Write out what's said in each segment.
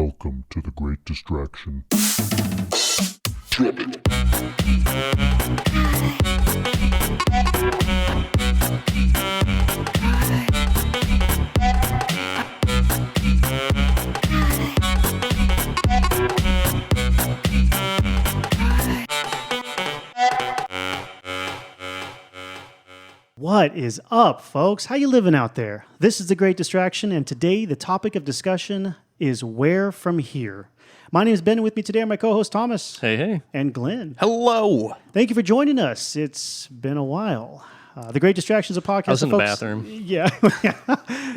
Welcome to the Great Distraction. Drop it. What is up, folks? How you living out there? This is The Great Distraction, and today the topic of discussion is where from here. My name is Ben, and with me today are my co-host Thomas. Hey. And Glenn. Hello. Thank you for joining us. It's been a while. The Great Distraction is a podcast. I was in the bathroom. Yeah.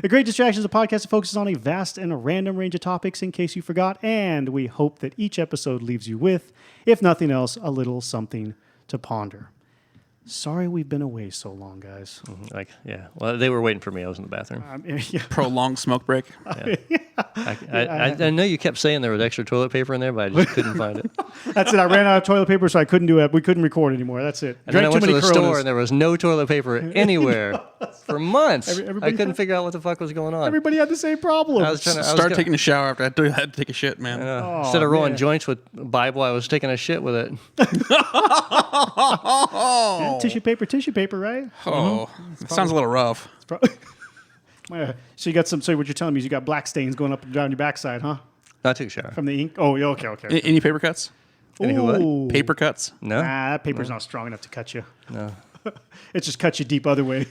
The Great Distraction is a podcast that focuses on a vast and a random range of topics in case you forgot, and we hope that each episode leaves you with, if nothing else, a little something to ponder. Sorry we've been away so long, guys. Well, they were waiting for me. I was in the bathroom. Prolonged smoke break. I know you kept saying there was extra toilet paper in there, but I just couldn't find it. That's it. I ran out of toilet paper, so I couldn't do it. We couldn't record anymore. That's it. And then I went to the store, and there was no toilet paper anywhere for months. I couldn't figure out what the fuck was going on. Everybody had the same problem. I started taking a shower after I had to take a shit, man. Instead of rolling joints with Bible, I was taking a shit with it. Yeah, tissue paper, right? Oh, sounds a little rough. So you got some. So what you're telling me is you got black stains going up and down your backside, huh? I took a shower. From the ink. Oh, yeah, okay. Any paper cuts? Any what? Paper cuts? No. Nah, that paper's not strong enough to cut you. No. It just cuts you deep other ways.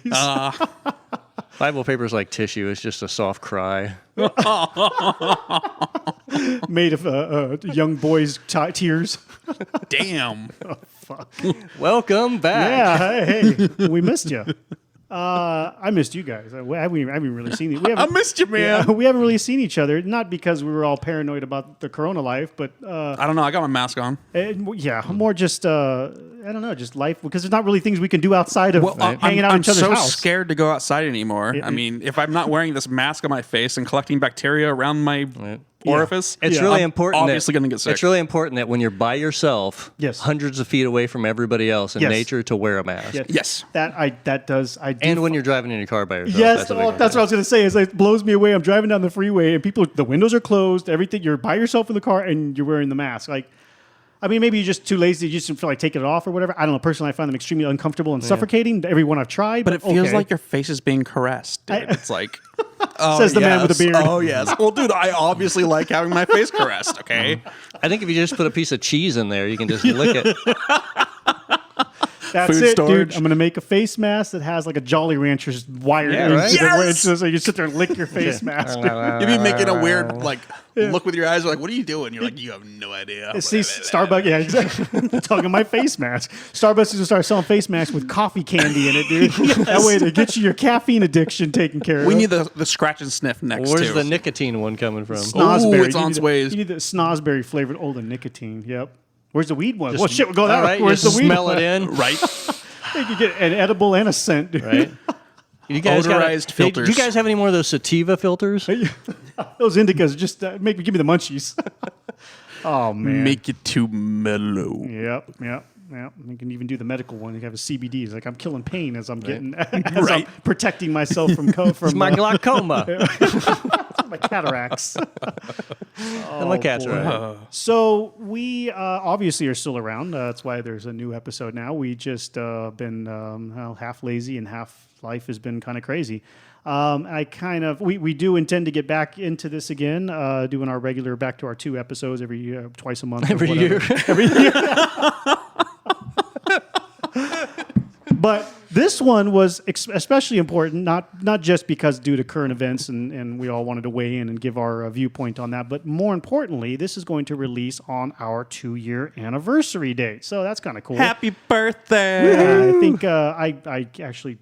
Bible paper's like tissue. It's just a soft cry. Made of young boys' tears. Damn. Oh, fuck. Welcome back. Yeah, hey, we missed you. I missed you guys. I haven't really seen you. I missed you, man. Yeah, we haven't really seen each other, not because we were all paranoid about the corona life, but... I don't know. I got my mask on. More just, I don't know, just life, because there's not really things we can do outside of hanging out in each other's house. I'm so scared to go outside anymore. I mean, if I'm not wearing this mask on my face and collecting bacteria around my... orifice. It's really important. Obviously going to get sick. It's really important that when you're by yourself, yes, hundreds of feet away from everybody else in nature, to wear a mask. Yes. And when you're driving in your car by yourself. Yes, that's what I was going to say. It blows me away. I'm driving down the freeway and the windows are closed. Everything. You're by yourself in the car and you're wearing the mask. Maybe you're just too lazy. You just don't feel like taking it off or whatever. I don't know. Personally, I find them extremely uncomfortable and suffocating. Every one I've tried. But it feels like your face is being caressed. Dude. It's like... says the man with a beard. Oh, yes. Well, dude, I obviously like having my face caressed, okay? I think if you just put a piece of cheese in there, you can just lick it. That's Food it, storage. dude. I'm going to make a face mask that has like a Jolly Rancher's wire. Yeah, right? Yes! So you sit there and lick your face mask. You'd be making a weird, look with your eyes, like, what are you doing? You're like, you have no idea. See, Starbucks, yeah, exactly. Talking my face mask. Starbucks is going to start selling face masks with coffee candy in it, dude. That way to get you your caffeine addiction taken care of. We need the scratch and sniff next, Where's too. the nicotine one coming from? Snozberry. Ooh, it's on its ways. You need the snozberry flavored, the nicotine. Yep. Where's the weed one? Just, we'll go that way. Where's the weed smell one? it in. Right. You can get an edible and a scent, dude. Right. You guys Odorized filters. Do you guys have any more of those sativa filters? Those indicas just give me the munchies. Oh, man. Make it too mellow. Yep. You can even do the medical one. You have a CBD. It's like I'm killing pain as I'm getting, Right. I'm protecting myself from It's my glaucoma. my cataracts. And my cats are right. So we obviously are still around. That's why there's a new episode now. We just been half lazy and half life has been kind of crazy. We do intend to get back into this again, doing our regular back to our 2 episodes twice a month. Every year. Every year. But this one was especially important, not just because due to current events and we all wanted to weigh in and give our viewpoint on that, but more importantly, this is going to release on our 2-year anniversary date. So that's kind of cool. Happy birthday! I think I actually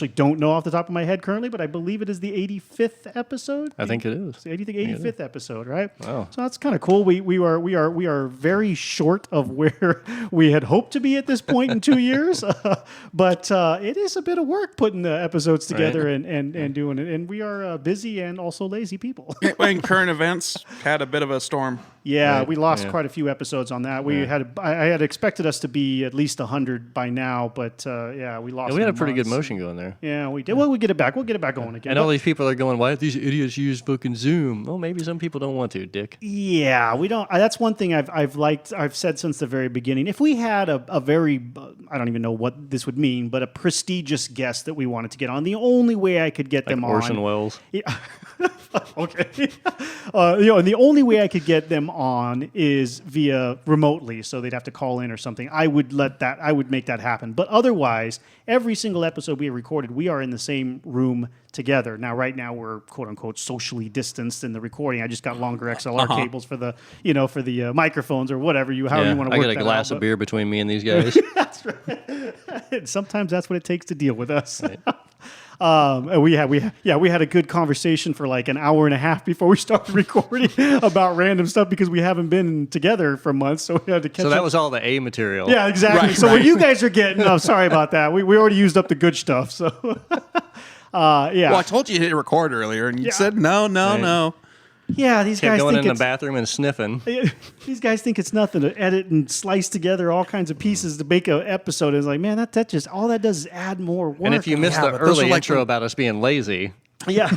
don't know off the top of my head currently, but I believe it is the 85th episode. I think it is. It's the 85th episode, right? Wow. So that's kind of cool. We are very short of where we had hoped to be at this point in 2 years, but it is a bit of work putting the episodes together and doing it. And we are busy and also lazy people. When current events had a bit of a storm. Yeah, Right, we lost yeah. quite a few episodes on that. I had expected us to be at least 100 by now, but yeah, we lost. Yeah, we had a pretty good months. motion going there. Yeah, we did. Well, we get it back. We'll get it back going again. And all these people are going, why don't these idiots use fucking Zoom? Well, maybe some people don't want to, dick. Yeah, we don't. That's one thing I've liked. I've said since the very beginning. If we had a very, I don't even know what this would mean, but a prestigious guest that we wanted to get on, the only way I could get them on. Orson Welles. Yeah. Okay. And the only way I could get them on is via remotely, so they'd have to call in or something. I would make that happen. But otherwise, every single episode we have recorded, we are in the same room together. Now, right now, we're quote unquote socially distanced in the recording. I just got longer XLR cables for the, for the microphones or whatever however you want to work that I got a glass out, of beer between me and these guys. That's right. Sometimes that's what it takes to deal with us. Right. And we had a good conversation for like an hour and a half before we started recording about random stuff because we haven't been together for months, so we had to catch up. So that was all the A material. Yeah, exactly. Right, so right. what you guys are getting, I'm sorry about that. We already used up the good stuff. So yeah. Well, I told you to hit record earlier, and you said no. Yeah, these Kept guys going think in the it's bathroom and sniffing. these guys think it's nothing to edit and slice together all kinds of pieces to make an episode. It's like, man, that just all that does is add more work. And if you missed the but those are early like intro the- about us being lazy, Yeah.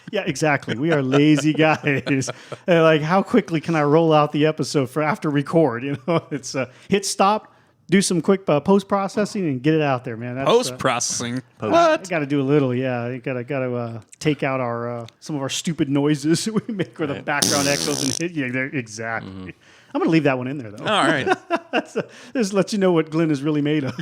Yeah, exactly. We are lazy guys. And like, how quickly can I roll out the episode for after record? It's hit stop, do some quick post processing, and get it out there, man. That's, Post processing. I What? got to do a little, yeah. I got to take out our some of our stupid noises that we make with the background echoes and hit. Yeah, exactly. Mm-hmm. I'm going to leave that one in there, though. All right. Just let you know what Glenn is really made of.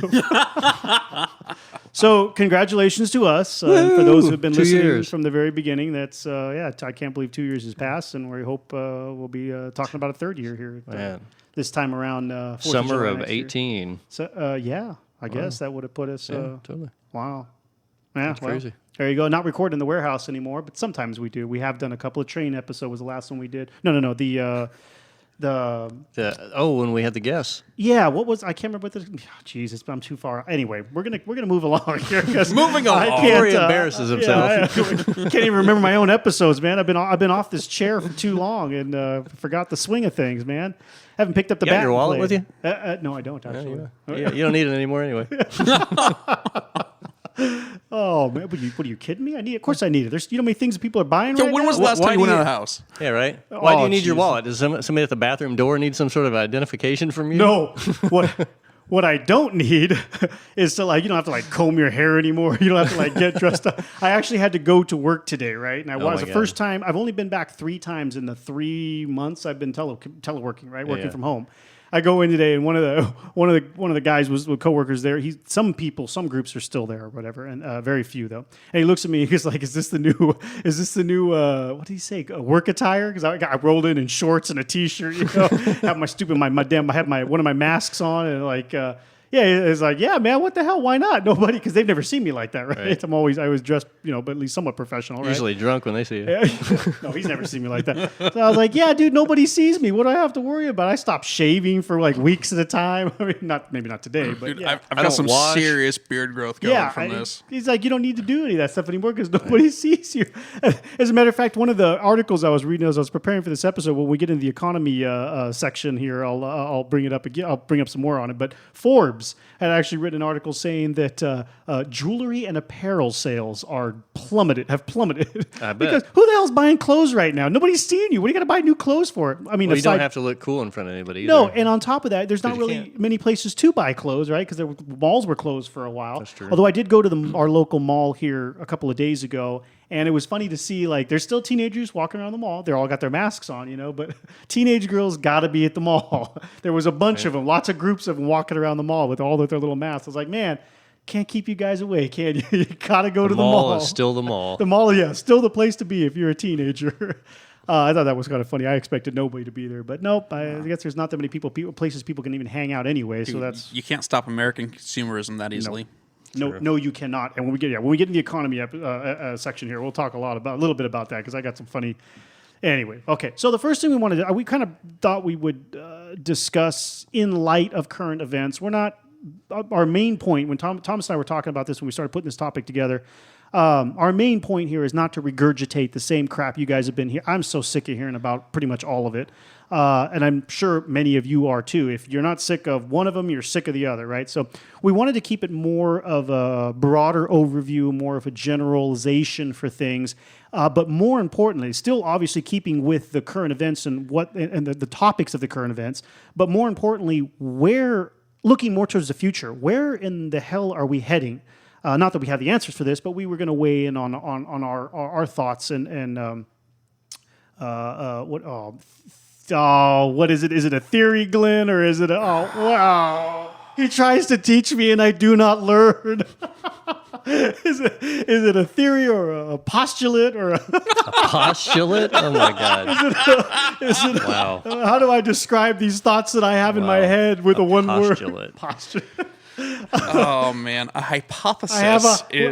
So, congratulations to us. For those who have been 2 listening years. from the very beginning, that's, I can't believe 2 years has passed, and we hope we'll be talking about a third year here Man. this time around. 4th summer July of next year. 18. So, yeah, I guess that would have put us. Yeah, totally. Wow. Yeah, That's crazy. There you go. Not recording in the warehouse anymore, but sometimes we do. We have done a couple of train episodes. Was the last one we did? No. When we had the guests. Yeah, what was I can't remember what this. Jesus, I'm too far. Anyway, we're gonna move along here. Moving I along. can't, Corey embarrasses himself. Can't even remember my own episodes, man. I've been off this chair for too long and forgot the swing of things, man. Haven't picked up the You got bat. your and wallet played. with you? No, I don't actually. Yeah, you don't need it anymore anyway. Oh man, what are you kidding me? I need it. Of course I need it. There's how many things that people are buying Yo, right when now? was the last Why time you do went out you- of the house? Yeah, right? Why do Oh, you need your Jesus. wallet? Does somebody at the bathroom door need some sort of identification from you? No. What I don't need is to you don't have to comb your hair anymore. You don't have to get dressed up. I actually had to go to work today, right? And I was my the God. first time. I've only been back 3 times in the 3 months I've been teleworking, right? Working yeah. from home. I go in today, and one of the guys was with coworkers there. Some groups are still there or whatever, and very few though. And he looks at me. He's like, "Is this the new? What did he say? Work attire?" Because I rolled in shorts and a t-shirt. Have my stupid I had one of my masks on, and yeah, it's like, yeah, man, what the hell? Why not? Nobody, because they've never seen me like that, right? I was dressed, but at least somewhat professional, right? Usually drunk when they see you. No, he's never seen me like that. So I was like, yeah, dude, nobody sees me. What do I have to worry about? I stopped shaving for weeks at a time. I mean, maybe not today, but Dude, yeah. I've I got don't some wash. serious beard growth going Yeah, from this. he's like, you don't need to do any of that stuff anymore because nobody sees you. As a matter of fact, one of the articles I was reading as I was preparing for this episode, when we get into the economy section here, I'll bring it up again. I'll bring up some more on it. But Forbes had actually written an article saying that jewelry and apparel sales have plummeted. I bet. Because who the hell's buying clothes right now? Nobody's seeing you. What do you got to buy new clothes for? I mean, Well, you don't aside- have to look cool in front of anybody either. no, and on top of that, there's not you really can't. many places to buy clothes, right? Because malls were closed for a while. That's true. Although I did go to our local mall here a couple of days ago, and it was funny to see there's still teenagers walking around the mall. They all got their masks on, but teenage girls got to be at the mall. There was a bunch of them, lots of groups of them walking around the mall with all their little masks. I was like, man, can't keep you guys away, can you? You got to go to the mall. Is still the mall. The mall, yeah, still the place to be if you're a teenager. I thought that was kind of funny. I expected nobody to be there, but nope. I guess there's not that many places people can even hang out anyway. So that's You can't stop American consumerism that easily. no, you cannot. And when we get in the economy section here, we'll talk a little bit about that because I got some funny. Anyway, okay. So the first thing we wanted to, we kind of thought we would discuss in light of current events. We're not our main point when Thomas and I were talking about this when we started putting this topic together. our main point here is not to regurgitate the same crap you guys have been here. I'm so sick of hearing about pretty much all of it. And I'm sure many of you are too. If you're not sick of one of them, you're sick of the other, right? So we wanted to keep it more of a broader overview, more of a generalization for things. But more importantly, still obviously keeping with the current events and the topics of the current events. But more importantly, looking more towards the future. Where in the hell are we heading? Not that we have the answers for this, but we were going to weigh in on our thoughts and what is it? Is it a theory, Glenn, or is it wow? He tries to teach me and I do not learn. Is it a theory or a postulate or a postulate? Oh my God! Wow. How do I describe these thoughts that I have in my head with a one postulate. Word? Postulate. Oh man, a hypothesis. I have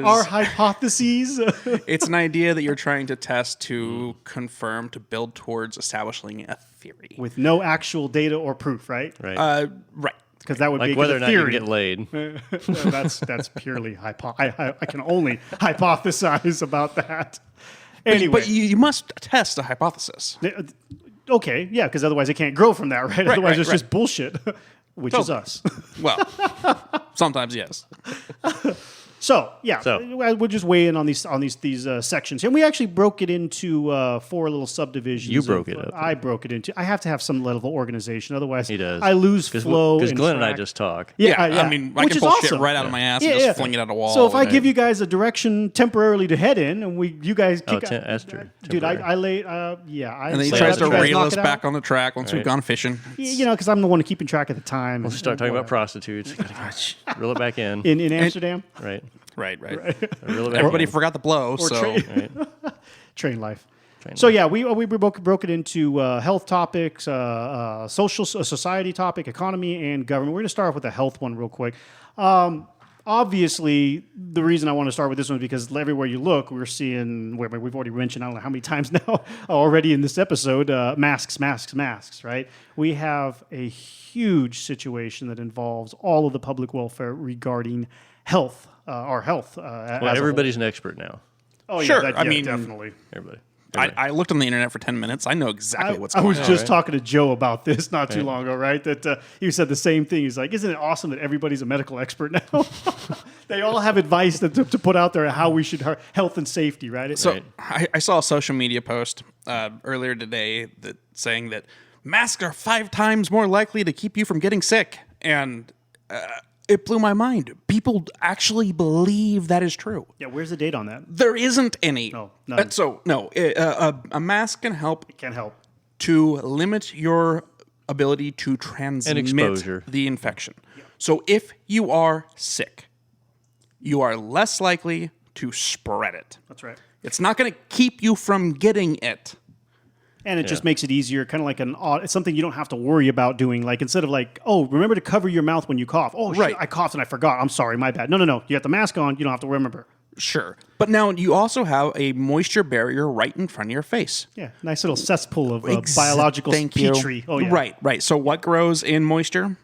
our hypotheses. It's an idea that you're trying to test to confirm, to build towards establishing a theory with no actual data or proof, right? Right. Right. Because that would Like be whether a or not you theory. can get laid. That's purely I can only hypothesize about that. Anyway, But you must test a hypothesis. Okay, yeah, because otherwise it can't grow from that, right? Otherwise it's just bullshit, which is us. Well, sometimes yes. So we'll just weigh in on these sections, and we actually broke it into 4 little subdivisions. You broke it up. I broke it into. I have to have some level of organization, otherwise He does. I lose flow. Because Glenn and I track. just talk. Yeah, I mean, I which can is pull shit awesome. right out of my ass and just fling it at a wall. So if I give you guys a direction temporarily to head in, and you guys kick that's true. Dude, I lay and then he tries to rail us back on the track once we've gone fishing. You know, because I'm the one keeping track of the time. We'll start talking about prostitutes. Reel it back in. in Amsterdam. Right. Right. Reel it back Everybody in. forgot the blow, so Train life. So yeah, we broke it into health topics, society topic, economy, and government. We're going to start off with the health one real quick. Obviously, the reason I want to start with this one is because everywhere you look, we're seeing, we've already mentioned, I don't know how many times now already in this episode, masks, right? We have a huge situation that involves all of the public welfare regarding health, our health. Well, everybody's an expert now. Oh, yeah, sure. I mean, definitely. Everybody. I looked on the internet for 10 minutes. I know exactly what's I going was on. just talking to Joe about this not too long ago, right? That he said the same thing. He's like, isn't it awesome that everybody's a medical expert now? They all have advice to put out there on how we should health and safety, right? So I saw a social media post earlier today saying that masks are 5 times more likely to keep you from getting sick. And it blew my mind. People actually believe that is true. Yeah, where's the date on that? There isn't any. No, none. A mask can help It can't help. to limit your ability to transmit exposure. the infection. So if you are sick, you are less likely to spread it. That's right. It's not going to keep you from getting it. And it just makes it easier, kind of like it's something you don't have to worry about doing. Like instead of like, oh, remember to cover your mouth when you cough. Oh, Right. shit, I coughed and I forgot. I'm sorry, my bad. No. You got the mask on. You don't have to remember. Sure. But now you also have a moisture barrier right in front of your face. Yeah, nice little cesspool of biological petri. Oh, yeah. Right. So what grows in moisture?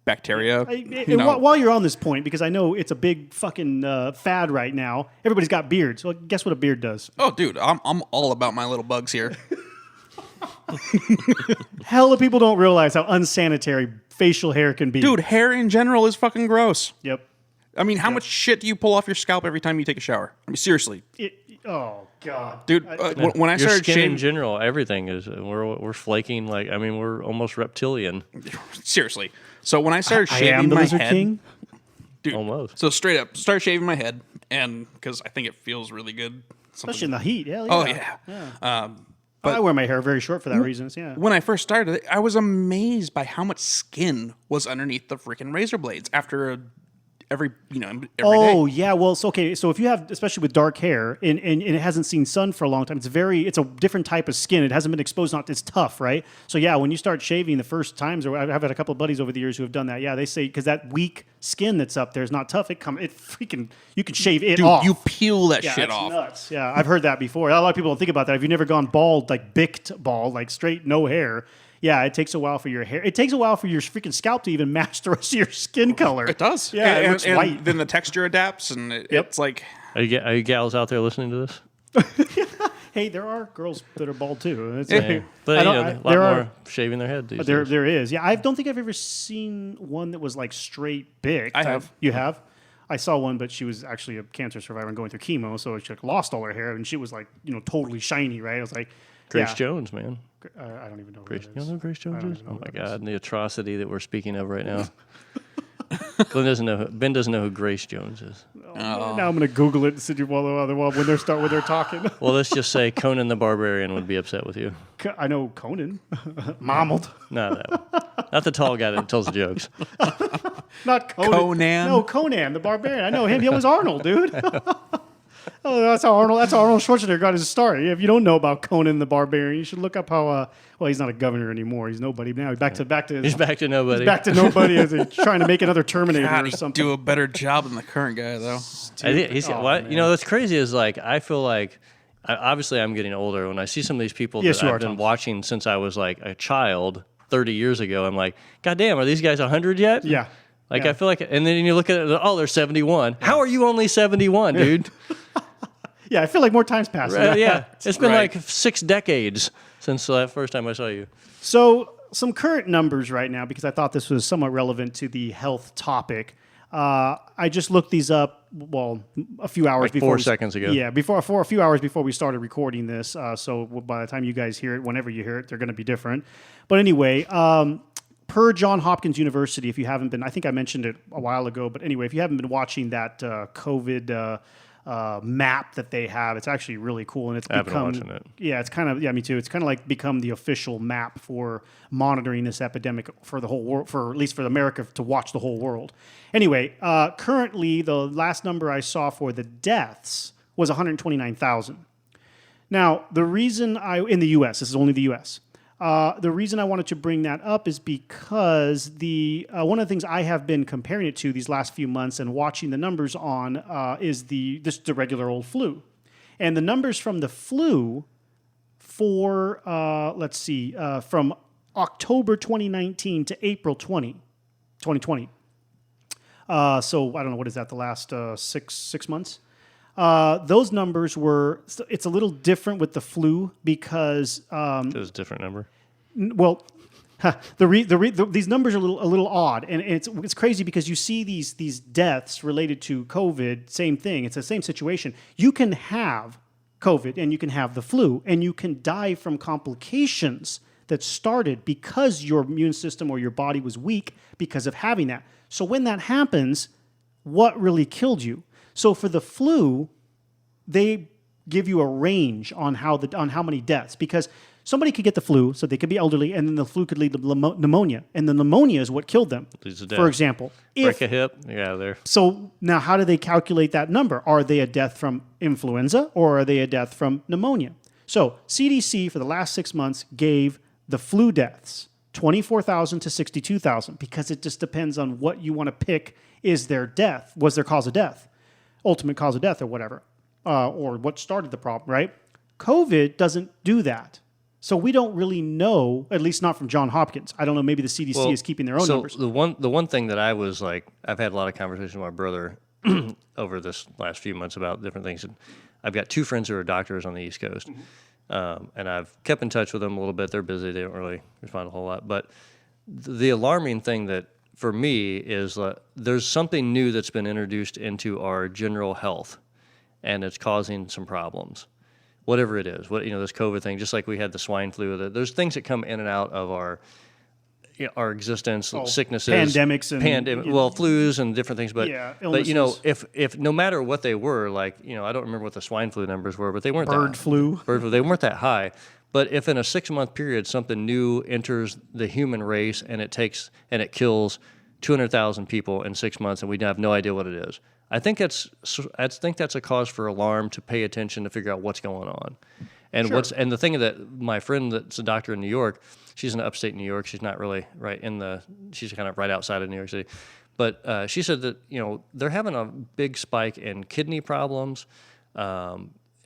Bacteria. While you're on this point, because I know it's a big fucking fad right now, everybody's got beards. Well, guess what a beard does? Oh, dude, I'm all about my little bugs here. Hell of people don't realize how unsanitary facial hair can be. Dude, hair in general is fucking gross. Yep. I mean, how much shit do you pull off your scalp every time you take a shower? I mean, seriously. Oh, God. Dude, when I Your started skin shaving... in general, everything is we're flaking we're almost reptilian. Seriously. So when I started I shaving am the my Lizard head... King. Dude, Almost. So straight up, start shaving my head, and because I think it feels really good. Especially in the heat. Yeah. Oh, yeah. I wear my hair very short for that reason. Yeah. When I first started, I was amazed by how much skin was underneath the freaking razor blades after every day. Oh yeah, well, so if you have, especially with dark hair, and it hasn't seen sun for a long time, it's a different type of skin. It hasn't been exposed. It's tough, right? So yeah, when you start shaving the first times, or I've had a couple of buddies over the years who have done that. Yeah, they say because that weak skin that's up there is not tough. You can shave it Dude, off. you peel that Yeah, shit it's off. nuts. Yeah, I've heard that before. A lot of people don't think about that. If you've never gone bald, like bicked bald, like straight no hair. Yeah, it takes a while for your hair. It takes a while for your freaking scalp to even match the rest of your skin color. It does. Yeah, it looks and white. Then the texture adapts, and it's like Are you gals out there listening to this? Hey, there are girls that are bald too. It's, Yeah. But a lot more shaving their head these days. there is. Yeah, I don't think I've ever seen one that was like straight big. I have. You have? I saw one, but she was actually a cancer survivor and going through chemo, so she like, lost all her hair, and she was like, totally shiny, right? I was like, Grace yeah. Jones, man. I don't even know Grace, who you that is. don't know who Grace Jones I don't is? even know Oh who my that is. God, the atrocity that we're speaking of right now. Ben doesn't know who Grace Jones is. Now I'm going to Google it and see when they're talking. Well, let's just say Conan the Barbarian would be upset with you. I know Conan, Mombled. Not that one. Not the tall guy that tells the jokes. Not Conan. Conan? No, Conan the Barbarian. I know him. He was Arnold, dude. Oh, that's how Arnold Schwarzenegger got his start. If you don't know about Conan the Barbarian, you should look up how. Well, he's not a governor anymore. He's nobody now. He's back to He's back to nobody. He's back to nobody as he's trying to make another Terminator God, or he something. do a better job than the current guy, though. I think he's what man. you know. What's crazy is like I feel like obviously I'm getting older. When I see some of these people Yes, that you I've are, been Tom. watching since I was like a child 30 years ago, I'm like, God damn, are these guys 100 yet? Yeah. Like Yeah. I feel like, and then you look at it, oh, they're 71. How are you only 71, dude? Yeah, I feel like more time's passed. Yeah, it's been Right. like 6 decades since the first time I saw you. So, some current numbers right now, because I thought this was somewhat relevant to the health topic. I just looked these up, well, a few hours Like before. 4 seconds ago. Yeah, for a few hours before we started recording this. So, by the time you guys hear it, whenever you hear it, they're going to be different. But anyway, per Johns Hopkins University, if you haven't been, I think I mentioned it a while ago, but anyway, if you haven't been watching that COVID map that they have, it's actually really cool, and it's I've been become watching it. yeah, it's kind of me too. It's kind of like become the official map for monitoring this epidemic for the whole world, for at least for America to watch the whole world. Anyway, currently the last number I saw for the deaths was 129,000. Now, the reason in the U.S. This is only the U.S. The reason I wanted to bring that up is because the one of the things I have been comparing it to these last few months and watching the numbers on is the regular old flu, and the numbers from the flu for from October 2019 to April 2020. So I don't know, what is that? The last six months. Those numbers were. It's a little different with the flu because. It was a different number. Well, these numbers are a little odd, and it's crazy because you see these deaths related to COVID. Same thing. It's the same situation. You can have COVID and you can have the flu, and you can die from complications that started because your immune system or your body was weak because of having that. So when that happens, what really killed you? So for the flu, they give you a range on how many deaths, because somebody could get the flu, so they could be elderly, and then the flu could lead to pneumonia, and the pneumonia is what killed them. Leads to death. For example, Break a hip, you're out of there. so now how do they calculate that number? Are they a death from influenza or are they a death from pneumonia? So CDC for the last 6 months gave the flu deaths 24,000 to 62,000 because it just depends on what you want to pick was their cause of death, ultimate cause of death or whatever, or what started the problem, right? COVID doesn't do that. So we don't really know, at least not from Johns Hopkins. I don't know, maybe the CDC is keeping their own numbers. The one thing that I was like, I've had a lot of conversations with my brother over this last few months about different things. And I've got 2 friends who are doctors on the East Coast, and I've kept in touch with them a little bit. They're busy; they don't really respond a whole lot. But the alarming thing that for me is there's something new that's been introduced into our general health, and it's causing some problems. Whatever it is, this COVID thing, just like we had the swine flu, there's things that come in and out of our existence, sicknesses, pandemics and flus and different things. But illnesses. if no matter what they were, I don't remember what the swine flu numbers were, but they weren't Bird flu, they weren't that high. But if in a 6-month period something new enters the human race and it kills 200,000 people in 6 months and we have no idea what it is, I think that's a cause for alarm, to pay attention, to figure out what's going on. And the thing that my friend that's a doctor in New York, she's in upstate New York. She's not really she's kind of right outside of New York City. But she said that, they're having a big spike in kidney problems,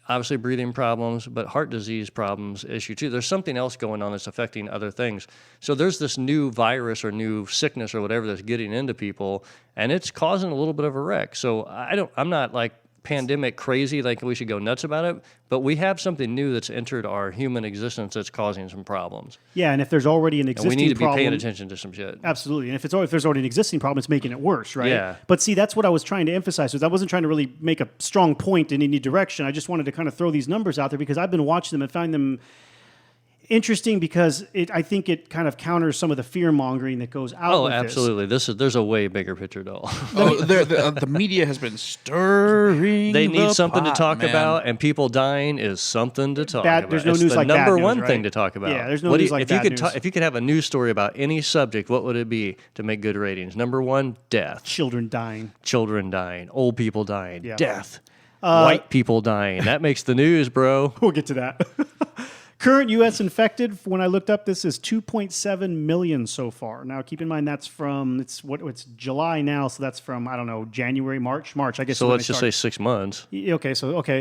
obviously breathing problems, but heart disease problems issue too. There's something else going on that's affecting other things. So there's this new virus or new sickness or whatever that's getting into people, and it's causing a little bit of a wreck. So I'm not pandemic crazy, like we should go nuts about it, but we have something new that's entered our human existence that's causing some problems. Yeah, and if there's already an And existing we need to be problem, paying attention to some shit. absolutely. And if there's already an existing problem, it's making it worse, right? Yeah. But see, that's what I was trying to emphasize. Was I wasn't trying to really make a strong point in any direction. I just wanted to kind of throw these numbers out there because I've been watching them and find them interesting because I think it kind of counters some of the fear mongering that goes out. Oh, with absolutely. There's a way bigger picture, though. The media has been stirring. They need the something pot, to talk man. about, and people dying is something to talk about. There's no it's news the like bad number news, one right? thing to talk about. Yeah, there's no What do news you- like if you bad could news. if you could have a news story about any subject, what would it be to make good ratings? Number one, death, Children dying. children dying, old people dying, Yeah. death, white people dying. That makes the news, bro. We'll get to that. Current U.S. infected, when I looked up this, is 2.7 million so far. Now, keep in mind it's July now, so that's from, I don't know, January, March, I guess. So when let's they just say started. 6 months.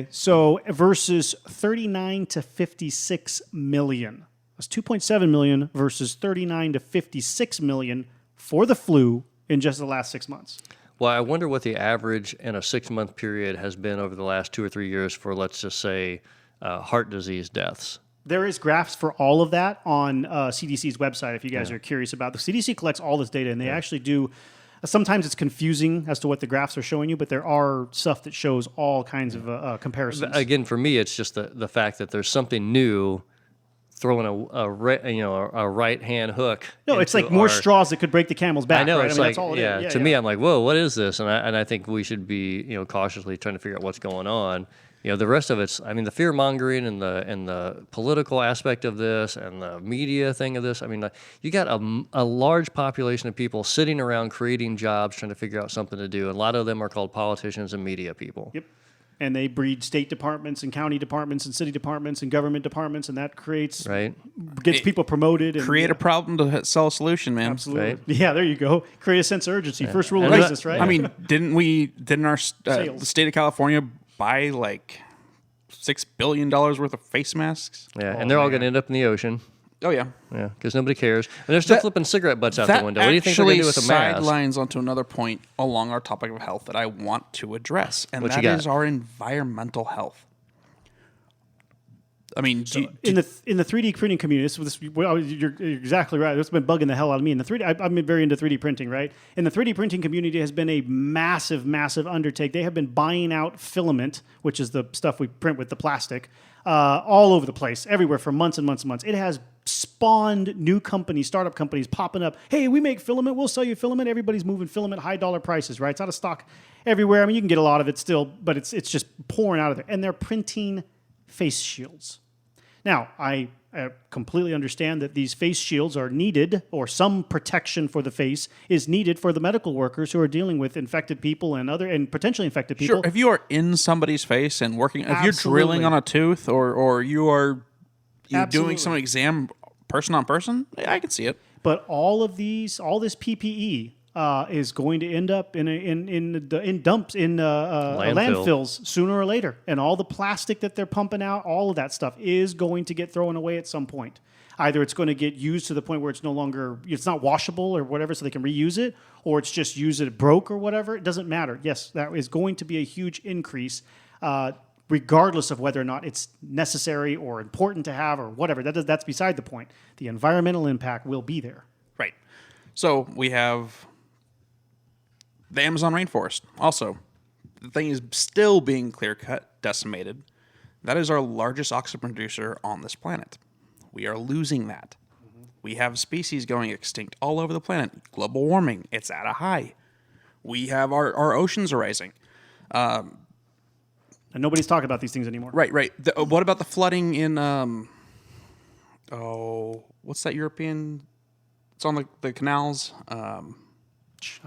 So versus 39 to 56 million. That's 2.7 million versus 39 to 56 million for the flu in just the last 6 months. Well, I wonder what the average in a 6-month period has been over the last 2 or 3 years for, let's just say, heart disease deaths. There is graphs for all of that on CDC's website if you guys are curious about. The CDC collects all this data, and they actually do. Sometimes it's confusing as to what the graphs are showing you, but there are stuff that shows all kinds of comparisons. Again, for me, it's just the fact that there's something new throwing a right hand hook. No, it's into like more our- straws that could break the camel's back. I know right? it's that's like all it is. to me, I'm like, whoa, what is this? And I think we should be cautiously trying to figure out what's going on. The rest of it's, the fear mongering and the political aspect of this and the media thing of this. You got a large population of people sitting around creating jobs, trying to figure out something to do. And a lot of them are called politicians and media people. Yep. And they breed state departments and county departments and city departments and government departments, and that gets people promoted. And, Create a problem to sell a solution, man. Absolutely. Right. Yeah, there you go. Create a sense of urgency. First rule of And business, right? I mean, didn't our Sales. the state of California buy like $6 billion worth of face masks? Yeah, and they're all going to end up in the ocean. Oh yeah. Yeah, because nobody cares. And they're still flipping cigarette butts out the window. What do you think they're going to do with a mask? sidelines onto another point along our topic of health that I want to address, and What you that got? is our environmental health. I mean, in the 3D printing community, you're exactly right. It's been bugging the hell out of me. In the 3D, I'm very into 3D printing, right? And the 3D printing community has been a massive, massive undertake. They have been buying out filament, which is the stuff we print with the plastic, all over the place, everywhere for months and months and months. It has spawned new companies, startup companies popping up. Hey, we make filament. We'll sell you filament. Everybody's moving filament, high dollar prices, right? It's out of stock everywhere. You can get a lot of it still, but it's just pouring out of there. And they're printing face shields. Now, I completely understand that these face shields are needed, or some protection for the face is needed for the medical workers who are dealing with infected people and potentially infected people. sure, if you are in somebody's face and working, if you're Absolutely. drilling on a tooth, or you are doing Absolutely. some exam person on person, I can see it. But all this PPE is going to end up in dumps in landfills sooner or later, and all the plastic that they're pumping out, all of that stuff is going to get thrown away at some point. Either it's going to get used to the point where it's not washable or whatever, so they can reuse it, or it's just used it broke or whatever. It doesn't matter. Yes, that is going to be a huge increase. Regardless of whether or not it's necessary or important to have or whatever. That's beside the point. The environmental impact will be there. Right. So we have the Amazon rainforest. Also, the thing is still being clear-cut, decimated. That is our largest oxygen producer on this planet. We are losing that. We have species going extinct all over the planet. Global warming, it's at a high. We have our oceans are rising. And nobody's talking about these things anymore. Right. What about the flooding in, what's that European? It's on the canals. I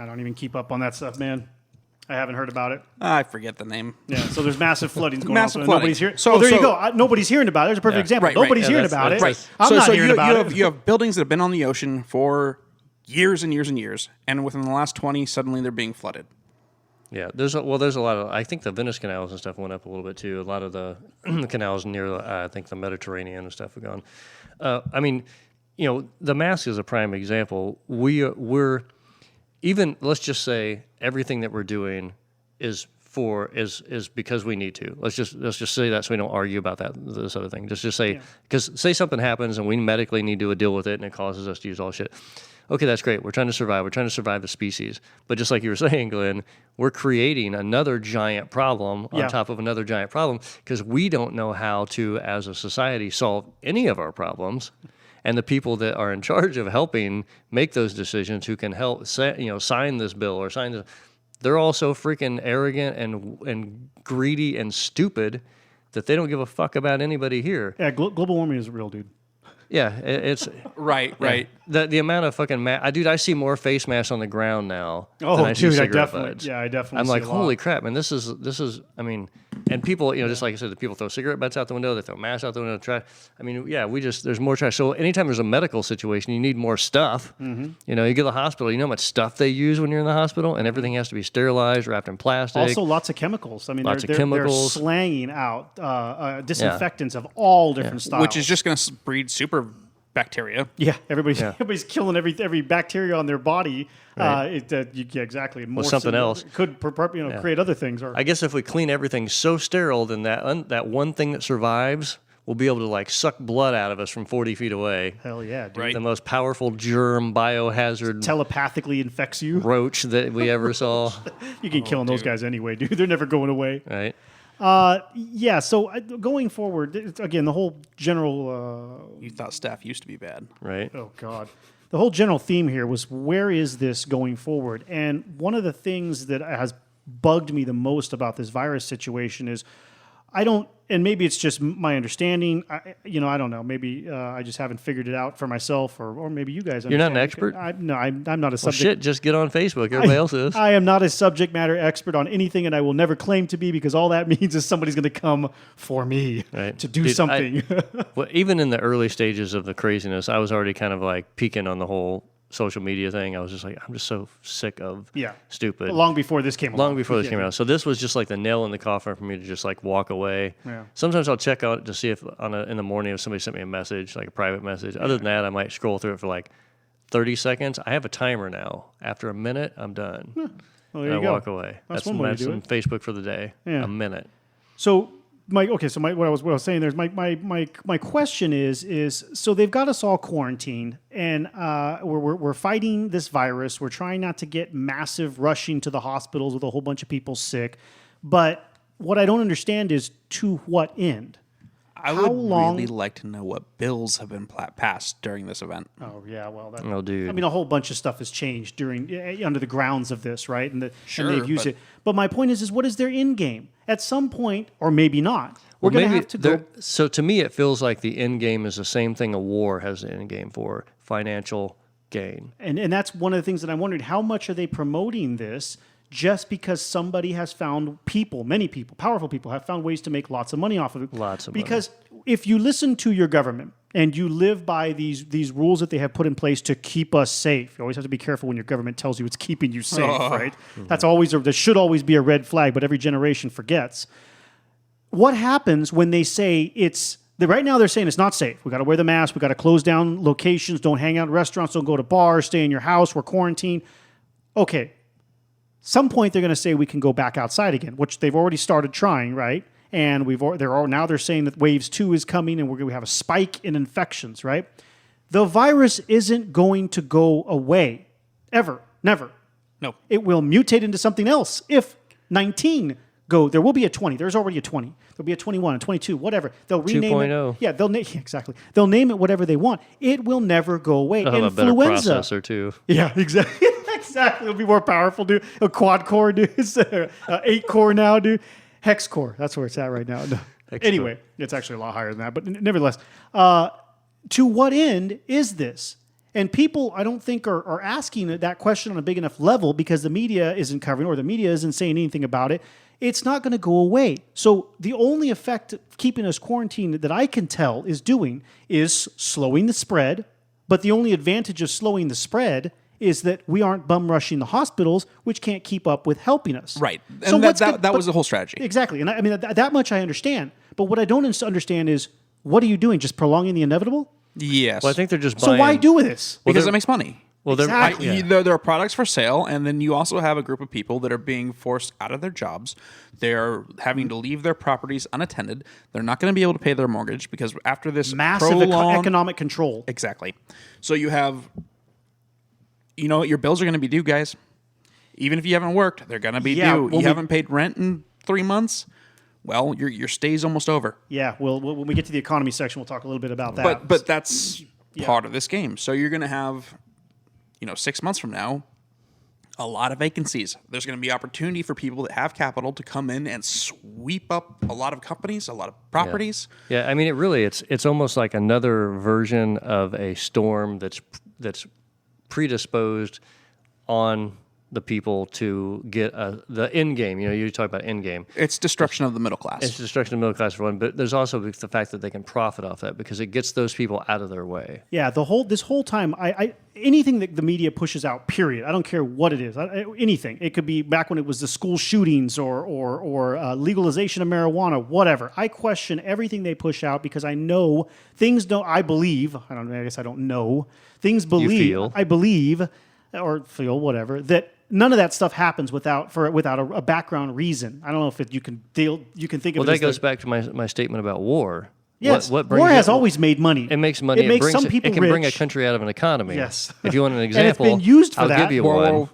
don't even keep up on that stuff, man. I haven't heard about it. I forget the name. Yeah, so there's massive flooding going Massive on. So flooding. Nobody's hearing. So- Well, there you so- go. Nobody's hearing about it. There's a perfect example. Right, right. Nobody's Yeah, hearing that's- about it. that's- I'm not hearing about it. You have buildings that have been on the ocean for years and years and years, and within the last 20, suddenly they're being flooded. Yeah, there's a lot of. I think the Venice canals and stuff went up a little bit too. A lot of the canals near, I think, the Mediterranean and stuff have gone. The mask is a prime example. We're even. Let's just say everything that we're doing is is because we need to. Let's just say that so we don't argue about this other thing. Just say, because say something happens and we medically need to deal with it and it causes us to use all shit. Okay, that's great. We're trying to survive. We're trying to survive the species. But just like you were saying, Glenn, we're creating another giant problem on top of another giant problem because we don't know how to, as a society, solve any of our problems. And the people that are in charge of helping make those decisions, who can help, sign this bill or sign this, they're all so freaking arrogant and greedy and stupid that they don't give a fuck about anybody here. Yeah, global warming is real, dude. Yeah, it's Right. the amount of fucking dude. I see more face masks on the ground now than I see dude, cigarette butts. I definitely. I'm see like, a lot. holy crap, man! This is. I mean, and people, just like I said, the people throw cigarette butts out the window. They throw masks out the window. Trash. I mean, there's more trash. So anytime there's a medical situation, you need more stuff. You go to the hospital. You know how much stuff they use when you're in the hospital, and everything has to be sterilized, wrapped in plastic. Also, lots of chemicals. I mean, Lots of they're chemicals. slanging out disinfectants of all different styles, Which is just going to breed super bacteria. Yeah, everybody's killing every bacteria on their body. Right. Exactly. More something else. It could create other things. Or I guess if we clean everything so sterile, then that one thing that survives will be able to suck blood out of us from 40 feet away. hell yeah, dude. Right. The most powerful germ biohazard Telepathically infects you. roach that we ever saw. You can kill those guys anyway, dude. They're never going away. Right. So going forward, again, the whole general. You thought staff used to be bad. Right. Oh God. The whole general theme here was, where is this going forward? And one of the things that has bugged me the most about this virus situation is and maybe it's just my understanding. I don't know. Maybe I just haven't figured it out for myself, or maybe you guys. You're not an understand. expert? No, I'm not a Well, subject. shit, just get on Facebook. Everybody else is. I am not a subject matter expert on anything, and I will never claim to be, because all that means is somebody's going to come for me Right. to do Dude, something. Well, even in the early stages of the craziness, I was already kind of peeking on the whole social media thing. I was just like, I'm just so sick of stupid. Long before this came along. Long before this came out. So this was just like the nail in the coffin for me to just walk away. Yeah. Sometimes I'll check out to see if in the morning if somebody sent me a message, like a private message. Other than that, I might scroll through it for 30 seconds. I have a timer now. After a minute, I'm done. Well, there and you I go. walk away. That's one way to do it. Facebook for the day. Yeah. A minute. So what I was saying there is my question is so they've got us all quarantined, and we're fighting this virus. We're trying not to get massive rushing to the hospitals with a whole bunch of people sick. But what I don't understand is, to what end? I How would long- really like to know what bills have been passed during this event. Oh yeah, well, Oh, dude. I mean, a whole bunch of stuff has changed under the grounds of this, right? And Sure, they've used but- it. But my point is what is their end game? At some point, or maybe not, we're going to have to go. So to me, it feels like the end game is the same thing a war has an end game for: financial gain. And that's one of the things that I'm wondering, how much are they promoting this just because somebody has found many people, powerful people, have found ways to make lots of money off of it? Lots of money. Because if you listen to your government and you live by these rules that they have put in place to keep us safe, you always have to be careful when your government tells you it's keeping you safe, right? That's always there should always be a red flag, but every generation forgets. What happens when they say right now they're saying it's not safe. We got to wear the mask. We got to close down locations. Don't hang out in restaurants. Don't go to bars. Stay in your house. We're quarantined. Okay. Some point they're going to say we can go back outside again, which they've already started trying, right? And they're saying that wave 2 is coming, and we're going to have a spike in infections, right? The virus isn't going to go away ever, never. No. It will mutate into something else. If 19 there will be a 20. There's already a 20. There'll be a 21, a 22, whatever. They'll rename 2.0. it. Yeah, exactly. They'll name it whatever they want. It will never go away. They'll have a better processor too. Yeah, exactly. Exactly. It'll be more powerful, dude. A quad core, dude. It's 8 core now, dude. Hex core. That's where it's at right now. No. Anyway, it's actually a lot higher than that. But nevertheless, to what end is this? And people, I don't think, are asking that question on a big enough level, because the media isn't covering, or the media isn't saying anything about it. It's not going to go away. So the only effect of keeping us quarantined that I can tell is slowing the spread. But the only advantage of slowing the spread is that we aren't bum rushing the hospitals, which can't keep up with helping us. Right. And So that was the whole strategy. Exactly. And I mean, that much I understand. But what I don't understand is, what are you doing? Just prolonging the inevitable? Yes. Well, I think they're just So buying. why do this? because it makes money. Well, Exactly. There are products for sale, and then you also have a group of people that are being forced out of their jobs. They're having to leave their properties unattended. They're not going to be able to pay their mortgage because after this Massive economic control. Exactly. So you have, you know what, your bills are going to be due, guys. Even if you haven't worked, they're going to be due. You haven't paid rent in 3 months. Well, your stay's almost over. Yeah, well, when we get to the economy section, we'll talk a little bit about that. But that's part of this game. So you're going to have, 6 months from now, a lot of vacancies. There's going to be opportunity for people that have capital to come in and sweep up a lot of companies, a lot of properties. Yeah, I mean, it's almost like another version of a storm that's predisposed on the people to get the end game. You talk about end game. It's destruction of the middle class. It's destruction of the middle class for one, but there's also the fact that they can profit off that because it gets those people out of their way. Yeah, this whole time, I anything that the media pushes out, period. I don't care what it is. Anything. It could be back when it was the school shootings or legalization of marijuana, whatever. I question everything they push out because I know things don't. I believe. I don't. I guess I don't know. Things believe. You feel. I believe or feel whatever that. None of that stuff happens without a background reason. I don't know if you can think of it. Well, that goes back to my statement about war. Yes, what brings war has always made money. It makes money. It makes brings, some people It can bring a rich. country out of an economy. Yes. If you want an example, And it's been used for I'll that. give you one.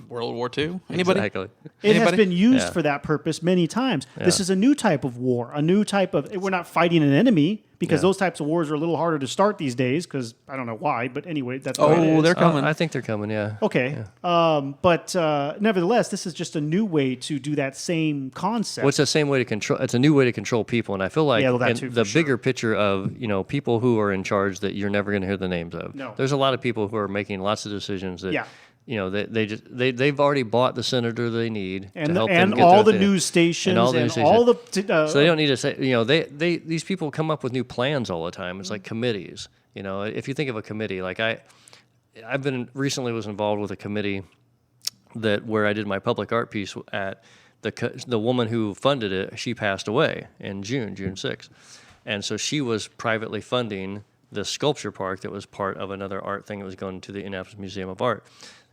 World War II? Anybody? Exactly. It has Anybody? been used Yeah. for that purpose many times. This is a new type of war, a new type of. We're not fighting an enemy because those types of wars are a little harder to start these days. Because I don't know why, but anyway, that's what it is. they're coming. I think they're coming. Yeah. Okay, but nevertheless, this is just a new way to do that same concept. Well, it's the same way to control. It's a new way to control people, and I feel like Yeah, well, that in too, the for sure. bigger picture of people who are in charge that you're never going to hear the names of. No. There's a lot of people who are making lots of decisions that. Yeah. They've already bought the senator they need to help them and get all their the thing. news stations And all the and news stations. all the. So they don't need to say, these people come up with new plans all the time. It's like committees. If you think of a committee, like I've been recently was involved with a committee where I did my public art piece at the woman who funded it. She passed away in June 6th, and so she was privately funding the sculpture park that was part of another art thing that was going to the Indianapolis Museum of Art.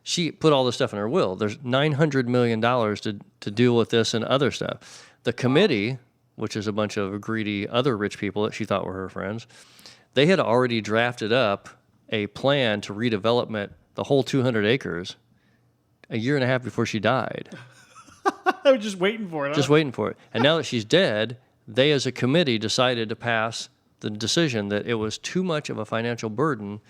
She put all this stuff in her will. There's $900 million to deal with this and other stuff. The committee, which is a bunch of greedy other rich people that she thought were her friends, they had already drafted up a plan to redevelopment the whole 200 acres a year and a half before she died. They were just waiting for it. Just waiting for it. And now that she's dead, they as a committee decided to pass the decision that it was too much of a financial burden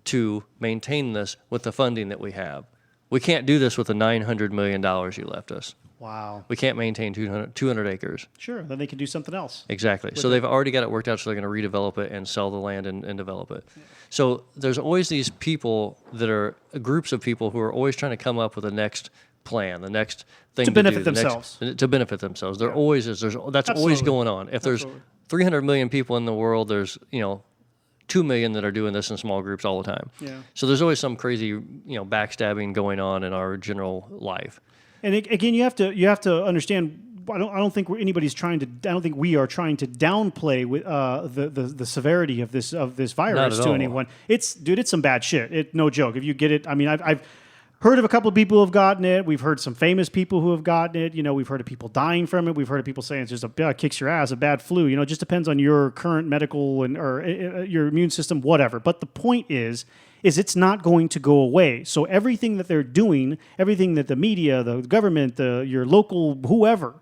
to maintain this with the funding that we have. We can't do this with the $900 million you left us. Wow. We can't maintain 200 acres. Sure. Then they can do something else. Exactly. So they've already got it worked out, so they're going to redevelop it and sell the land and develop it. So there's always these people that are groups of people who are always trying to come up with the next plan, the next thing To benefit do, the themselves. to benefit themselves. There always is. That's always going on. If there's 300 million people in the world, there's 2 million that are doing this in small groups all the time. Yeah. So there's always some crazy, backstabbing going on in our general life. And again, you have to understand. I don't think anybody's trying to. I don't think we are trying to downplay with the severity of this virus at to all. anyone. It's some bad shit. No joke. If you get it, I mean, I've heard of a couple of people who have gotten it. We've heard some famous people who have gotten it. We've heard of people dying from it. We've heard of people saying it's just kicks your ass, a bad flu. It just depends on your current medical or your immune system, whatever. But the point is it's not going to go away. So everything that they're doing, everything that the media, the government, your local whoever,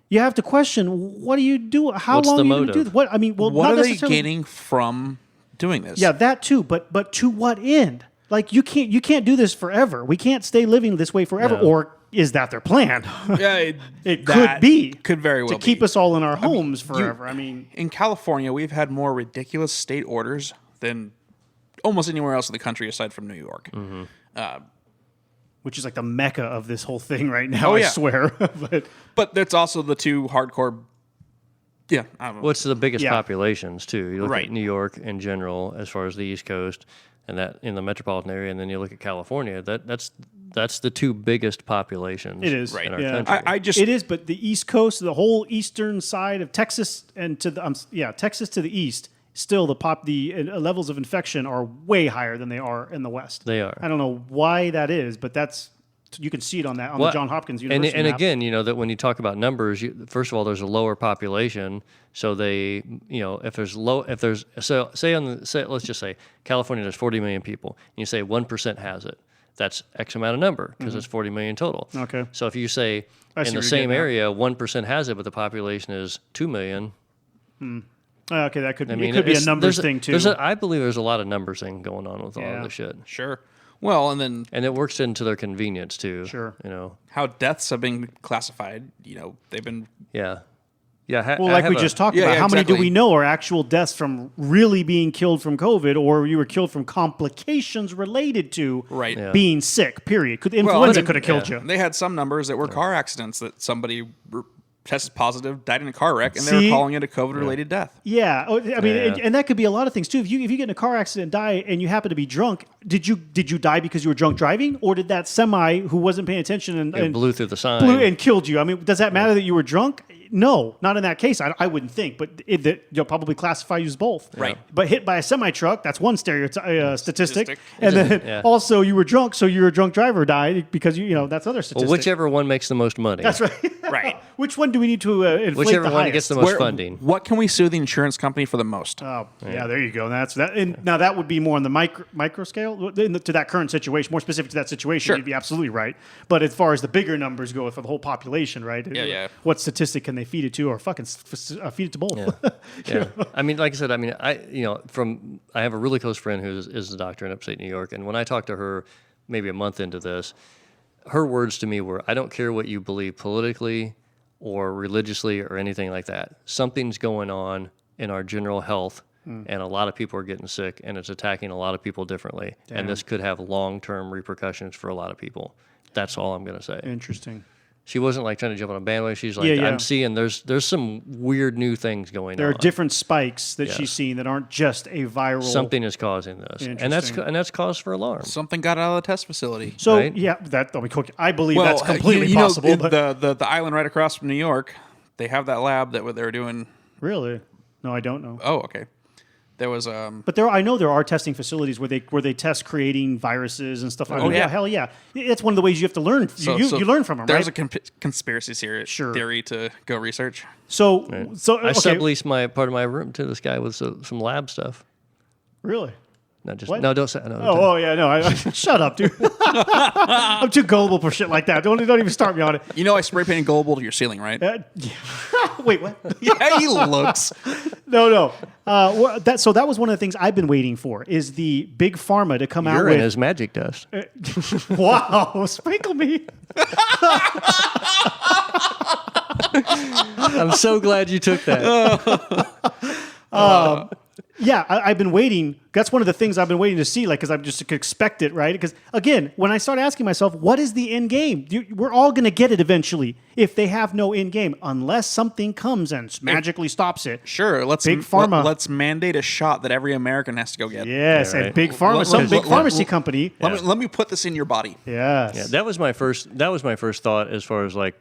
you have to question, what do you do? How What's long the are you going to do motive? this? What I mean, well, what not are they necessarily- gaining from doing this? Yeah, that too. But to what end? Like you can't do this forever. We can't stay living this way forever. No. Or is that their plan? Yeah, It that could be. Could very well to keep be. us all in our homes forever. In California, we've had more ridiculous state orders than almost anywhere else in the country aside from New York. which is like the mecca of this whole thing right now. Oh, I yeah. swear. But that's also the two hardcore. Yeah, I don't know. What's the biggest Yeah. populations too? You look Right. at New York in general, as far as the East Coast, and that in the metropolitan area, and then you look at California. That's the two biggest populations. It is. in our Yeah. country. I just It is, but the East Coast, the whole eastern side of Texas and Texas to the east still the levels of infection are way higher than they are in the West. They are. I don't know why that is, but you can see it on the John Hopkins University and map. again, that when you talk about numbers, first of all, there's a lower population, so they, if there's let's just say California has 40 million people, and you say 1% has it, that's X amount of number because it's 40 million total. Okay. So if you say I see in the what you're same getting at. area 1% has it, but the population is 2 million. Okay, that could I mean, it could be a it's- numbers there's a- thing too. there's a- I believe there's a lot of numbers thing going on with all Yeah. of this shit, Sure. Well, and then and it works into their convenience too. Sure. how deaths have been classified. They've been Yeah. Well, like we just talked Yeah, about, yeah, how many do exactly. we know are actual deaths from really being killed from COVID, or you were killed from complications related to Right. Yeah. being sick? Period. Influenza could have killed you. They had some numbers that were car accidents that somebody tested positive, died in a car wreck, and they See? were calling it a COVID-related death. Yeah, I mean, Yeah. and that could be a lot of things too. If you get in a car accident and die, and you happen to be drunk, did you die because you were drunk driving, or did that semi who wasn't paying attention It and blew through the sign. blew and killed you? I mean, does that matter that you were drunk? No, not in that case. I wouldn't think, but you'll probably classify you as both. Right. But hit by a semi truck, that's one statistic. Statistic. And then Yeah. also you were drunk, so you're a drunk driver died because that's other statistic. Well, whichever one makes the most money. That's right. Right. Which one do we need to inflate Whichever the one highest? gets the most funding. What can we sue the insurance company for the most? Oh, yeah, there you go. That's that. And now that would be more on the micro scale to that current situation, more specific to that situation. Sure. You'd be absolutely right. But as far as the bigger numbers go for the whole population, right? Yeah. What statistic can they feed it to, or fucking feed it to both? Yeah. I mean, like I said, I have a really close friend who is a doctor in upstate New York, and when I talked to her maybe a month into this, her words to me were, "I don't care what you believe politically or religiously or anything like that. Something's going on in our general health, and a lot of people are getting sick, and it's attacking a lot of people differently, and this could have long-term repercussions for a lot of people." That's all I'm going to say. Interesting. She wasn't like trying to jump on a bandwagon. She's like, Yeah. I'm seeing there's some weird new things going There on. are different spikes that she's Yes. seeing that aren't just a viral. Something is causing this, Interesting. and that's cause for alarm. Something got out of the test facility. So right? yeah, I believe that's completely you know, possible. But the island right across from New York, they have that lab that what they were doing. really, no, I don't know. Oh, okay. There was But I know there are testing facilities where they test creating viruses and stuff like that. Oh, yeah. Hell yeah. It's one of the ways you have to learn. so you learn from them, There's right? a conspiracy Sure. theory to go research. So I okay. subleased my part of my room to this guy with some lab stuff. Really? Not just What? no, don't say no. Oh yeah, no. Shut up, dude. I'm too gullible for shit like that. Don't even start me on it. You know, I spray painted global to your ceiling, right? Yeah. Wait, what? Yeah, he looks. No. That was one of the things I've been waiting for is the big pharma to come out Urine with. is magic dust. Wow, sprinkle me. I'm so glad you took that. Yeah, I've been waiting. That's one of the things I've been waiting to see, because I just expect it, right? Because again, when I start asking myself, what is the end game? We're all going to get it eventually if they have no end game, unless something comes and magically stops it. Sure, Big pharma. Let's mandate a shot that every American has to go get. Yes, Yeah, and right. big pharma, Let- some let- big let- pharmacy company. Let me put this in your body. Yes. Yeah, that was my first thought as far as like,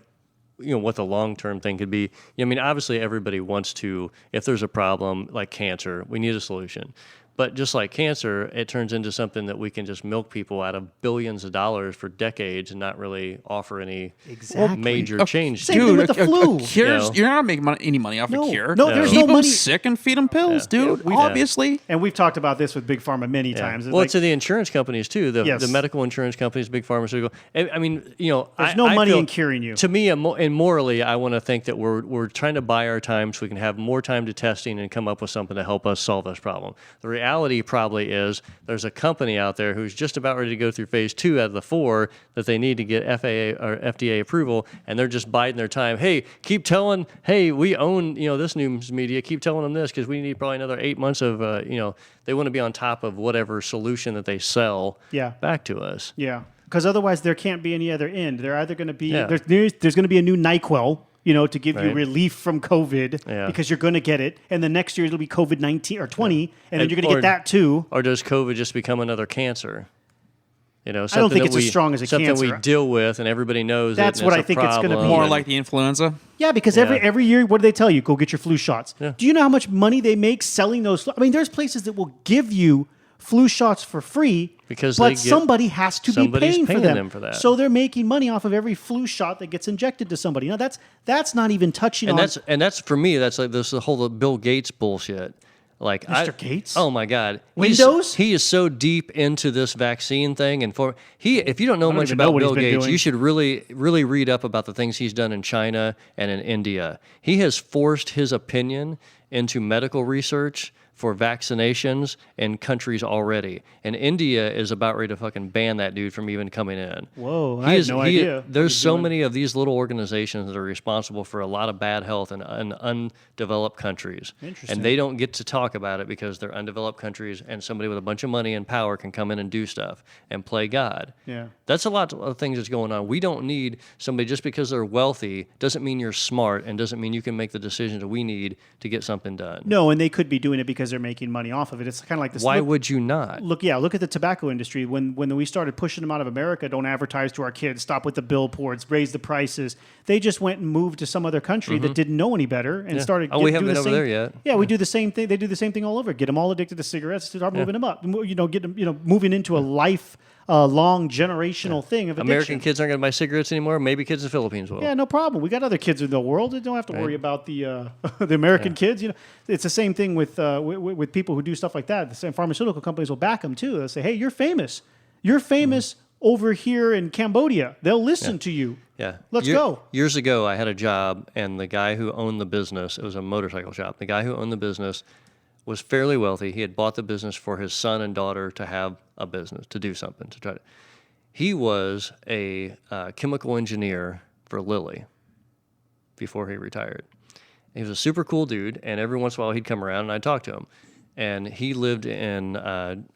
what the long-term thing could be. I mean, obviously everybody wants to, if there's a problem like cancer, we need a solution. But just like cancer, it turns into something that we can just milk people out of billions of dollars for decades and not really offer any Exactly. major change. Same thing with the flu. A cure's, You know? you're not making any money off No. a cure. No, there's Keep no them money. sick and feed them pills, dude. Yeah. Obviously. And we've talked about this with big pharma many times. It's Well, like, to the insurance companies too, the Yes. medical insurance companies, big pharmaceutical. I mean, There's no money in curing you. To me, and morally, I want to think that we're trying to buy our time so we can have more time to testing and come up with something to help us solve this problem. The reality probably is there's a company out there who's just about ready to go through phase 2 out of the 4 that they need to get FAA or FDA approval, and they're just biding their time. Hey, keep telling. Hey, we own this news media. Keep telling them this because we need probably another 8 months of They want to be on top of whatever solution that they sell back to us. yeah, because otherwise there can't be any other end. They're either going to be Yeah. there's going to be a new NyQuil, to give you Right. relief from COVID Yeah. because you're going to get it, and the next year it'll be COVID-19 or 20, and then And- you're going to or- get that too. Or does COVID just become another cancer? You know, I don't think something it's as strong as a something cancer. we deal with, and everybody knows That's it. And what it's I think it's gonna be. problem, More and- like the influenza. Yeah, because every year, what do they tell you? Go get your flu shots. Yeah. Do you know how much money they make selling those? I mean, there's places that will give you flu shots for free Because but they get- somebody has to be somebody's paying for paying them. them for that. So they're making money off of every flu shot that gets injected to somebody. Now that's not even touching and on. that's for me. That's like this the whole Bill Gates bullshit. Like Mr. Gates? Oh my God. Windows? He is so deep into this vaccine thing, and if you don't know don't much even know about what he's Bill been Gates, doing. you should really read up about the things he's done in China and in India. He has forced his opinion into medical research for vaccinations in countries already. And India is about ready to fucking ban that dude from even coming in. Whoa, I had no idea what There's he's so doing. many of these little organizations that are responsible for a lot of bad health in undeveloped countries. Interesting. And they don't get to talk about it because they're undeveloped countries and somebody with a bunch of money and power can come in and do stuff and play God. Yeah. That's a lot of things that's going on. We don't need somebody just because they're wealthy doesn't mean you're smart and doesn't mean you can make the decisions that we need to get something done. No, and they could be doing it because they're making money off of it. It's kind of like this. Why would you not? Look at the tobacco industry. When we started pushing them out of America, don't advertise to our kids, stop with the billboards, raise the prices. They just went and moved to some other country that didn't know any better and started. Oh, we doing haven't been the over same- there yet. Yeah, we do the same thing. They do the same thing all over. Get them all addicted to cigarettes. Start moving them up. You know, get them. You know, moving into a life long generational thing of addiction. American kids aren't going to buy cigarettes anymore. Maybe kids in the Philippines will. Yeah, no problem. We got other kids in the world. They don't have to worry about the the American kids. You know, it's the same thing with people who do stuff like that. The same pharmaceutical companies will back them too. They'll say, "Hey, you're famous. You're famous over here in Cambodia. They'll listen to you. Yeah. Let's go." Years ago, I had a job, and the guy who owned the business, it was a motorcycle shop. The guy who owned the business was fairly wealthy. He had bought the business for his son and daughter to have a business, to do something, to try to. He was a chemical engineer for Lilly before he retired. He was a super cool dude, and every once in a while he'd come around and I'd talk to him. And he lived in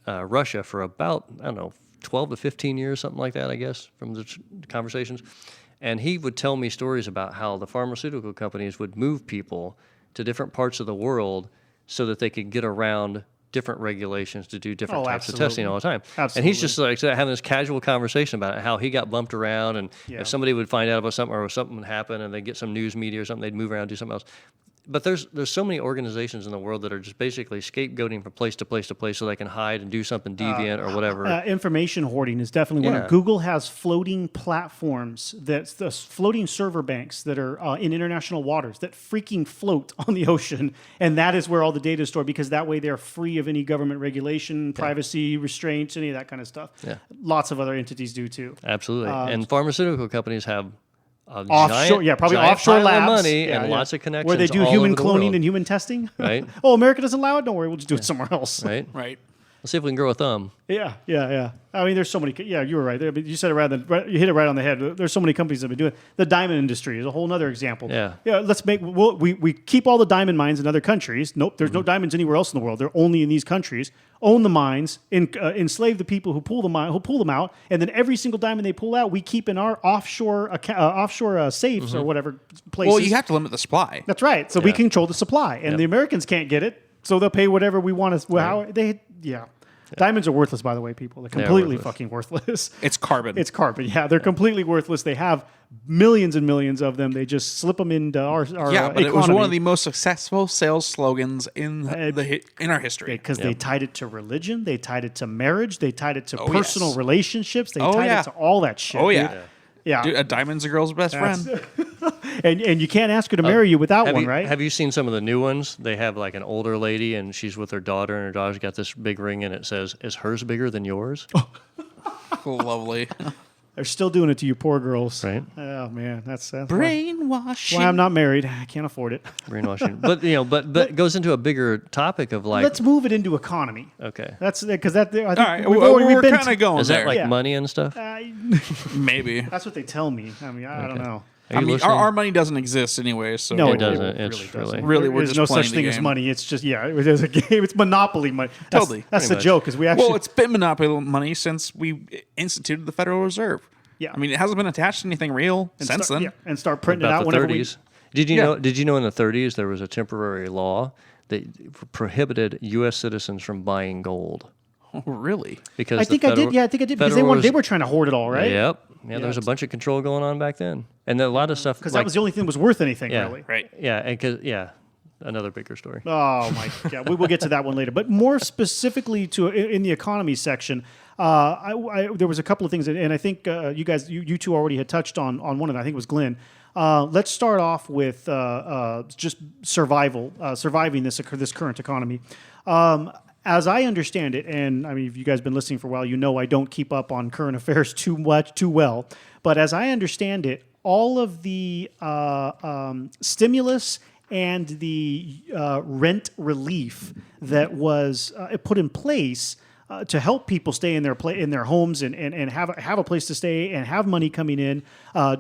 Russia for about, I don't know, 12 to 15 years, something like that, I guess, from the conversations. And he would tell me stories about how the pharmaceutical companies would move people to different parts of the world so that they could get around different regulations to do different types of testing all the time. Absolutely. And he's just like having this casual conversation about how he got bumped around, and if somebody would find out about something or something would happen and they'd get some news media or something, they'd move around and do something else. But there's so many organizations in the world that are just basically scapegoating from place to place to place so they can hide and do something deviant or whatever. Information hoarding is definitely one Yeah. of Google has floating platforms that's the floating server banks that are in international waters that freaking float on the ocean, and that is where all the data is stored because that way they're free of any government regulation, privacy restraints, any of that kind of stuff. Yeah. Lots of other entities do too. Absolutely. And pharmaceutical companies have a Offshore, giant, probably giant offshore pile labs, of money and lots of connections where they do all human over the cloning world. and human testing. Right. Oh, America doesn't allow it. Don't worry, we'll just do it somewhere else. Right? Right. Let's see if we can grow a thumb. Yeah. I mean, there's so many. Yeah, you were right. I mean, you said it you hit it right on the head. There's so many companies that have been doing it. The diamond industry is a whole other example. Yeah. Let's make. We keep all the diamond mines in other countries. Nope, there's no diamonds anywhere else in the world. They're only in these countries. Own the mines, enslave the people who pull them out, and then every single diamond they pull out, we keep in our offshore safes or whatever places. Well, you have to limit the supply. That's right. So we Yeah. control the supply, and the Americans can't get it, so they'll pay whatever we want. Diamonds are worthless, by the way, people. They're completely worthless. fucking worthless. It's carbon. It's carbon. Yeah, they're completely worthless. They have millions and millions of them. They just slip them into our yeah, but economy. it was one of the most successful sales slogans in our history. because they tied it to religion, they tied it to marriage, they tied it to Oh, personal yes. relationships, they Oh, tied yeah. it to all that shit. Oh dude. yeah. Yeah. Dude, a diamond's a girl's best friend. And you can't ask her to marry you without one, right? Have you seen some of the new ones? They have like an older lady and she's with her daughter, and her daughter's got this big ring and it says, "Is hers bigger than yours?" Lovely. They're still doing it to you poor girls. Right. Oh man, that's why Brainwashing. I'm not married. I can't afford it. Brainwashing. But it goes into a bigger topic of like, Let's move it into economy. okay. That's because I think All right, we've already we're been kind of going Is there. that like Yeah. money and stuff? Maybe. That's what they tell me. I mean, I don't know. Are you I mean, listening? our money doesn't exist anyway, so No, it doesn't. It's really doesn't. really- we're There's just no playing such the thing as game. money. It's just there's a game. It's monopoly money. That's, Totally. That's the Pretty much. joke. Is we actually Well, it's been monopoly money since we instituted the Federal Reserve. Yeah. I mean, it hasn't been attached to anything real since then. and start printing it About out the whenever 30s. we. Did you know in the 30s there was a temporary law that prohibited U.S. citizens from buying gold? Really? because I think I did. Yeah, I think I did because they were trying to hoard it all, right? Yep. Yeah, there was a bunch of control going on back then, and then a lot of stuff Because that was the only thing that was worth anything, really. Right. Yeah, and another bigger story. Oh my God, we will get to that one later. But more specifically to in the economy section, there was a couple of things, and I think you two already had touched on one of them. I think it was Glenn. Let's start off with just surviving this current economy. As I understand it, and I mean, if you guys have been listening for a while, you know I don't keep up on current affairs too well. But as I understand it, all of the stimulus and the rent relief that was put in place to help people stay in their homes and have a place to stay and have money coming in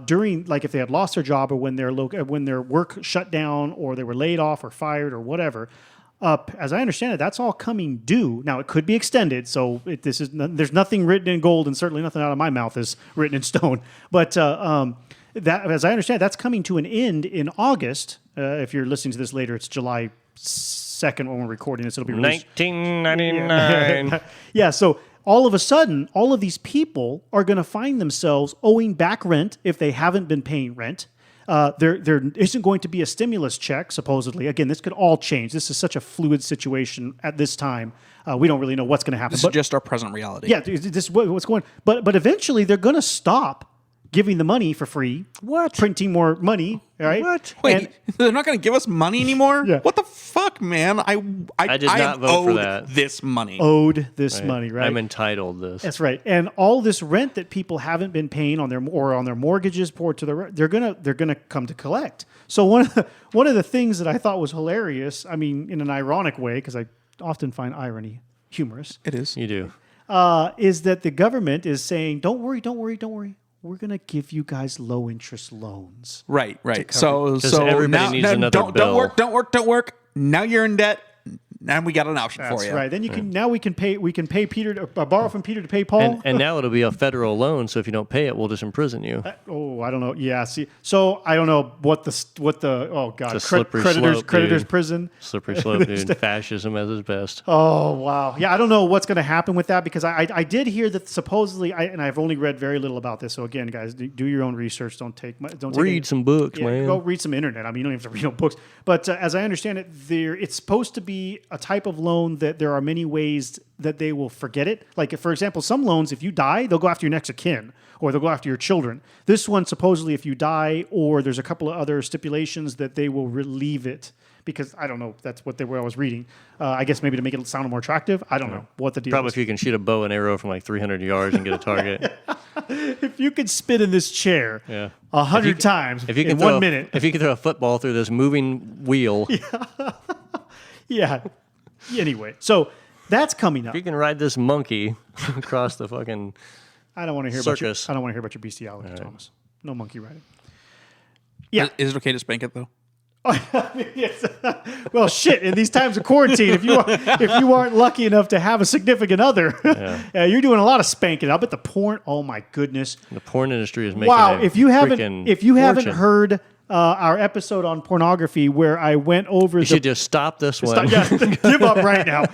during, like, if they had lost their job or when their work shut down or they were laid off or fired or whatever. As I understand it, that's all coming due. Now, it could be extended, so there's nothing written in gold, and certainly nothing out of my mouth is written in stone. But that, as I understand it, that's coming to an end in August. If you're listening to this later, it's July 2nd when we're recording this. It'll be released. 1999. Yeah, so all of a sudden, all of these people are going to find themselves owing back rent if they haven't been paying rent. There isn't going to be a stimulus check, supposedly. Again, this could all change. This is such a fluid situation at this time. We don't really know what's going to happen. This is just our present reality. Yeah, this is what's going on. But eventually, they're going to stop giving the money for free. What? Printing more money, right? What? Wait, they're not going to give us money anymore? Yeah. What the fuck, man? I did not vote for that. This money. Owed this money, right? I'm entitled this. That's right. And all this rent that people haven't been paying on their mortgages poured to they're gonna come to collect. So one of the things that I thought was hilarious, I mean, in an ironic way, because I often find irony humorous, It is. You do. is that the government is saying, "Don't worry. We're gonna give you guys low interest loans." Right. So everybody now, needs another don't bill. work. Now you're in debt. Now we got an option for That's you. right. Then we can pay Peter to borrow from Peter to pay Paul. And now it'll be a federal loan, so if you don't pay it, we'll just imprison you. I don't know. Yeah, see, so I don't know what the oh god, It's a slippery creditors slope, creditors dude. prison. Slippery slope, dude. Fascism at its best. Oh wow, yeah, I don't know what's going to happen with that because I did hear that supposedly and I've only read very little about this. So again, guys, do your own research. Don't take Read some books, yeah, man. Go read some internet. I mean, you don't have to read no books. But as I understand it, it's supposed to be a type of loan that there are many ways that they will forget it. Like, for example, some loans, if you die, they'll go after your next of kin or they'll go after your children. This one, supposedly, if you die or there's a couple of other stipulations that they will relieve it. Because, I don't know, that's what I was reading. I guess maybe to make it sound more attractive. I don't know what the deal Probably is. if you can shoot a bow and arrow from like 300 yards and get a target. If you could spin in this chair Yeah. 100 times If you can in throw 1 minute. If you can throw a football through this moving wheel, Yeah. Anyway, so that's coming up. if you can ride this monkey across the fucking... I don't want to hear Circus. I don't want to hear about your bestiality, Thomas. No monkey riding. Yeah. Is it okay to spank it though? Yes. Well, shit. In these times of quarantine, if you aren't lucky enough to have a significant other, you're doing a lot of spanking. I bet the porn. Oh my goodness! The porn industry is making Wow. a If you haven't fortune. heard our episode on pornography, where I went over You should just stop this one. give up right now.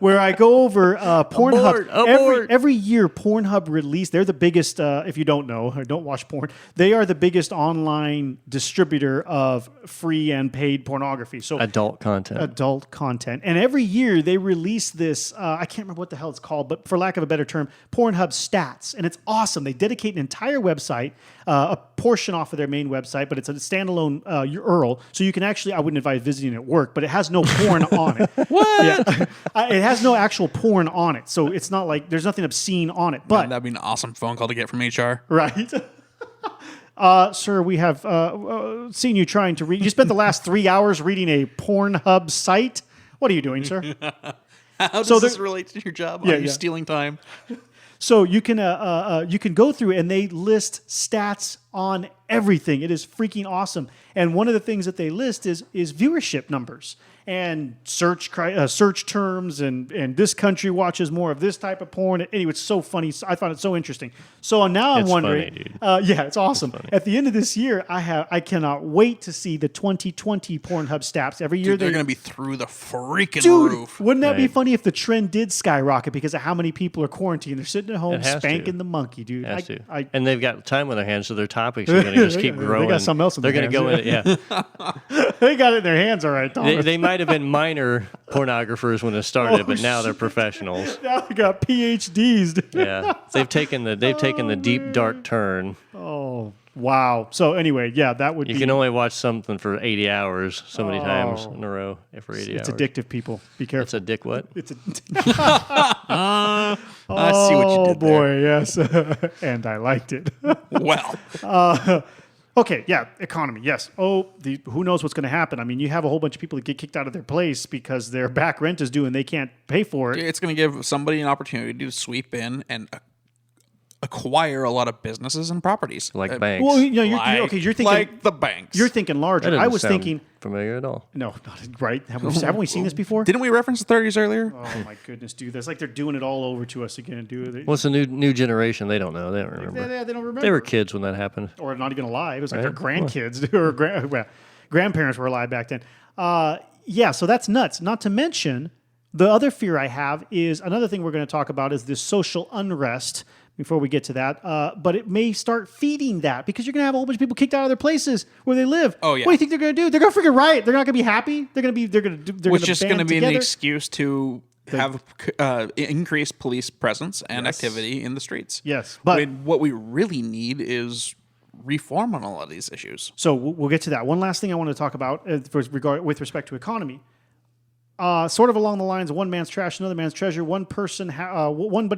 Where I go over Pornhub. Abort. Every year, Pornhub release. They're the biggest. If you don't know or don't watch porn, they are the biggest online distributor of free and paid pornography. So Adult content. and every year they release this. I can't remember what the hell it's called, but for lack of a better term, Pornhub Stats, and it's awesome. They dedicate an entire website, a portion off of their main website, but it's a standalone URL, so you can actually. I wouldn't advise visiting at work, but it has no porn on it. What? Yeah. It has no actual porn on it, so it's not like there's nothing obscene on it. But That'd be an awesome phone call to get from HR. right. Sir, we have seen you trying to read. You spent the last 3 hours reading a Pornhub site. What are you doing, sir? How does So this there- relate to your job? Yeah, Are you yeah. stealing time? So you can go through and they list stats on everything. It is freaking awesome. And one of the things that they list is viewership numbers and search terms, and this country watches more of this type of porn. Anyway, it's so funny. I found it so interesting. So now I'm wondering. Funny, dude. Yeah, it's awesome. At the end of this year, I cannot wait to see the 2020 Pornhub stats. Every year They're going to be through the freaking Dude, roof. wouldn't that be Right. funny if the trend did skyrocket because of how many people are quarantined? They're sitting at home It has spanking to. the monkey, dude. Has to. I, And they've got time on their hands, so their topics are going to just keep They got growing. something else in They're their going to hands. go in, yeah. they got it in their hands, all right, They, Thomas. they might have been minor pornographers when it started, Oh, but now they're professionals. Now they got PhDs. Dude. Yeah, they've taken the deep dark turn. Oh, wow. So anyway, yeah, that would You be. can only watch something for 80 hours so many times Oh. in a row for 80 it's hours. addictive, people. Be careful. It's a dick what? It's a. I see what you did Oh boy, yes, and I liked it. Well, Okay, yeah, economy, yes. Oh, who knows what's going to happen? I mean, you have a whole bunch of people that get kicked out of their place because their back rent is due and they can't pay for it. it's going to give somebody an opportunity to sweep in and acquire a lot of businesses and properties. Like banks. Well, you know, you're thinking like the banks. You're thinking That larger. doesn't I was sound thinking, familiar at all. no, not right. Haven't we seen this before? Didn't we reference the 30s earlier? Oh my goodness, dude! It's like they're doing it all over to us again, dude. What's the new generation? They don't know. They don't remember. They don't remember. They were kids when that happened. Or not even alive. It was like their Right. grandkids or grandparents were alive back then. Yeah, so that's nuts. Not to mention, the other fear I have is another thing we're going to talk about is this social unrest before we get to that. But it may start feeding that because you're going to have a whole bunch of people kicked out of their places where they live. Oh, yeah. What do you think they're going to do? They're going to freaking riot. They're not going to be happy. They're going to Which is going to be an together. excuse to have increased police presence and activity in the streets. Yes, But but what we really need is reform on a lot of these issues. so we'll get to that. One last thing I want to talk about with respect to economy. Sort of along the lines of one man's trash, another man's treasure. One person,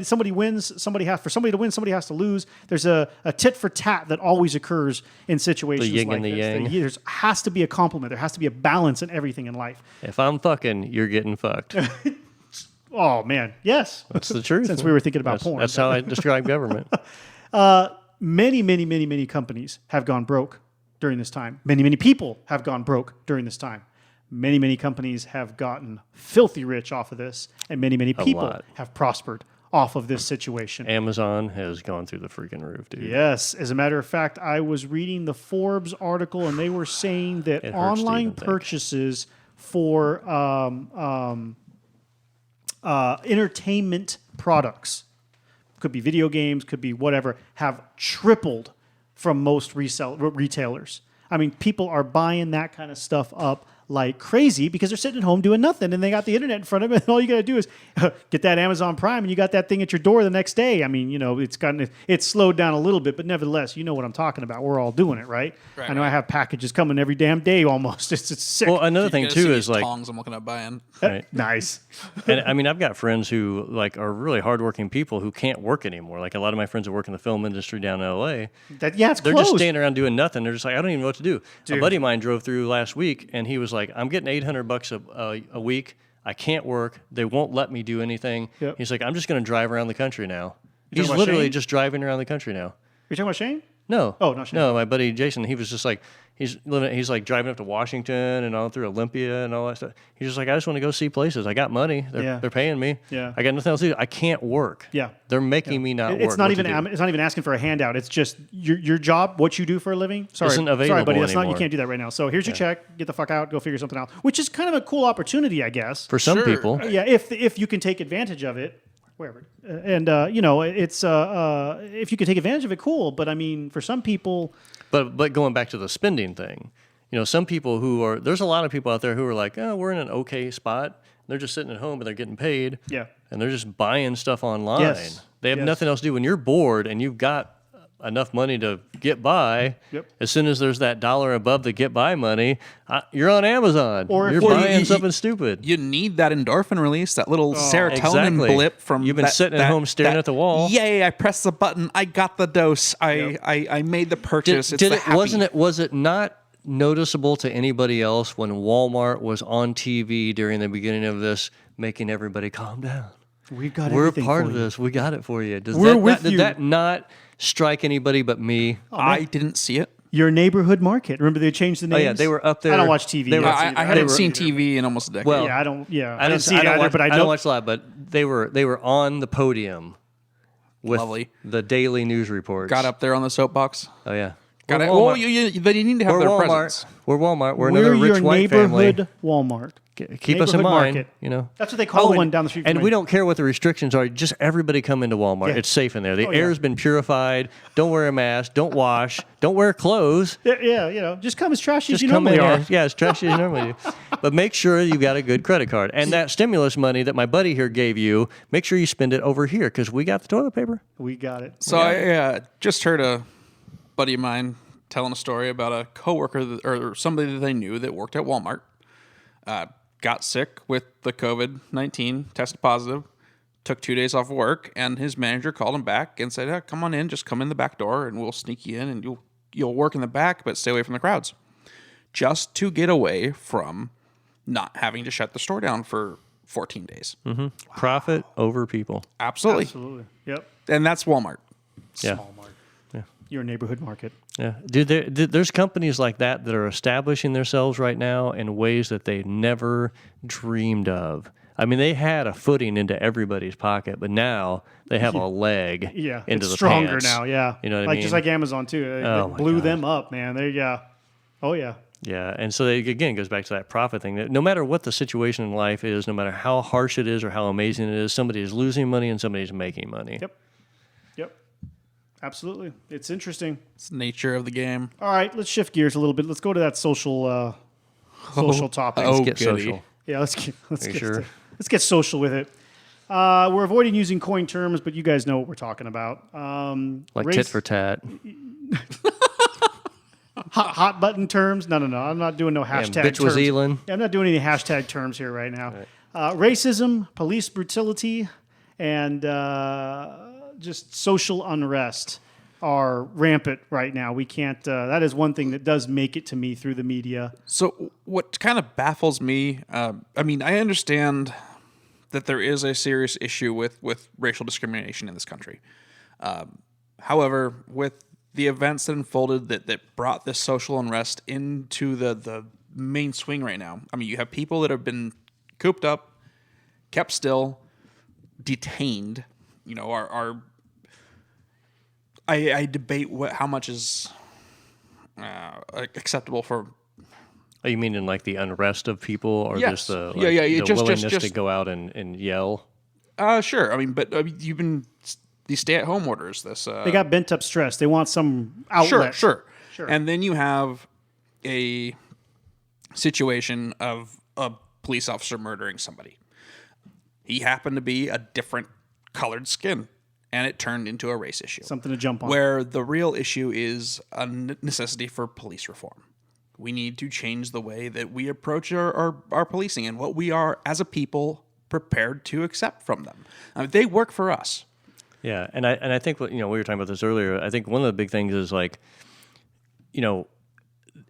somebody wins. For somebody to win, somebody has to lose. There's a tit for tat that always occurs in situations yin like and the this. yang. There has to be a complement. There has to be a balance in everything in life. If I'm fucking, you're getting fucked. Oh man, yes, That's the truth. Since we were thinking about porn, That's how I describe government. many companies have gone broke during this time. Many people have gone broke during this time. Many companies have gotten filthy rich off of this, and many people lot. have prospered off of this situation. Amazon has gone through the freaking roof, dude. Yes, as a matter of fact, I was reading the Forbes article, and they were saying that It hurts to online even think. purchases for entertainment products, could be video games, could be whatever, have tripled from most retailers. I mean, people are buying that kind of stuff up like crazy because they're sitting at home doing nothing and they got the internet in front of them and all you got to do is get that Amazon Prime and you got that thing at your door the next day. I mean, you know, it's slowed down a little bit, but nevertheless, you know what I'm talking about. We're all doing it, right? I know I have packages coming every damn day almost. It's sick. Well, another You thing gotta see too these is like, tongs I'm looking at buying. right. Nice. And I mean, I've got friends who like are really hardworking people who can't work anymore. Like a lot of my friends who work in the film industry down in LA. It's They're closed. just standing around doing nothing. They're just like, I don't even know what to do. Dude. A buddy of mine drove through last week, and he was like, I'm getting $800 a week. I can't work. They won't let me do anything. Yep. He's like, I'm just going to drive around the country now. You He's talking about literally Shane? just driving around the country now. You're talking about Shane? No. Oh, not Shane. No, my buddy Jason, he was just like, he's like driving up to Washington and all through Olympia and all that stuff. He's just like, I just want to go see places. I got money. They're paying me. Yeah. I got nothing else to do. I can't work. Yeah. They're making me not work. It's not What to even do? it's not even asking for a handout. It's just your job, what you do for a living. Sorry, Isn't sorry, available buddy. That's not. You anymore. can't do that right now. So here's your check. Get the fuck out. Go figure something out. Which is kind of a cool opportunity, I guess. For some Sure. people. Yeah, if you can take advantage of it, wherever. And you know, it's if you can take advantage of it, cool. But I mean, for some people, But going back to the spending thing, you know, some people there's a lot of people out there who are like, oh, we're in an okay spot. They're just sitting at home and they're getting paid. Yeah. And they're just buying stuff online. Yes. They have Yes. nothing else to do. When you're bored and you've got enough money to get by, Yep. as soon as there's that dollar above the get by money, you're on Amazon. Or if you're you- buying you- something stupid. You need that endorphin release, that little serotonin Exactly. blip from. You've been sitting at home staring at the wall. Yay! I pressed the button. I got the dose. I made the purchase. It's the happy. Was it not noticeable to anybody else when Walmart was on TV during the beginning of this, making everybody calm down? We've got We're a everything part for of you. this. We got it for you. We're with did you. that not strike anybody but me? I didn't see it. Your neighborhood market. Remember they changed the names? Oh yeah, they were up there. I don't watch TV. They were- that's I either. haven't don't seen either. TV in almost a decade. Well, Yeah, I don't. Yeah, I didn't see it don't either. watch, But I I know. don't watch a lot, but they were on the podium with Lovely. the daily news reports. Got up there on the soapbox. Oh yeah. Got it. We're Well, Walmart. they need to have We're their Walmart. presence. We're Walmart. We're We're another your rich white family. neighborhood Walmart. Keep us in neighborhood mind, market. you know. That's what they call the and- one down the street from And me. we don't care what the restrictions are. Just everybody come into Walmart. Yeah. It's safe in there. The Oh, yeah. air's been purified. Don't wear a mask. Don't wash. Don't wear clothes. Yeah, just come as trashy as Just you come normally in. are. Yeah, as trashy as you normally do. But make sure you got a good credit card. And that stimulus money that my buddy here gave you, make sure you spend it over here because we got the toilet paper. We got it. So I just heard a buddy of mine telling a story about a coworker or somebody that they knew that worked at Walmart. Got sick with the COVID-19, tested positive, took 2 days off work, and his manager called him back and said, "Come on in, just come in the back door, and we'll sneak you in, and you'll work in the back, but stay away from the crowds," just to get away from not having to shut the store down for 14 days. Mm-hmm. Profit over people. Absolutely. Absolutely. Yep. And that's Walmart. Yeah. Walmart. Your neighborhood market. Yeah, dude. There's companies like that are establishing themselves right now in ways that they never dreamed of. I mean, they had a footing into everybody's pocket, but now they have a leg Yeah, into it's the stronger pants. now. Yeah, You know what I like mean? just like Amazon too. They Oh, my blew God. them up, man. They Oh yeah. Yeah, and so again, it goes back to that profit thing. That no matter what the situation in life is, no matter how harsh it is or how amazing it is, somebody is losing money and somebody's making money. Yep. Absolutely. It's interesting. It's the nature of the game. All right, let's shift gears a little bit. Let's go to that social topic. Oh, Let's get goody. social. Yeah, let's you get sure? let's get social with it. We're avoiding using coin terms, but you guys know what we're talking about. Like race- tit for tat. hot button terms. No. I'm not doing no hashtag bitch was terms. Elon. Yeah, I'm not doing any hashtag terms here right now. Racism, police brutality, and just social unrest are rampant right now. We can't. That is one thing that does make it to me through the media. So what kind of baffles me, I mean, I understand that there is a serious issue with racial discrimination in this country. However, with the events that unfolded that brought this social unrest into the main swing right now, I mean, you have people that have been cooped up, kept still, detained, I debate how much is acceptable for. Oh, you mean in like the unrest of people, or Yes. just the Yeah, the just- willingness to just- go out and yell? Sure. I mean, but you've been these stay-at-home orders. They got bent up stress. They want some outlet. Sure. And then you have a situation of a police officer murdering somebody. He happened to be a different colored skin, and it turned into a race issue. Something to jump on. Where the real issue is a necessity for police reform. We need to change the way that we approach our policing and what we are, as a people, prepared to accept from them. I mean, they work for us. Yeah, and I think we were talking about this earlier. I think one of the big things is like,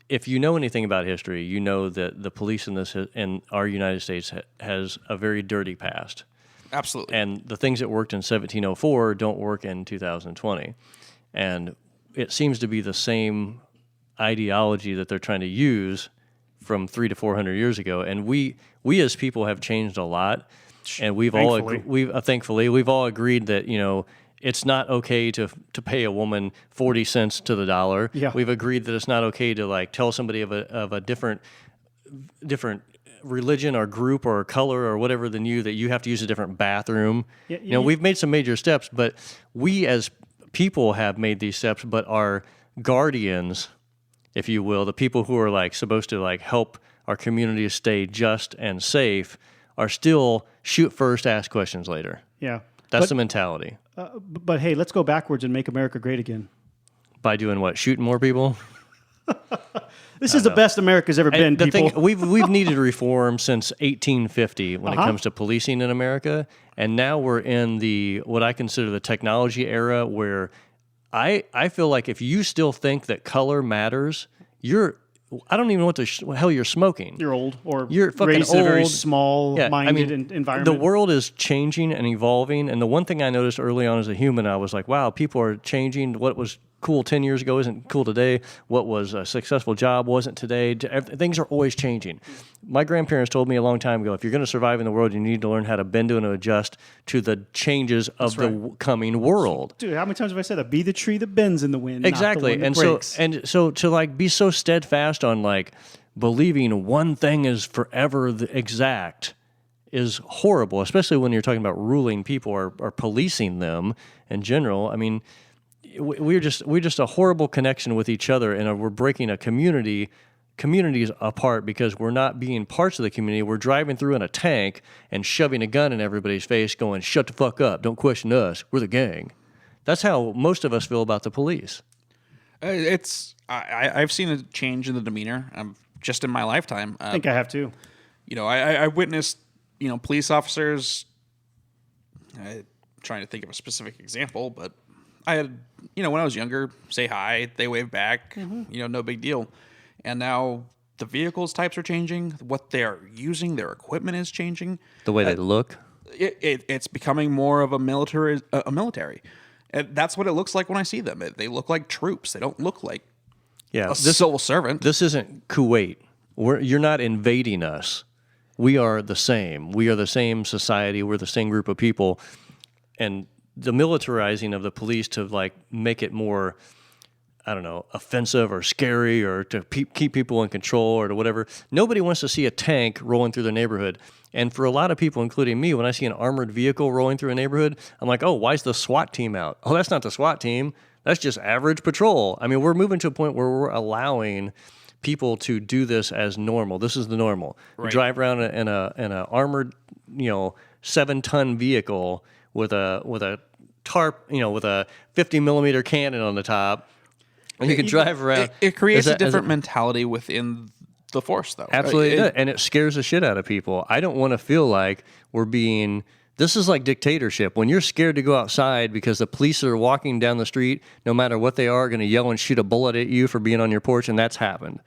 if you know anything about history, you know that the police in our United States has a very dirty past. Absolutely. And the things that worked in 1704 don't work in 2020. And it seems to be the same ideology that they're trying to use from 300 to 400 years ago. And we as people have changed a lot. And we've thankfully we've all agreed that, it's not okay to pay a woman 40 cents to the dollar. Yeah. We've agreed that it's not okay to like tell somebody of a different religion or group or color or whatever than you that you have to use a different bathroom. Yeah, We've made some major steps, but we as people have made these steps, but our guardians, if you will, the people who are like supposed to like help our community stay just and safe, are still shoot first, ask questions later. Yeah. That's the mentality. But hey, let's go backwards and make America great again. By doing what? Shooting more people? This is the best America's ever been, The people. thing, we've needed reform since 1850 when it comes to policing in America, and now we're in what I consider the technology era, where I feel like if you still think that color matters, I don't even know what the hell you're smoking. You're old, or You're fucking raised in a very old. small-minded environment. The world is changing and evolving, and the one thing I noticed early on as a human, I was like, wow, people are changing. What was cool 10 years ago isn't cool today. What was a successful job wasn't today. Things are always changing. My grandparents told me a long time ago, if you're going to survive in the world, you need to learn how to bend and adjust to the changes of the coming world. Dude, how many times have I said that? Be the tree that bends in the wind, Exactly. not the one that breaks. So to like be so steadfast on like believing one thing is forever the exact is horrible, especially when you're talking about ruling people or policing them in general. I mean, we're just a horrible connection with each other, and we're breaking a communities apart because we're not being parts of the community. We're driving through in a tank and shoving a gun in everybody's face, going, "Shut the fuck up! Don't question us. We're the gang." That's how most of us feel about the police. I've seen a change in the demeanor just in my lifetime. I think I have too. I witnessed police officers. I'm trying to think of a specific example, but I had when I was younger, say hi, they wave back, no big deal. And now the vehicles types are changing. What they're using, their equipment is changing. The way they look. It's becoming more of a military. And that's what it looks like when I see them. They look like troops. They don't look like a civil servant. This isn't Kuwait. You're not invading us. We are the same. We are the same society. We're the same group of people. And the militarizing of the police to like make it more, I don't know, offensive or scary or to keep people in control or to whatever. Nobody wants to see a tank rolling through the neighborhood. And for a lot of people, including me, when I see an armored vehicle rolling through a neighborhood, I'm like, oh, why's the SWAT team out? Oh, that's not the SWAT team. That's just average patrol. I mean, we're moving to a point where we're allowing people to do this as normal. This is the normal. Right. Drive around in a armored, 7-ton vehicle with a tarp, with a 50 millimeter cannon on the top, and you can drive around. It creates a different mentality within the force, though. Absolutely, and it scares the shit out of people. I don't want to feel like we're being. This is like dictatorship. When you're scared to go outside because the police are walking down the street, no matter what they are, going to yell and shoot a bullet at you for being on your porch, and that's happened.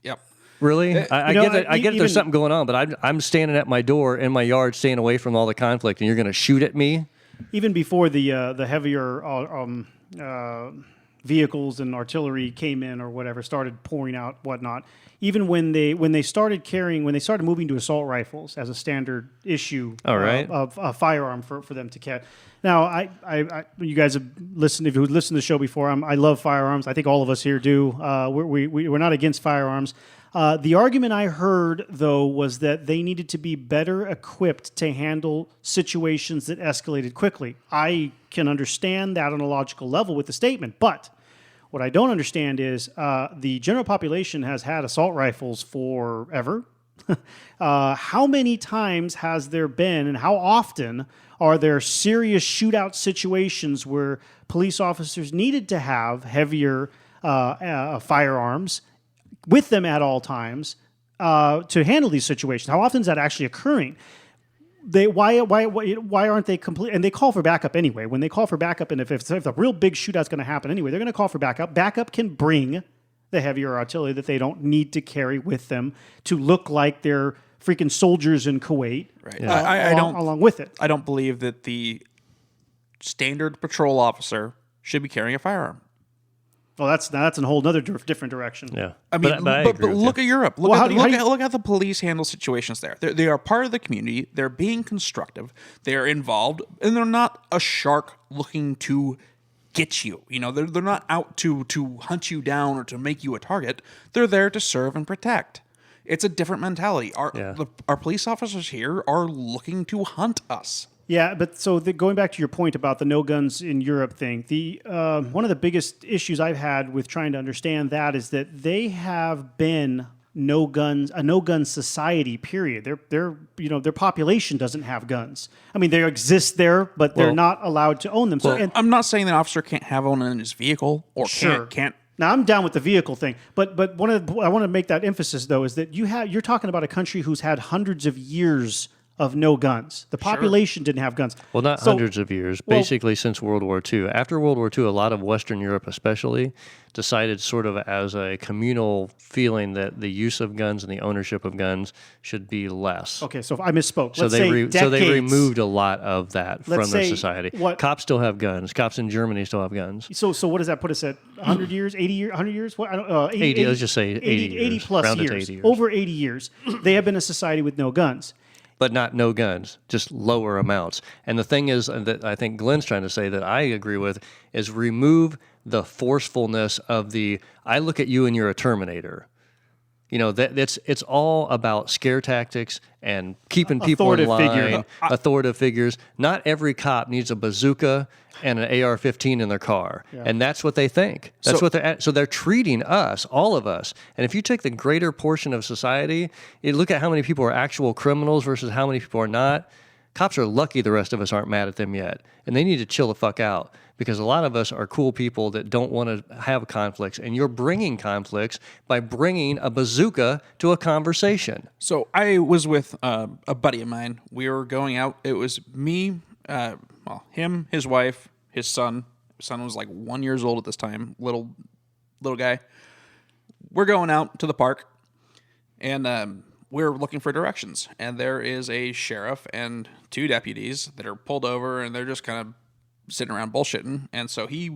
Yep. Really? I get there's something going on, but I'm standing at my door in my yard, staying away from all the conflict, and you're going to shoot at me? Even before the heavier vehicles and artillery came in or whatever, started pouring out, whatnot. Even when they started moving to assault rifles as a standard issue of a firearm for them to carry. Now, I you guys have listened, if you've listened to the show before, I love firearms. I think all of us here do. We're not against firearms. The argument I heard, though, was that they needed to be better equipped to handle situations that escalated quickly. I can understand that on a logical level with the statement, but what I don't understand is the general population has had assault rifles forever. How many times has there been, and how often are there serious shootout situations where police officers needed to have heavier firearms with them at all times to handle these situations? How often is that actually occurring? Why aren't they complete? And they call for backup anyway. When they call for backup, and if a real big shootout's going to happen anyway, they're going to call for backup. Backup can bring the heavier artillery that they don't need to carry with them to look like they're freaking soldiers in Kuwait. Right. Yeah. Along with it. I don't believe that the standard patrol officer should be carrying a firearm. Well, that's a whole other different direction. Yeah, I mean, but look at Europe. Look how the police handle situations there. They are part of the community. They're being constructive. They're involved, and they're not a shark looking to get you. They're not out to hunt you down or to make you a target. They're there to serve and protect. It's a different mentality. Our police officers here are looking to hunt us. Yeah, but so going back to your point about the no guns in Europe thing, one of the biggest issues I've had with trying to understand that is that they have been a no gun society. Period. Their population doesn't have guns. I mean, they exist there, but they're not allowed to own them. I'm not saying the officer can't have one in his vehicle or can't. Now, I'm down with the vehicle thing, but I want to make that emphasis though is that you're talking about a country who's had hundreds of years of no guns. The population didn't have guns. Well, not So- hundreds of years, basically since World War II. After World War II, a lot of Western Europe especially decided sort of as a communal feeling that the use of guns and the ownership of guns should be less. Okay, so if I misspoke. So Let's they, say so they decades. removed a lot of that from Let's their say society. what- Cops still have guns. Cops in Germany still have guns. So what does that put us at? 100 years, 80 years, 100 years? What? I don't, 80, let's just say 80 years. plus Round it to years. 80 years. Over 80 years, they have been a society with no guns. But not no guns, just lower amounts. And the thing is that I think Glenn's trying to say that I agree with is remove the forcefulness of the I look at you and you're a Terminator. You know, it's all about scare tactics and keeping people in Authoritative line, figure. authoritative figures. Not every cop needs a bazooka and an AR-15 in their car, and that's what they think. That's what they're at. So they're treating us, all of us. And if you take the greater portion of society, you look at how many people are actual criminals versus how many people are not. Cops are lucky the rest of us aren't mad at them yet, and they need to chill the fuck out. Because a lot of us are cool people that don't want to have conflicts, and you're bringing conflicts by bringing a bazooka to a conversation. So I was with a buddy of mine. We were going out. It was me, him, his wife, his son. His son was like 1 year old at this time, little guy. We're going out to the park, and we're looking for directions. And there is a sheriff and 2 deputies that are pulled over, and they're just kind of sitting around bullshitting. And so he,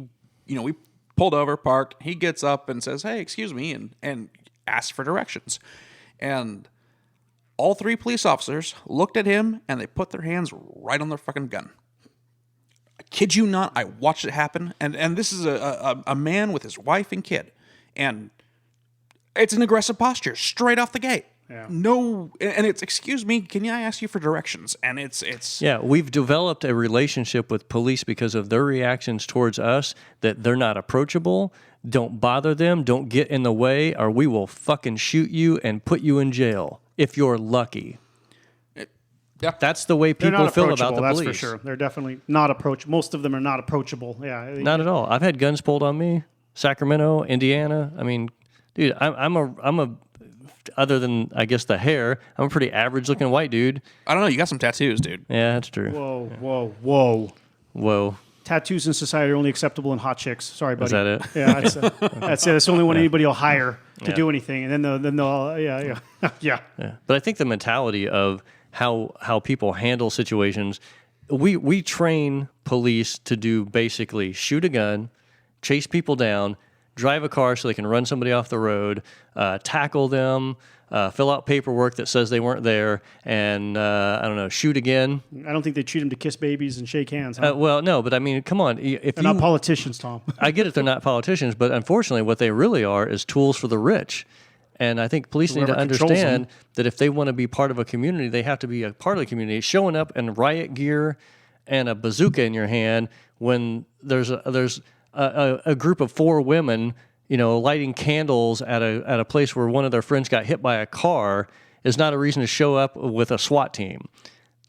we pulled over, parked. He gets up and says, "Hey, excuse me," and asks for directions. And all 3 police officers looked at him, and they put their hands right on their fucking gun. I kid you not, I watched it happen. And this is a man with his wife and kid. And it's an aggressive posture straight off the gate. Yeah. No, and it's, "Excuse me, can I ask you for directions?" And it's Yeah, we've developed a relationship with police because of their reactions towards us that they're not approachable, don't bother them, don't get in the way, or we will fucking shoot you and put you in jail if you're lucky. yeah. That's the way They're people not feel approachable, about the that's police. for sure. They're definitely not approachable. Most of them are not approachable. Yeah. Not at all. I've had guns pulled on me. Sacramento, Indiana. I mean, dude, I'm a other than I guess the hair, I'm a pretty average looking white dude. I don't know. You got some tattoos, dude. Yeah, that's true. Whoa. Whoa. Tattoos in society are only acceptable in hot chicks. Sorry, buddy. Is that it? Yeah, that's it. That's the only one anybody will hire to do anything. And then they'll yeah. Yeah. But I think the mentality of how people handle situations, we train police to do basically shoot a gun, chase people down, drive a car so they can run somebody off the road, tackle them, fill out paperwork that says they weren't there, and shoot again. I don't think they treat them to kiss babies and shake hands. Huh? Well, no, but I mean, come on. If They're not politicians, Tom. I get it, they're not politicians, but unfortunately, what they really are is tools for the rich. And I think police need to Whoever controls understand them. that if they want to be part of a community, they have to be a part of the community. Showing up in riot gear and a bazooka in your hand when there's a group of 4 women, lighting candles at a place where one of their friends got hit by a car is not a reason to show up with a SWAT team.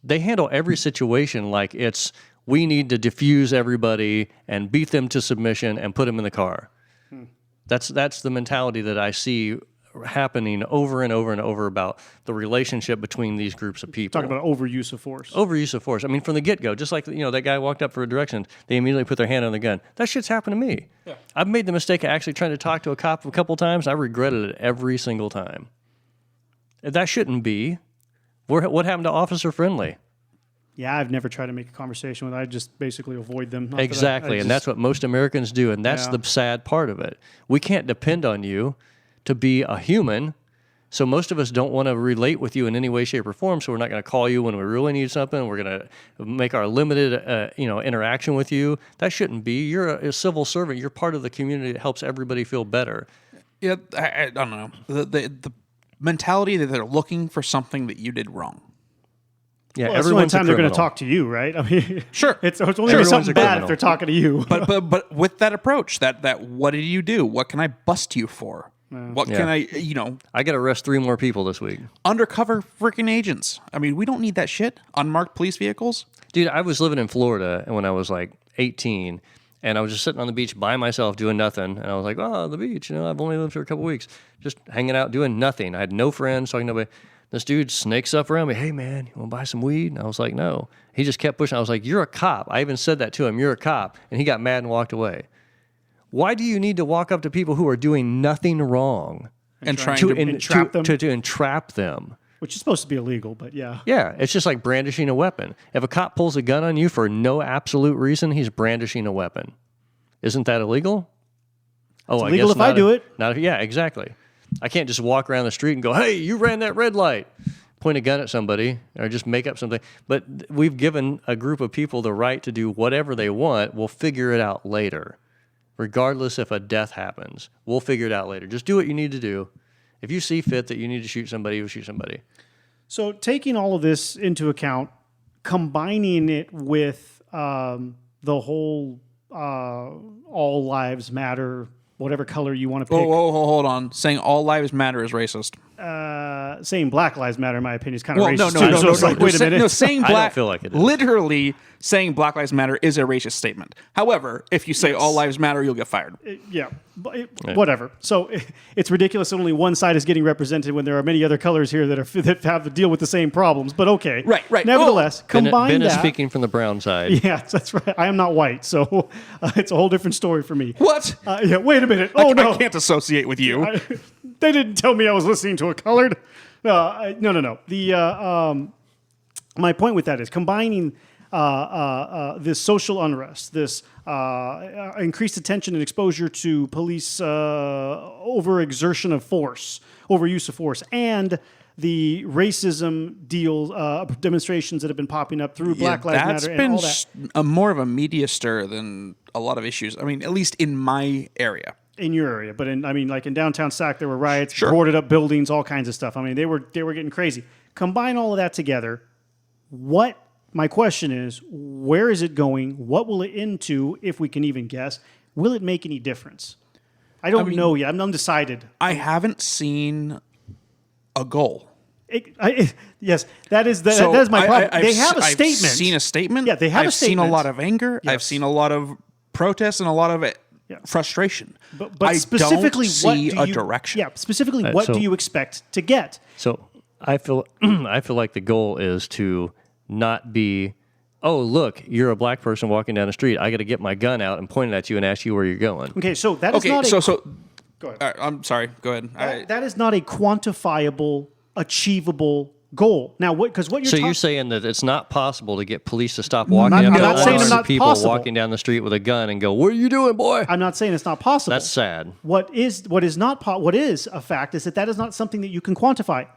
They handle every situation like it's we need to defuse everybody and beat them to submission and put them in the car. That's the mentality that I see happening over and over and over about the relationship between these groups of people. Talk about overuse of force. Overuse of force. I mean, from the get-go, just like that guy walked up for directions, they immediately put their hand on the gun. That shit's happened to me. Yeah. I've made the mistake of actually trying to talk to a cop a couple times. I regretted it every single time. That shouldn't be. What happened to Officer Friendly? Yeah, I've never tried to make a conversation with them. I just basically avoid them. Not that Exactly, and that's what most Americans do, and that's the sad part of it. We can't depend on you to be a human, so most of us don't want to relate with you in any way, shape, or form, so we're not going to call you when we really need something. We're going to make our limited interaction with you. That shouldn't be. You're a civil servant. You're part of the community that helps everybody feel better. Yeah, I don't know. The mentality that they're looking for something that you did wrong. Yeah, Well, that's the only everyone's a time they're going to criminal. talk to you, right? I mean, Sure. It's only Everyone's something a bad criminal. if they're talking to you. But with that approach, that what did you do? What can I bust you for? What can I, I got to arrest 3 more people this week. undercover freaking agents? I mean, we don't need that shit. Unmarked police vehicles. Dude, I was living in Florida when I was like 18, and I was just sitting on the beach by myself doing nothing. And I was like, oh, the beach, I've only lived here a couple weeks, just hanging out doing nothing. I had no friends, talking to nobody. This dude snakes up around me. Hey, man, you want to buy some weed? And I was like, no. He just kept pushing. I was like, you're a cop. I even said that to him. You're a cop. And he got mad and walked away. Why do you need to walk up to people who are doing nothing wrong And trying to to entrap them? to entrap them? Which is supposed to be illegal, but yeah. Yeah, it's just like brandishing a weapon. If a cop pulls a gun on you for no absolute reason, he's brandishing a weapon. Isn't that illegal? Oh, It's illegal if I do it. Yeah, exactly. I can't just walk around the street and go, hey, you ran that red light. Point a gun at somebody or just make up something. But we've given a group of people the right to do whatever they want. We'll figure it out later. Regardless if a death happens, we'll figure it out later. Just do what you need to do. If you see fit that you need to shoot somebody, you'll shoot somebody. So taking all of this into account, combining it with the whole all lives matter, whatever color you want to pick. hold on. Saying all lives matter is racist. Saying Black Lives Matter, in my opinion, is kind of Well, racist. no. So it's like, wait a minute. No, saying I don't black, feel like it is. literally saying Black Lives Matter is a racist statement. However, if you say all lives matter, you'll get fired. Yeah, but whatever. So it's ridiculous that only one side is getting represented when there are many other colors here that have to deal with the same problems. But okay, Right. Nevertheless, combine Ben that. is speaking from the brown side. Yeah, that's right. I am not white, so it's a whole different story for me. What? Yeah, wait a minute. Oh, no. I can't associate with you. They didn't tell me I was listening to a colored. No. My point with that is combining this social unrest, this increased attention and exposure to police overexertion of force, overuse of force, and the racism demonstrations that have been popping up through Black Lives Matter and all that. That's been more of a media stir than a lot of issues. I mean, at least in my area. In your area, but like in downtown Sac, there were riots, Sure. boarded up buildings, all kinds of stuff. I mean, they were getting crazy. Combine all of that together. My question is, where is it going? What will it into, if we can even guess? Will it make any difference? I don't know yet. I'm undecided. I haven't seen a goal. Yes, that is So that is my problem. I've They have a I've statement. seen a statement. Yeah, they have a I've seen a statement. lot of anger. Yes. I've seen a lot of protests and a lot of frustration. But I specifically, don't what see do a you, direction. Yeah, specifically, what so- do you expect to get? So I feel like the goal is to not be, oh, look, you're a black person walking down the street. I got to get my gun out and point it at you and ask you where you're going. Okay, so that is Okay, not so Go ahead. all right, I'm sorry. Go ahead. That is not a quantifiable, achievable goal. Now, because what you're So talking you're saying that it's not possible to get police to stop walking I'm up not to saying it's unarmed not people possible. walking down the street with a gun and go, "What are you doing, boy?" I'm not saying it's not possible. That's sad. What is a fact is that is not something that you can quantify.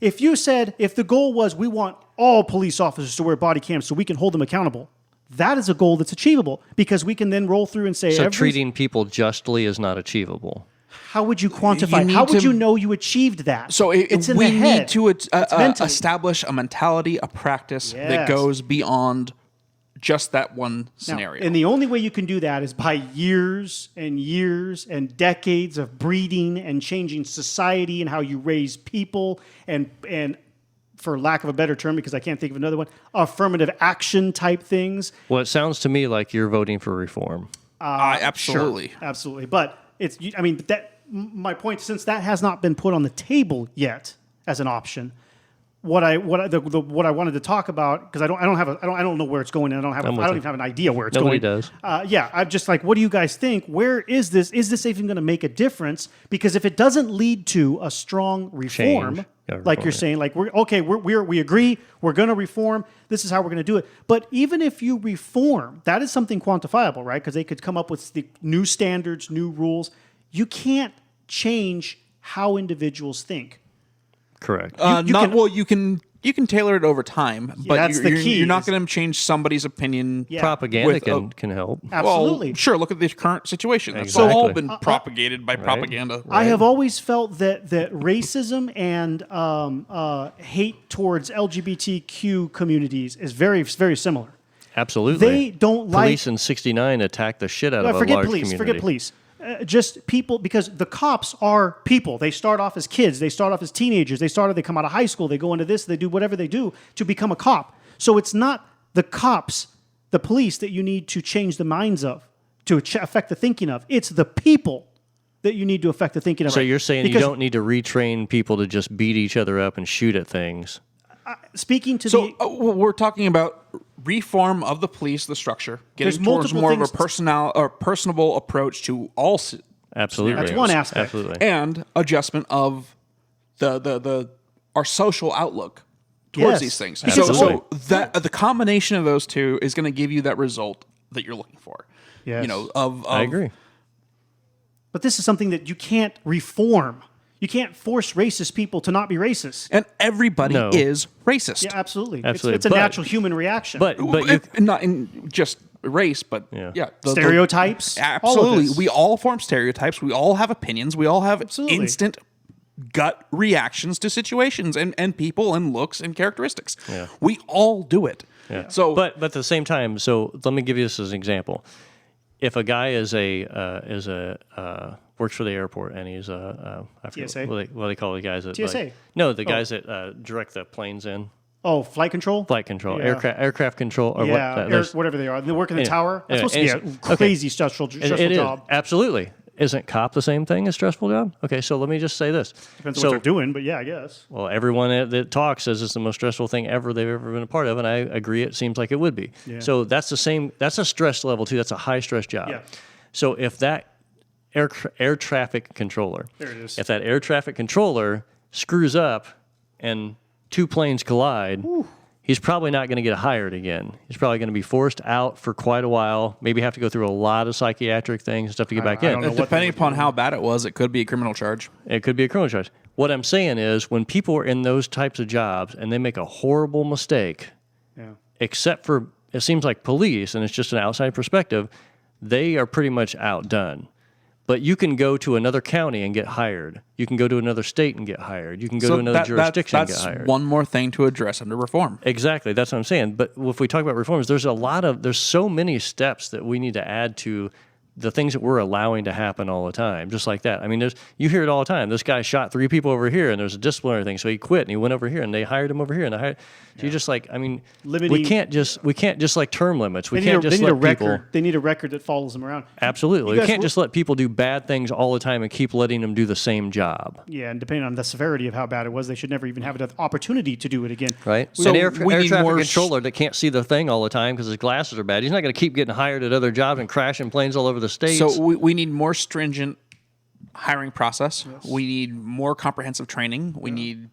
If the goal was we want all police officers to wear body cams so we can hold them accountable, that is a goal that's achievable because we can then roll through and say, So treating people justly is not achievable. how would you quantify? need How would to- you know you achieved that? So it's in we the head. need to mentally. establish a mentality, a practice that Yes. goes beyond just that one Now, scenario. and the only way you can do that is by years and decades of breeding and changing society and how you raise people and for lack of a better term, because I can't think of another one, affirmative action type things. Well, it sounds to me like you're voting for reform. Absolutely. Sure, absolutely. But my point, since that has not been put on the table yet as an option, what I wanted to talk about, because I don't know where it's going, and I don't even have an idea where it's Nobody going. does. I'm just like, what do you guys think? Where is this? Is this even going to make a difference? Because if it doesn't lead to a strong reform, Change. Yeah, like reform, you're saying, like we agree, we're going to reform. This is how we're going to do it. But even if you reform, that is something quantifiable, right? Because they could come up with the new standards, new rules. You can't change how individuals think. Correct. You can tailor it over time, but that's the key, you're not is- going to change somebody's opinion. Yeah. Propaganda with can help. Absolutely. Well, sure. Look at this current situation. It's Exactly. all been propagated by propaganda. I have always felt that racism and hate towards LGBTQ communities is very, very similar. Absolutely. They don't like- Police in '69 attacked the shit out of a Forget large police. community. Forget police. Just people, because the cops are people. They start off as kids. They start off as teenagers. They come out of high school. They go into this. They do whatever they do to become a cop. So it's not the cops, the police, that you need to change the minds of, to affect the thinking of. It's the people that you need to affect the thinking of. So right. you're saying you Because don't need to retrain people to just beat each other up and shoot at things. speaking to So the we're talking about reform of the police, the structure, There's getting towards multiple more of a things- personable approach to all Absolutely. That's one aspect. Absolutely. and adjustment of the our social outlook towards Yes. these things. Absolutely. So that the combination of those two is going to give you that result that you're looking for. Yes. You know, of I agree. but this is something that you can't reform. You can't force racist people to not be racist. and everybody No. is racist. Yeah, absolutely. Absolutely. It's a But- natural human reaction. But you, Not in just race, but Yeah. Stereotypes, all of absolutely, this. we all form stereotypes. We all have opinions. We all have Absolutely. instant gut reactions to situations and people and looks and characteristics. Yeah. We all do it. Yeah. So, but at the same time, so let me give you this as an example. If a guy is works for the airport and he's I forget TSA? what they call the guys that TSA? no, the guys that direct the planes in oh, flight control? flight control, Yeah. aircraft control, or Yeah, what? there's- whatever they are. They work in the Yeah. tower. That's Yeah, supposed to be a and it's- crazy stressful it is job. absolutely. Isn't cop the same thing as stressful job? Okay, so let me just say this. Depends on so, what they're doing, but yeah, I guess. Well, everyone that talks says it's the most stressful thing ever they've ever been a part of, and I agree. It seems like it would be. Yeah. So that's the same. That's a stress level too. That's a high stress job. Yeah. So if that air traffic controller, There it is. if that air traffic controller screws up and two planes collide, he's probably not going to get hired again. He's probably going to be forced out for quite a while. Maybe have to go through a lot of psychiatric things and stuff to get back I in. don't know what depending upon how bad it was, it could be a criminal charge. It could be a criminal charge. What I'm saying is, when people are in those types of jobs and they make a horrible mistake, Yeah. except for it seems like police, and it's just an outside perspective, they are pretty much outdone. But you can go to another county and get hired. You can go to another state and get hired. You can go to another jurisdiction and get that's hired. one more thing to address under reform. Exactly, that's what I'm saying. But if we talk about reforms, there's so many steps that we need to add to the things that we're allowing to happen all the time, just like that. I mean, you hear it all the time. This guy shot 3 people over here, and there's a disciplinary thing, so he quit and he went over here, and they hired him over here, and so you're just like, I mean, we can't just like term limits. We can't just let people. They need a record that follows them around. Absolutely, You we guys can't were- just let people do bad things all the time and keep letting them do the same job. Yeah, and depending on the severity of how bad it was, they should never even have an opportunity to do it again. Right? So An air we need traffic more controller that can't see the thing all the time because his glasses are bad. He's not going to keep getting hired at other jobs and crashing planes all over the states. So we need more stringent hiring process. We need more comprehensive training. We need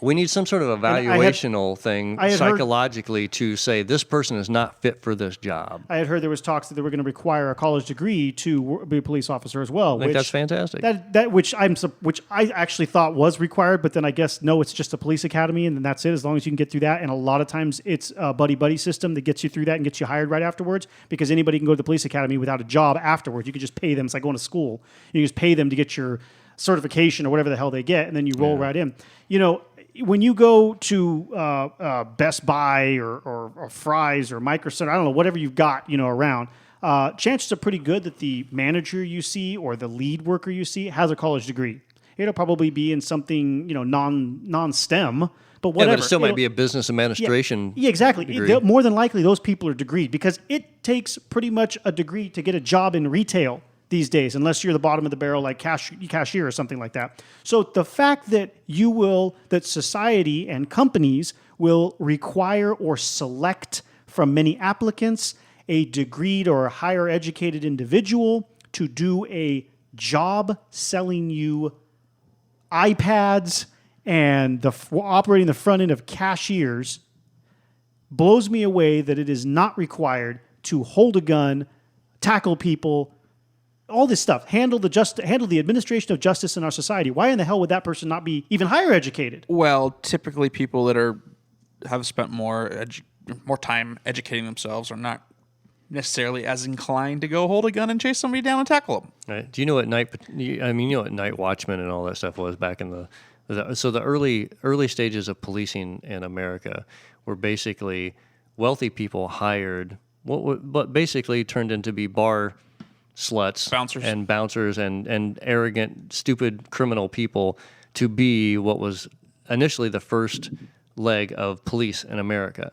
We need some sort of I had- evaluational thing I had heard- psychologically to say this person is not fit for this job. I had heard there was talks that they were going to require a college degree to be a police officer as well. I think that's fantastic. Which I actually thought was required, but then I guess no, it's just a police academy, and then that's it. As long as you can get through that, and a lot of times it's a buddy system that gets you through that and gets you hired right afterwards. Because anybody can go to the police academy without a job afterwards. You can just pay them. It's like going to school. You just pay them to get your certification or whatever the hell they get, and then you roll right in. You know, when you go to Best Buy or Fry's or Micro Center, I don't know, whatever you've got, around, chances are pretty good that the manager you see or the lead worker you see has a college degree. It'll probably be in something, non-STEM, but whatever. Yeah, but it still might be a business administration. Yeah, exactly. degree. More than likely, those people are degreed because it takes pretty much a degree to get a job in retail these days, unless you're the bottom of the barrel like cashier or something like that. So the fact that that society and companies will require or select from many applicants a degreed or higher educated individual to do a job selling you iPads and operating the front end of cashiers blows me away that it is not required to hold a gun, tackle people, all this stuff, handle the administration of justice in our society. Why in the hell would that person not be even higher educated? Well, typically people that have spent more time educating themselves are not necessarily as inclined to go hold a gun and chase somebody down and tackle them. Right. Do you know what Night Watchman and all that stuff was back in the early stages of policing in America were basically wealthy people hired what basically turned into be bar sluts, bouncers and arrogant, stupid criminal people to be what was initially the first leg of police in America.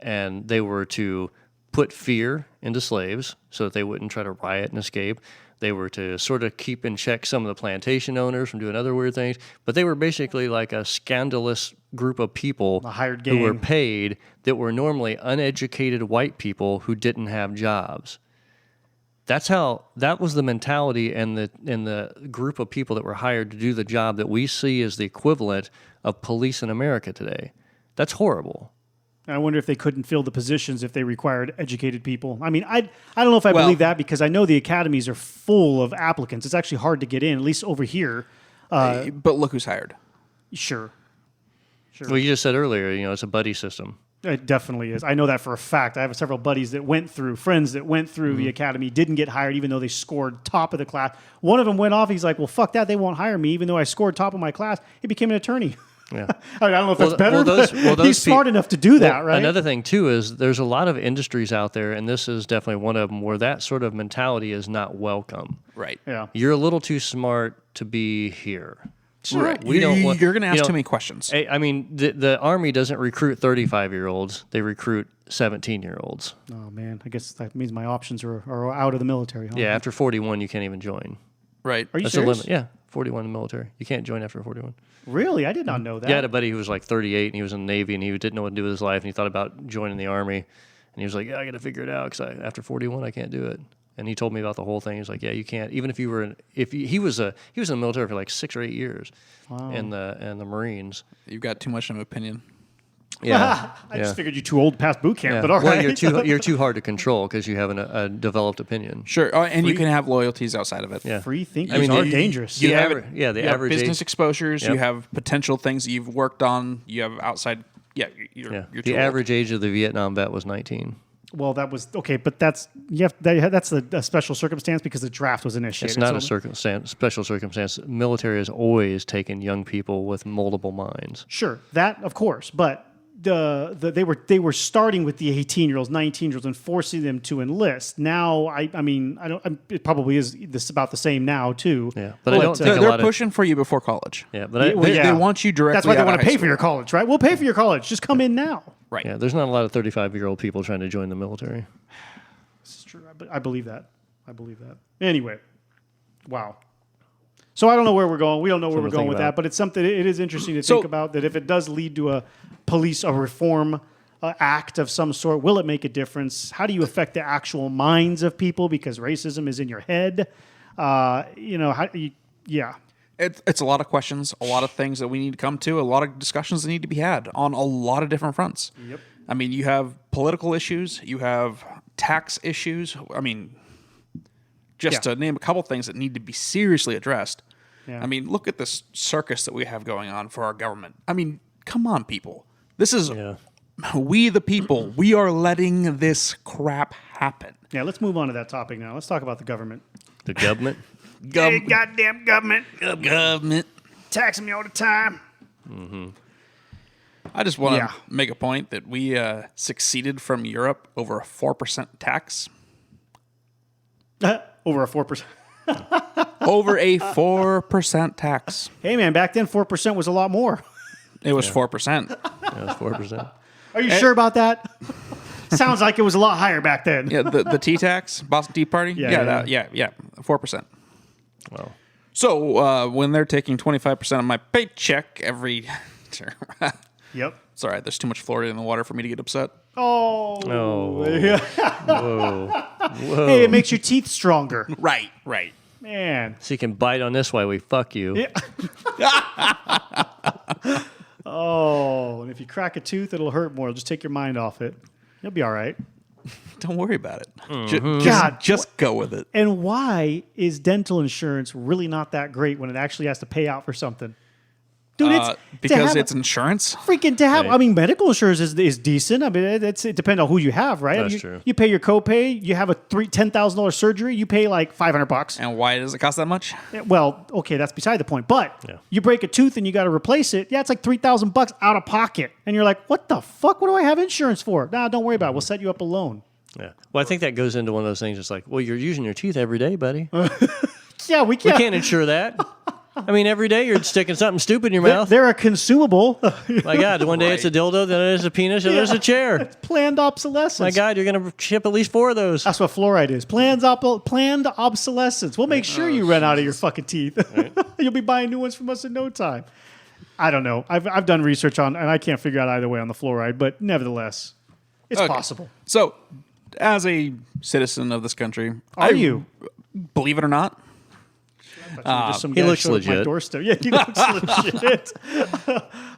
And they were to put fear into slaves so that they wouldn't try to riot and escape. They were to sort of keep in check some of the plantation owners from doing other weird things. But they were basically like a scandalous group of people A hired who were gang. paid that were normally uneducated white people who didn't have jobs. That was the mentality and the group of people that were hired to do the job that we see as the equivalent of police in America today. That's horrible. I wonder if they couldn't fill the positions if they required educated people. I mean, I don't know if I believe that, because I know the academies are full of applicants. It's actually hard to get in, at least over here. But look who's hired. Sure. Well, you just said earlier, it's a buddy system. It definitely is. I know that for a fact. I have several buddies that friends that went through the academy, didn't get hired even though they scored top of the class. One of them went off. He's like, well, fuck that. They won't hire me even though I scored top of my class. He became an attorney. Yeah. I don't know if that's better, those but he's smart enough to do that, right? Another thing, too, is there's a lot of industries out there, and this is definitely one of them, where that sort of mentality is not welcome. Right. Yeah. You're a little too smart to be here. Right. We don't want, You're going to ask too many questions. I mean, the Army doesn't recruit 35-year-olds. They recruit 17-year-olds. Oh, man. I guess that means my options are out of the military, huh? Yeah, after 41, you can't even join. Right. Are you That's serious? a limit. Yeah, 41 in the military. You can't join after 41. Really? I did not know that. Yeah, I had a buddy who was like 38, and he was in the Navy, and he didn't know what to do with his life, and he thought about joining the Army, and he was like, yeah, I got to figure it out, because after 41, I can't do it. And he told me about the whole thing. He's like, yeah, you can't. Even if you were he was in the military for like 6 or 8 years in the Marines. You've got too much of an opinion. Yeah. I just figured you too old past boot camp, Yeah. but all well, right. you're too hard to control because you have a developed opinion. Sure. And you can have loyalties outside of it. Yeah. Free thinkers are dangerous. The You have average, the you have average business age, exposures. Yep. You have potential things that you've worked on. You have outside. Yeah. You're too the old. average age of the Vietnam vet was 19. Well, that was okay, but that's a special circumstance because the draft was initiated. It's not so- a special circumstance. Military has always taken young people with multiple minds. Sure, that of course, but they were starting with the 18-year-olds, 19-year-olds, and forcing them to enlist. Now, it probably is this about the same now too. Yeah, but I don't think a They're lot of pushing for you before college. yeah, but They want you directly. That's why they out want of to high pay for your school. college, right? We'll pay for your college. Just come in now. Right. yeah, there's not a lot of 35-year-old people trying to join the military. This is true. I believe that. Anyway, wow. So I don't know where we're going. We don't know where we're Something to going think with about. that, but it's something. It is interesting to So- think about that if it does lead to a reform act of some sort, will it make a difference? How do you affect the actual minds of people because racism is in your head? Yeah. It's a lot of questions, a lot of things that we need to come to, a lot of discussions that need to be had on a lot of different fronts. Yep. I mean, you have political issues, you have tax issues. I mean, just Yeah. to name a couple things that need to be seriously addressed. Yeah. I mean, look at this circus that we have going on for our government. I mean, come on, people. This is we the people. We are letting this crap happen. Yeah, let's move on to that topic now. Let's talk about the government. The government. Hey, goddamn government. Government. Taxing me all the time. I just want to Yeah. make a point that we succeeded from Europe over a 4% tax. Over a 4%. Over a 4% tax. Hey, man, back then 4% was a lot more. It was 4%. That was 4%. Are you sure about that? Sounds like it was a lot higher back then. Yeah, the tea tax, Boston Tea Party. Yeah, 4%. Well, So when they're taking 25% of my paycheck every, Yep. sorry, there's too much fluoride in the water for me to get upset. Oh. oh, Yeah. whoa. Hey, it makes your teeth stronger. Right. Man. So you can bite on this while we fuck you. Yeah. Oh, and if you crack a tooth, it'll hurt more. Just take your mind off it. You'll be all right. Don't worry about it. God, Just go with it. And why is dental insurance really not that great when it actually has to pay out for something? Dude, Because it's insurance. freaking to have. Right. I mean, medical insurance is decent. I mean, it depends on who you have, right? That's you, true. You pay your copay. You have a $10,000 surgery. You pay like $500. And why does it cost that much? Well, okay, that's beside the point. But Yeah. you break a tooth and you got to replace it. Yeah, it's like $3,000 out of pocket, and you're like, "What the fuck? What do I have insurance for?" Nah, don't worry about it. We'll set you up a loan. Yeah. Well, I think that goes into one of those things. It's like, well, you're using your teeth every day, buddy. Yeah, we We can't. can't insure that. I mean, every day you're sticking something stupid in your mouth. They're a consumable. My God, one day it's a dildo, then it's a penis, and then it's a chair. It's planned obsolescence. My God, you're going to ship at least 4 of those. That's what fluoride is. Planned obsolescence. We'll make sure you run out of your fucking teeth. Right. You'll be buying new ones from us in no time. I don't know. I've done research on, and I can't figure out either way on the fluoride, but nevertheless, it's possible. So, as a citizen of this country, Are you? Believe it or not, Just some he guy looks showed up at my legit. doorstep. Yeah, he looks legit.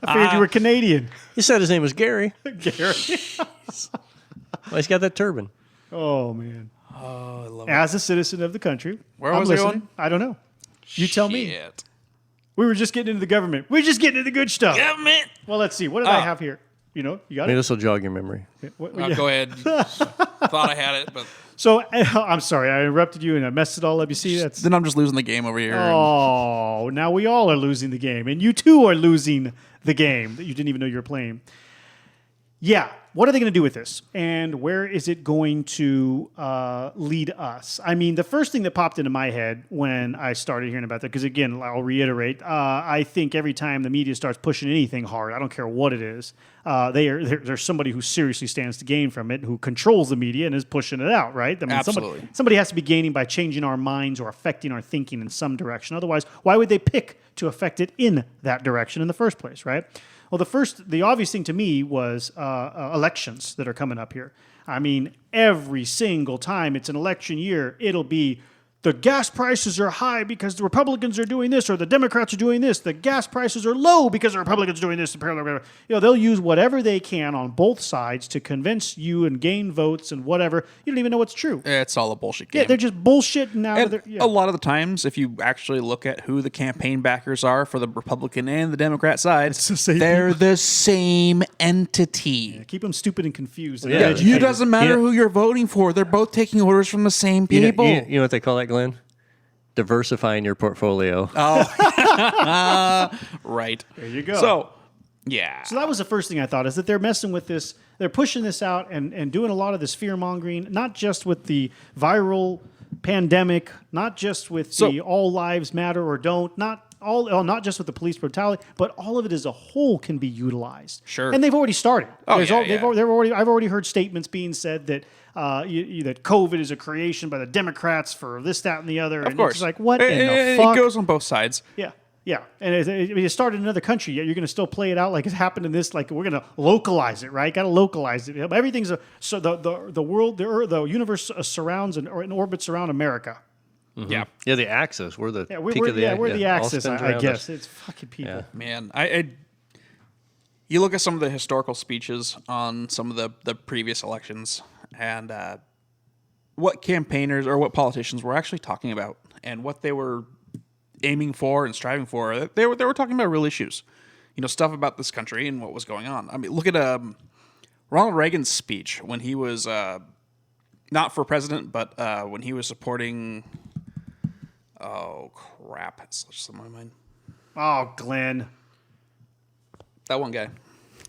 I figured you were Canadian. He said his name was Gary. Gary. Well, he's got that turban. Oh, man. oh, I love it. As a citizen of the country, Where I'm was I listening. going? I don't know. You tell me. Shit. We were just getting into the government. We're just getting into the good stuff. Government. Well, let's see. What did I have here? You know, you got Maybe it? this will jog your memory. Yeah. Go ahead. Thought I had it, but So, I'm sorry. I interrupted you and I messed it all up. You see, that's... then I'm just losing the game over here. Oh, now we all are losing the game. And you too are losing the game that you didn't even know you were playing. Yeah. What are they going to do with this? And where is it going to lead us? I mean, the first thing that popped into my head when I started hearing about that, because again, I'll reiterate, I think every time the media starts pushing anything hard, I don't care what it is, there's somebody who seriously stands to gain from it, who controls the media and is pushing it out, right? I mean, Absolutely. Somebody has to be gaining by changing our minds or affecting our thinking in some direction. Otherwise, why would they pick to affect it in that direction in the first place, right? Well, the obvious thing to me was elections that are coming up here. I mean, every single time it's an election year, it'll be the gas prices are high because the Republicans are doing this, or the Democrats are doing this. The gas prices are low because the Republicans are doing this. They'll use whatever they can on both sides to convince you and gain votes and whatever. You don't even know what's true. It's all a bullshit game. Yeah, they're just bullshitting out of And their... Yeah. a lot of the times, if you actually look at who the campaign backers are for the Republican and the Democrat sides, the same they're the same entity. Keep them stupid and confused. And Yeah, uneducated. It doesn't matter Yeah. who you're voting for. They're both taking orders from the same people. You know what they call that, Glenn? Diversifying your portfolio. Right. There you go. So, yeah. So that was the first thing I thought, is that they're messing with this. They're pushing this out and doing a lot of this fear-mongering, not just with the viral pandemic, not just with the all lives matter or don't, not just with the police brutality, but all of it as a whole can be utilized. Sure. And they've already started. Oh, There's yeah, al- yeah. they've already. I've already heard statements being said that that COVID is a creation by the Democrats for this, that, and the other. Of course. It's like, what in the It fuck? goes on both sides. Yeah, yeah, and it started in another country. Yet you're going to still play it out like it's happened in this. Like, we're going to localize it, right? Got to localize it. Everything's so the world, the universe surrounds and orbits around America. Yeah. Yeah, the axis. We're the Yeah, peak of the we're the all axis. spins I around guess us. it's fucking people. Yeah. Man, you look at some of the historical speeches on some of the previous elections, and what campaigners or what politicians were actually talking about, and what they were aiming for and striving for. They were talking about real issues, stuff about this country and what was going on. I mean, look at Ronald Reagan's speech when he was not for president, but when he was supporting. Oh crap! It's just on my mind. Oh, Glenn. That one guy.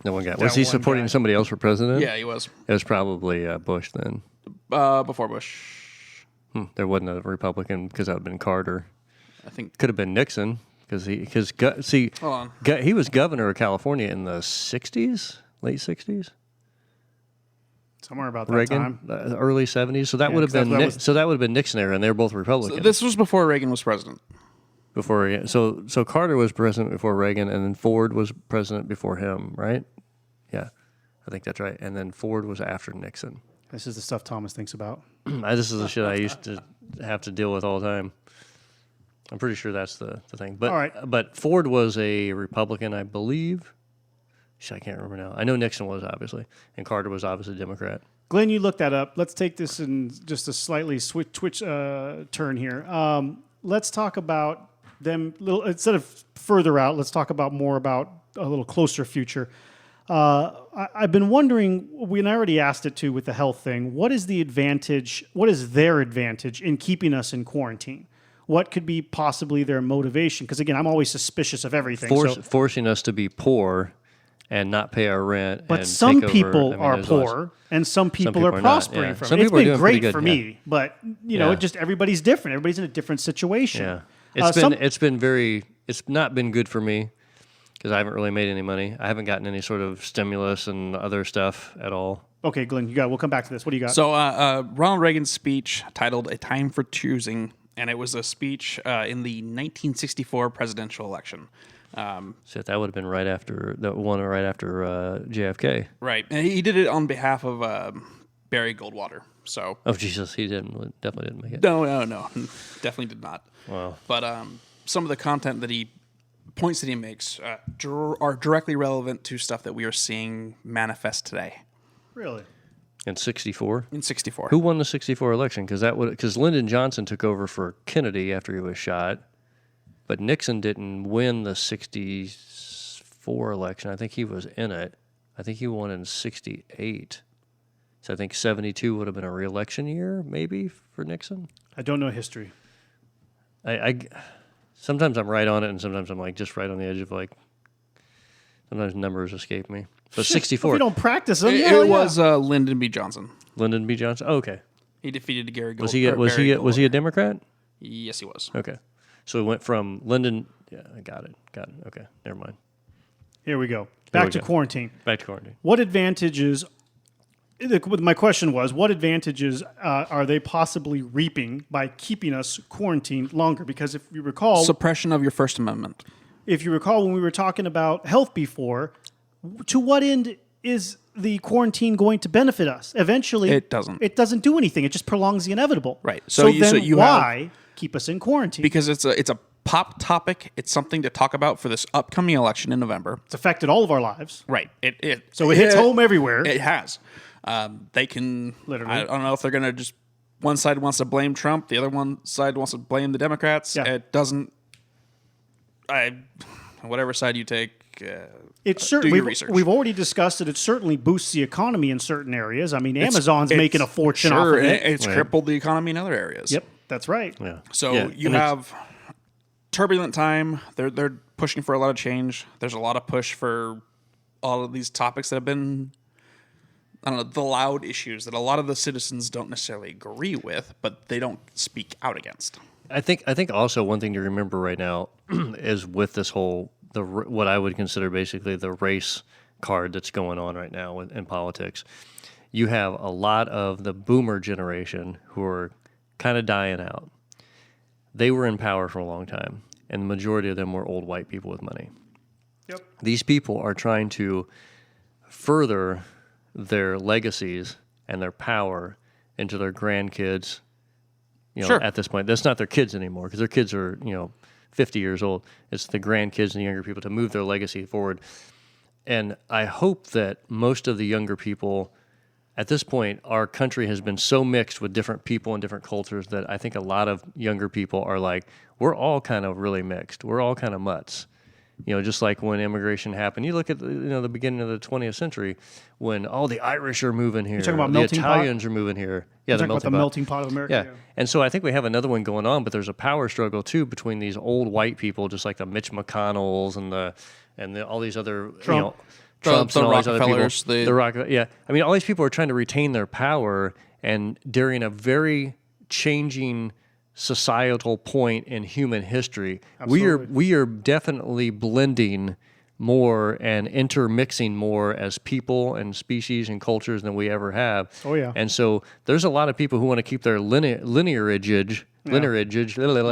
No one got. Was he one supporting guy. somebody else for president? Yeah, he was. It was probably Bush then. Before Bush. There wasn't a Republican because that would have been Carter. I think. Could have been Nixon because Hold on. he was governor of California in the '60s, late '60s. Somewhere about that Reagan, time. early '70s. So that would have 'cause been that was- so that would have been Nixon era, and they were both Republicans. This was before Reagan was president. Before so Carter was president before Reagan, and then Ford was president before him, right? Yeah, I think that's right. And then Ford was after Nixon. This is the stuff Thomas thinks about. This is the shit I used to have to deal with all the time. I'm pretty sure that's the thing. But All right. but Ford was a Republican, I believe. Shit, I can't remember now. I know Nixon was, obviously, and Carter was obviously a Democrat. Glenn, you looked that up. Let's take this in just a slightly twitch turn here. Let's talk about them instead of further out. Let's talk about more about a little closer future. I've been wondering. I already asked it too with the health thing. What is the advantage? What is their advantage in keeping us in quarantine? What could be possibly their motivation? Because again, I'm always suspicious of everything. Forcing us to be poor and not pay our rent. But and some take over- people I mean, are there's lots- poor, and some people people are are not, prospering yeah. from Some it. It's people are been doing pretty great good, for yeah. me, but Yeah. just everybody's different. Everybody's in a different situation. Yeah, it's not been good for me because I haven't really made any money. I haven't gotten any sort of stimulus and other stuff at all. Okay, Glenn, we'll come back to this. What do you got? So Ronald Reagan's speech titled "A Time for Choosing," and it was a speech in the 1964 presidential election. So that would have been right after JFK. Right, and he did it on behalf of Barry Goldwater. So Oh Jesus, he definitely didn't make it. no, definitely did not. Wow. But some of the content that points that he makes are directly relevant to stuff that we are seeing manifest today Really? In '64. in 64. Who won the '64 election? Because Lyndon Johnson took over for Kennedy after he was shot, but Nixon didn't win the '64 election. I think he was in it. I think he won in '68. So I think '72 would have been a re-election year, maybe, for Nixon. I don't know history. I sometimes I'm right on it, and sometimes I'm like just right on the edge of like. Sometimes numbers escape me. But '64. If you don't practice them, It was Lyndon B. Johnson. Lyndon B. Johnson. Oh, okay. He defeated Gary Gold. Was he a Democrat? Yes, he was. Okay. So it went from Lyndon. Yeah, I got it. Okay, never mind. Here we go. There Back we to go. quarantine. Back to quarantine. What advantages? My question was, what advantages are they possibly reaping by keeping us quarantined longer? Because if you recall, Suppression of your First Amendment. when we were talking about health before, to what end is the quarantine going to benefit us? Eventually, It doesn't. It doesn't do anything. It just prolongs the inevitable. Right. So, then you why keep us in quarantine? Because it's a pop topic. It's something to talk about for this upcoming election in November. It's affected all of our lives. Right. It hits home everywhere. It has. They can Literally. I don't know if they're going to just one side wants to blame Trump, the other one side wants to blame the Democrats. Yeah. It doesn't. Whatever side you take. It's do certainly your research. we've already discussed that it certainly boosts the economy in certain areas. I mean, Amazon's making a fortune off of it. It's crippled the economy in other areas. Yep, that's right. Yeah. So Yeah, you and it's- have turbulent time. They're pushing for a lot of change. There's a lot of push for all of these topics that have been, I don't know, the loud issues that a lot of the citizens don't necessarily agree with, but they don't speak out against. I think also one thing to remember right now is with this whole what I would consider basically the race card that's going on right now in politics. You have a lot of the boomer generation who are kind of dying out. They were in power for a long time, and the majority of them were old white people with money. Yep. These people are trying to further their legacies and their power into their grandkids. Sure. At this point, that's not their kids anymore because their kids are, 50 years old. It's the grandkids and the younger people to move their legacy forward. And I hope that most of the younger people, at this point, our country has been so mixed with different people and different cultures that I think a lot of younger people are like, we're all kind of really mixed. We're all kind of mutts. Just like when immigration happened. You look at the beginning of the 20th century when all the Irish are moving here. talking about the melting pot? Italians are moving here. Yeah, Talking about the melting pot of America. Yeah. And so I think we have another one going on, but there's a power struggle too between these old white people, just like the Mitch McConnells and all these other Trump. Trumps The and all these other people. Rockefellers, Yeah. I mean, all these people are trying to retain their power, and during a very changing societal point in human history, we are definitely blending more and intermixing more as people and species and cultures than we ever have. Oh, yeah. And so there's a lot of people who want to keep their linearage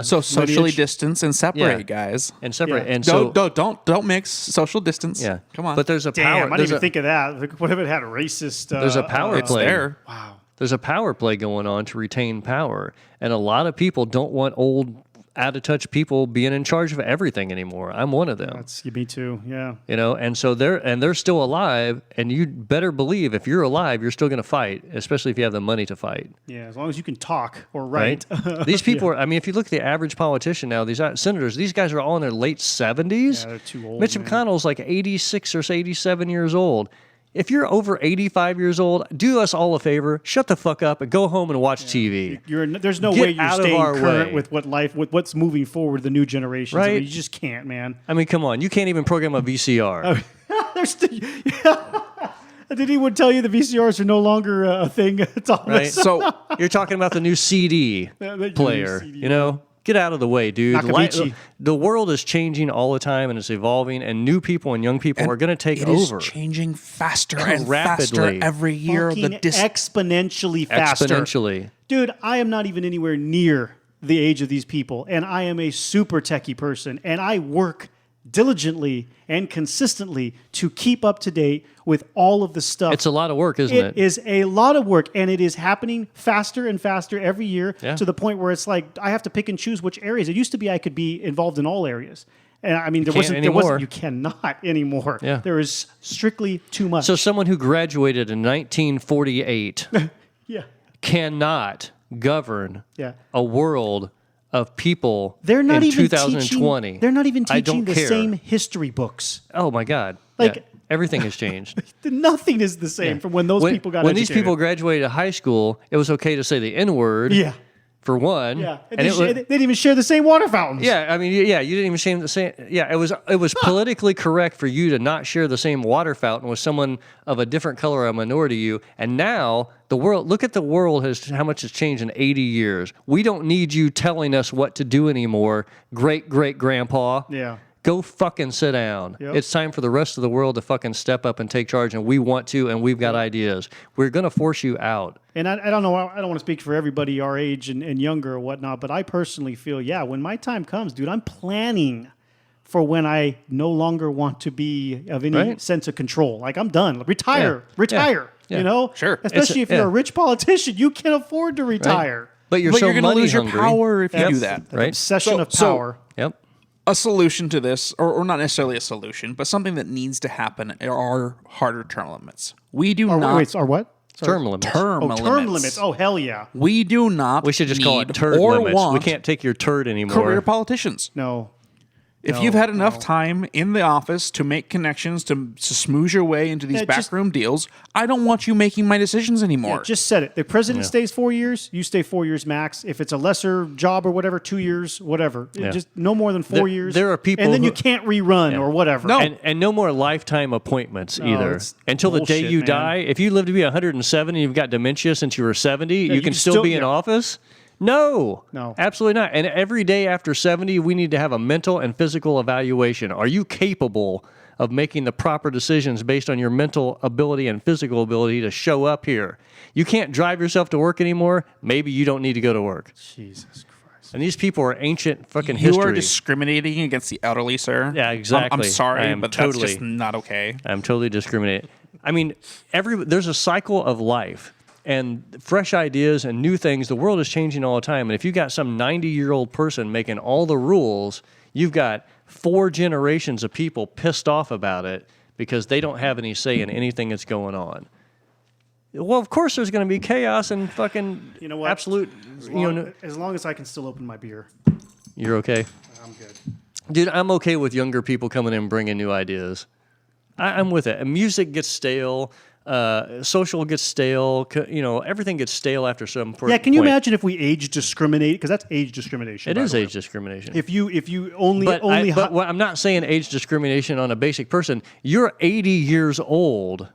So socially Lineage. distance and separate, Yeah. guys. and separate. Yeah. And so Don't mix social distance. yeah, Come on. But there's a Damn, power. I didn't there's even a, think of that. What if it had a racist? there's a power it's play. there. Wow. There's a power play going on to retain power, and a lot of people don't want old, out of touch people being in charge of everything anymore. I'm one of them. That's me too. Yeah. And so they're still alive, and you better believe if you're alive, you're still going to fight, especially if you have the money to fight. Yeah. As long as you can talk or Right? write. These people are, I mean, if you look at the average politician now, these senators, these guys are all in their late 70s. Yeah, they're too old, Mitch man. McConnell's like 86 or 87 years old. If you're over 85 years old, do us all a favor, shut the fuck up and go home and watch TV. There's no Get way you're out of staying our current way. with what's moving forward, the new generations. I mean, Right. you just can't, man. I mean, come on. You can't even program a VCR. There's still, Did anyone tell you the VCRs are no longer a thing? It's all Right. So You're talking about the new CD the new player, CD. you know? get out of the way, dude. Nakabichi. The world is changing all the time, and it's evolving, and new people and young people are going to take over. It is changing faster and faster Rapidly. every year. Fucking exponentially faster. Exponentially. Dude, I am not even anywhere near the age of these people, and I am a super techie person, and I work diligently and consistently to keep up to date with all of the stuff. It's a lot of work, isn't it? It is a lot of work, and it is happening faster and faster every year Yeah. to the point where it's like I have to pick and choose which areas. It used to be I could be involved in all areas. And I mean, there wasn't, you cannot anymore. Yeah. There is strictly too much. So someone who graduated in 1948 yeah. cannot govern Yeah. a world of people They're not in even 2020. They're not even I don't teaching the care. same history books. Oh my God! Like- Yeah, everything has changed. Nothing is the same from when those people got when these educated. people graduated high school, it was okay to say the N word. Yeah. For one. Yeah. And, And they, it was, they didn't even share the same water fountains. yeah, I mean, yeah, you didn't even share the same. Yeah, it was politically correct for you to not share the same water fountain with someone of a different color, a minority to you. And now the world, look at the world how much it's changed in 80 years. We don't need you telling us what to do anymore, great grandpa. Yeah. Go fucking sit down. Yep. It's time for the rest of the world to fucking step up and take charge, and we want to, and we've got ideas. We're going to force you out. And I don't know, I don't want to speak for everybody our age and younger or whatnot, but I personally feel, yeah, when my time comes, dude, I'm planning for when I no longer want to be of any Right. sense of control. Like, I'm done. Retire. Yeah. Retire. Yeah. You know? Sure. Especially if you're a rich politician, you can afford to retire. But you're But so you're going to money lose hungry. your power if you That's do that. the Right. obsession of So- power. Yep. A solution to this, or not necessarily a solution, but something that needs to happen are harder term limits. We do not Wait, or what? Sorry. Term limits. term Oh, limits. term limits. Oh, hell yeah. We do not. We should just call it need turd or limits. Want We can't take your turd anymore. career politicians. No. If you've had enough time in the office to make connections, to smooze your way into these Yeah, just- backroom deals, I don't want you making my decisions anymore. Just said it. The president stays 4 years. You stay 4 years max. If it's a lesser job or whatever, 2 years, whatever. Just no more than 4 years. there are people and then you who- can't rerun or whatever. No. And no more lifetime appointments either. it's Until the day bullshit, you man. die. If you live to be 107 and you've got dementia since you were 70, you you can can still still- be in yeah. office? No. No. Absolutely not. And every day after 70, we need to have a mental and physical evaluation. Are you capable of making the proper decisions based on your mental ability and physical ability to show up here? You can't drive yourself to work anymore. Maybe you don't need to go to work. Jesus Christ. And these people are ancient fucking you history. are discriminating against the elderly, sir. Yeah, exactly. I'm I sorry, am but totally- that's just not okay. I'm totally discriminating. I mean, there's a cycle of life and fresh ideas and new things. The world is changing all the time. And if you got some 90-year-old person making all the rules, you've got 4 generations of people pissed off about it because they don't have any say in anything that's going on. Well, of course there's going to be chaos and fucking You know what? absolute, As long as I can still open my beer, you're okay. I'm good. Dude, I'm okay with younger people coming in and bringing new ideas. I'm with it. And music gets stale. Social gets stale. Everything gets stale after some point. Yeah, can you imagine if we age discriminate? Because that's age discrimination. It by is the way. age discrimination. If you only but hi- what I'm not saying age discrimination on a basic person. You're 80 years old.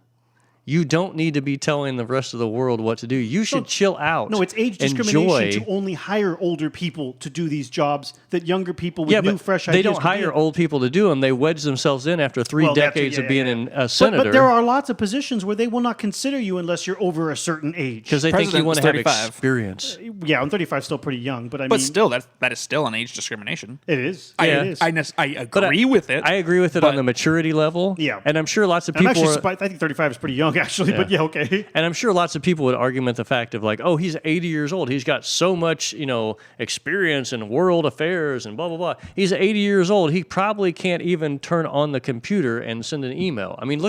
You don't need to be telling the rest of the world what to do. You should chill out. No, it's age discrimination to only hire older people to do these jobs that younger people with new, fresh they ideas don't could be hire in. old people to do them. They wedge themselves in after 3 Well, that's- decades yeah, of being yeah. a senator. But there are lots of positions where they will not consider you unless you're over a certain age. because they think you President want was to have 35. experience. Yeah, I'm 35, still pretty young, but I But mean, still, that is still an age discrimination. it is. Yeah. It is. I But agree with it. I agree with it but- on the maturity level. Yeah. And I'm sure lots of I'm people actually are, surprised. I think 35 is pretty young, actually. But yeah, okay. and I'm sure lots of people would argument the fact of like, oh, he's 80 years old. He's got so much, experience in world affairs and blah, blah, blah. He's 80 years old. He probably can't even turn on the computer and send an email. I mean,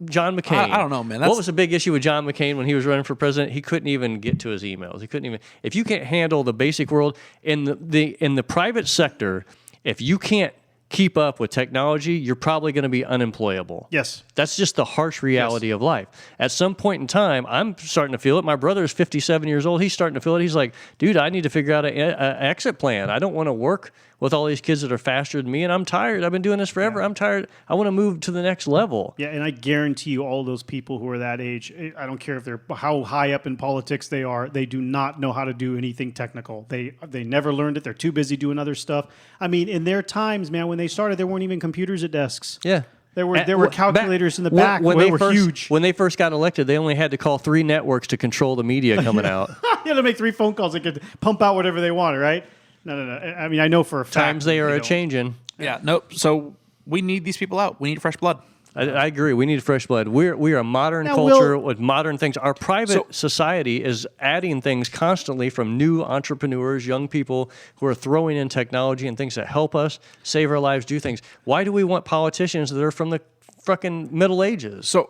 John McCain. I don't know, man. What was the big issue with John McCain when he was running for president? He couldn't even get to his emails. He couldn't even. If you can't handle the basic world in the private sector, if you can't keep up with technology, you're probably going to be unemployable. Yes. That's just the harsh reality of life. At some point in time, I'm starting to feel it. My brother is 57 years old. He's starting to feel it. He's like, dude, I need to figure out an exit plan. I don't want to work with all these kids that are faster than me, and I'm tired. I've been doing this forever. I'm tired. I want to move to the next level. Yeah, and I guarantee you all those people who are that age, I don't care if they're how high up in politics they are, they do not know how to do anything technical. They never learned it. They're too busy doing other stuff. I mean, in their times, man, when they started, there weren't even computers at desks. Yeah. There were calculators in the back. When They they were first, huge. When they first got elected, they only had to call 3 networks to control the media coming out. You had to make 3 phone calls. They could pump out whatever they wanted, right? No. I mean, I know for a fact. Times they are you a know, changing. Yeah, nope. So we need these people out. We need fresh blood. I agree. We need fresh blood. We are a modern Now, culture Will- with modern things. Our private society is adding things constantly from new entrepreneurs, young people who are throwing in technology and things that help us save our lives, do things. Why do we want politicians that are from the fucking Middle Ages? So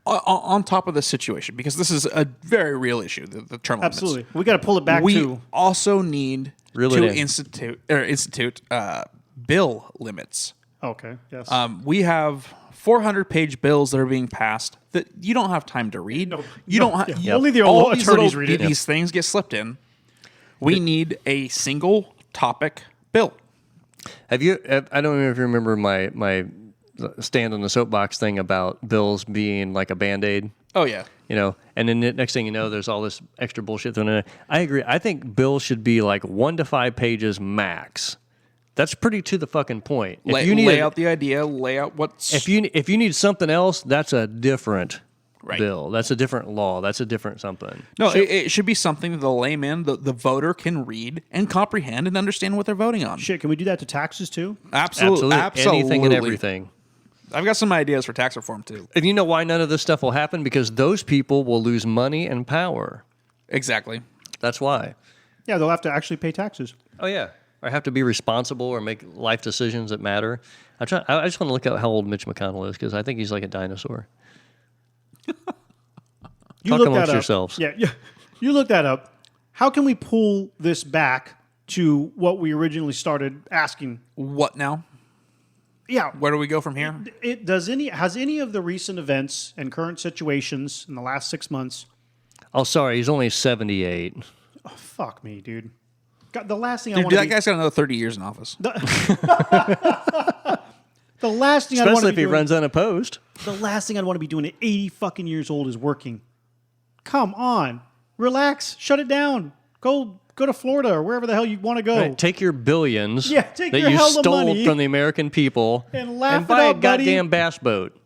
on top of this situation, because this is a very real issue, the term limits. Absolutely. We got to pull it back We to. also need Reel to it in. institute bill limits. Okay, yes. We have 400-page bills that are being passed that you don't have time to read. You don't have yeah. Only the all these attorneys little- read it. These things get slipped in. We need a single topic bill. Have you? I don't know if you remember my stand on the soapbox thing about bills being like a Band-Aid. Oh yeah. You know, and then the next thing you know, there's all this extra bullshit thrown in there. I agree. I think bills should be like 1 to 5 pages max. That's pretty to the fucking point. If you need Lay out the idea, lay out what's... if you need something else, that's a different Right. bill. That's a different law. That's a different something. No, it should be something that the layman, the voter can read and comprehend and understand what they're voting on. Shit, can we do that to taxes too? Absolutely. Anything and everything. I've got some ideas for tax reform too. And you know why none of this stuff will happen? Because those people will lose money and power. Exactly. That's why. Yeah, they'll have to actually pay taxes. Oh yeah, or have to be responsible or make life decisions that matter. I just want to look up how old Mitch McConnell is because I think he's like a dinosaur. You Talk look amongst that up. yourselves. Yeah. You look that up. How can we pull this back to what we originally started asking? What now? Yeah. Where do we go from here? Has any of the recent events and current situations in the last 6 months? Oh, sorry, he's only 78. Oh, fuck me, dude. God, the last thing I Dude, want to that be, guy's got another 30 years in office. the last thing I want Especially to if be he doing, runs unopposed. the last thing I'd want to be doing at 80 fucking years old is working. Come on, relax, shut it down, go to Florida or wherever the hell you want to go. Right, take your billions Yeah, take that your you hella stole money from the American people and laugh buy it a up, buddy. goddamn bass boat.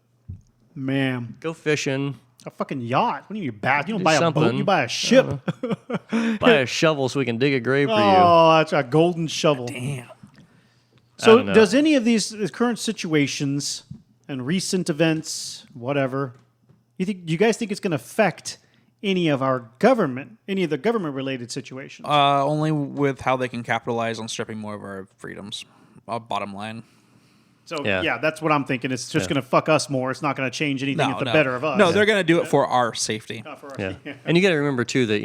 Man, Go fishing. a fucking yacht. What do you mean, bat? You don't Do buy a boat. something. You buy a ship. Buy a shovel so we can dig a grave for you. Oh, that's a golden shovel. Damn. I So, don't know. does any of these current situations and recent events, whatever, you guys think it's going to affect any of our government, any of the government-related situations? Only with how they can capitalize on stripping more of our freedoms. Bottom line. So, yeah. yeah, that's what I'm thinking. It's just going to fuck us more. It's not going to change anything at the better of us. No, they're going to do it for our safety. Not for us. Yeah, and you got to remember too that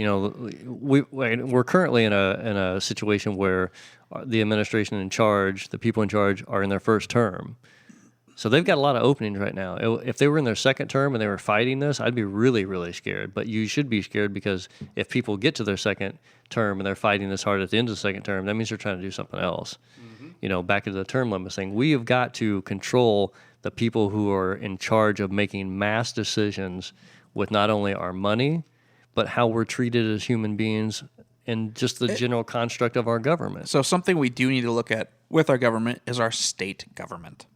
we're currently in a situation where the administration in charge, the people in charge, are in their first term, so they've got a lot of openings right now. If they were in their second term and they were fighting this, I'd be really, really scared. But you should be scared because if people get to their second term and they're fighting this hard at the end of the second term, that means they're trying to do something else. You know, back to the term limits thing. We have got to control the people who are in charge of making mass decisions with not only our money, but how we're treated as human beings and just the general construct of our government. So something we do need to look at with our government is our state government.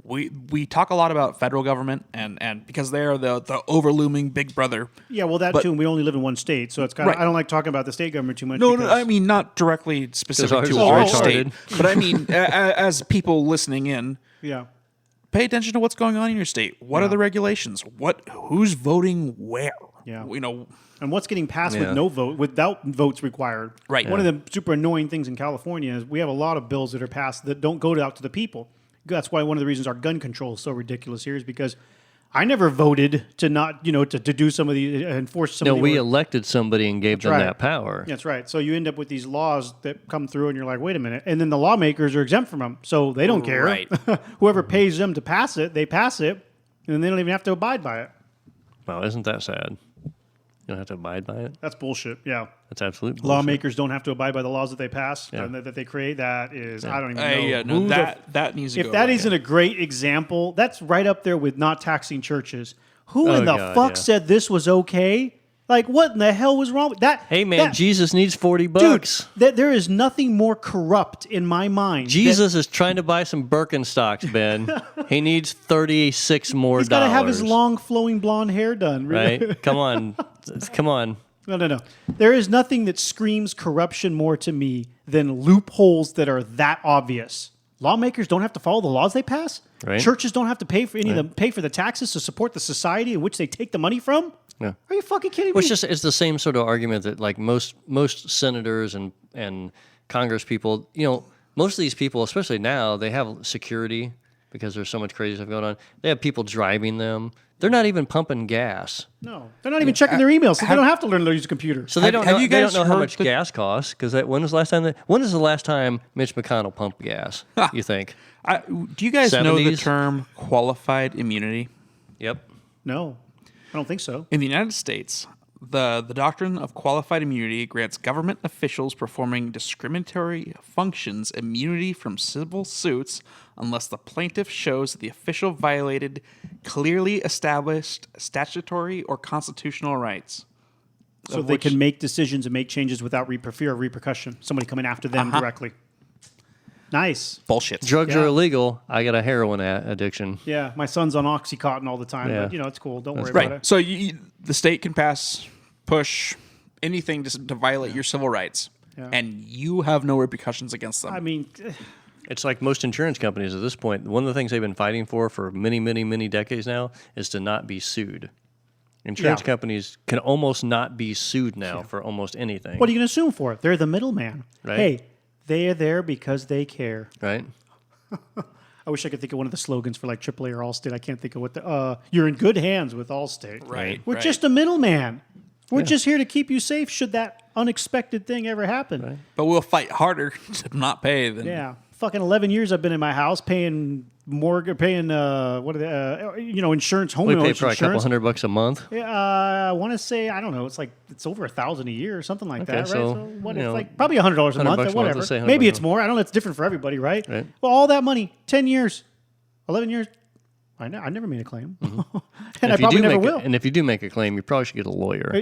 We talk a lot about federal government and because they're the overlooming big brother. Yeah, well, that But- too, and we only live in one state, so it's kind of, Right. I don't like talking about the state government too much. No, because, I mean not directly specific ours to is our retarded. state, but I mean as people listening in, yeah. pay attention to what's going on in your state. What are the regulations? Who's voting where? Yeah. You know, And what's getting passed Yeah. with no vote, without votes required. Right. One of the super annoying things in California is we have a lot of bills that are passed that don't go out to the people. That's why one of the reasons our gun control is so ridiculous here is because I never voted to not, to do some of the, enforce some No, of the... we elected somebody and gave them right. that power. That's right. So you end up with these laws that come through and you're like, wait a minute. And then the lawmakers are exempt from them. So they don't care. Right. Whoever pays them to pass it, they pass it. And then they don't even have to abide by it. Well, isn't that sad? You don't have to abide by it. That's bullshit. Yeah. That's absolute bullshit. Lawmakers don't have to abide by the laws that they pass and that they create. That is, I don't even know. Yeah, no, that needs to go If that away. isn't a great example, that's right up there with not taxing churches. Who in the God, fuck yeah. said this was okay? Like, what in the hell was wrong with that? Hey, man, Jesus needs $40. Dude, there is nothing more corrupt in my mind. Jesus is trying to buy some Birkenstocks, Ben. He needs 36 more He's got to have his dollars. long, flowing blonde hair done. Right? Come on. Come on. No. There is nothing that screams corruption more to me than loopholes that are that obvious. Lawmakers don't have to follow the laws they pass. Right. Churches don't have to pay for pay for the taxes to support the society in which they take the money from. Yeah. Are you fucking kidding Well, me? it's the same sort of argument that like most senators and Congress people, most of these people, especially now, they have security because there's so much crazy stuff going on. They have people driving them. They're not even pumping gas. No, they're not even checking their emails, so they don't have to learn to use a computer. So they don't know, have you they guys don't know how heard much the- gas costs because when is the last time Mitch McConnell pumped gas, you think? Do you guys know the 70s? term qualified immunity? Yep. No, I don't think so. In the United States, the doctrine of qualified immunity grants government officials performing discriminatory functions immunity from civil suits unless the plaintiff shows that the official violated clearly established statutory or constitutional rights. So they can make decisions and make changes without fear of repercussion. Somebody coming after them directly. Nice. Bullshit. Drugs Yeah. are illegal. I got a heroin addiction. Yeah, my son's on Oxycontin all the time, Yeah. but it's cool. Don't worry Right. about it. So the state can push anything to violate your civil rights, and you have no repercussions against them. I mean, It's like most insurance companies at this point. One of the things they've been fighting for many, many, many decades now is to not be sued. Insurance Yeah. companies can almost not be sued now for almost anything. what are you going to assume for it? They're the middleman. Right. Hey, they are there because they care. Right? I wish I could think of one of the slogans for like AAA or Allstate. I can't think of what you're in good hands with Allstate. Right. We're just a middleman. We're just here to keep you safe should that unexpected thing ever happen. But we'll fight harder to not pay than Yeah. Fucking 11 years I've been in my house paying mortgage, paying insurance, home We pay insurance. probably a couple $100 a month. Yeah, I want to say I don't know. It's over $1,000 a year or something like that, right? so, what you if know, like probably $100 a $100 month, a or month, whatever. let's say $100 Maybe a it's more. I don't know. It's different for everybody, right? Right. Well, all that money, 10 years, 11 years. I never made a claim, and I If you probably do never make will. and if you do make a claim, you probably should get a lawyer.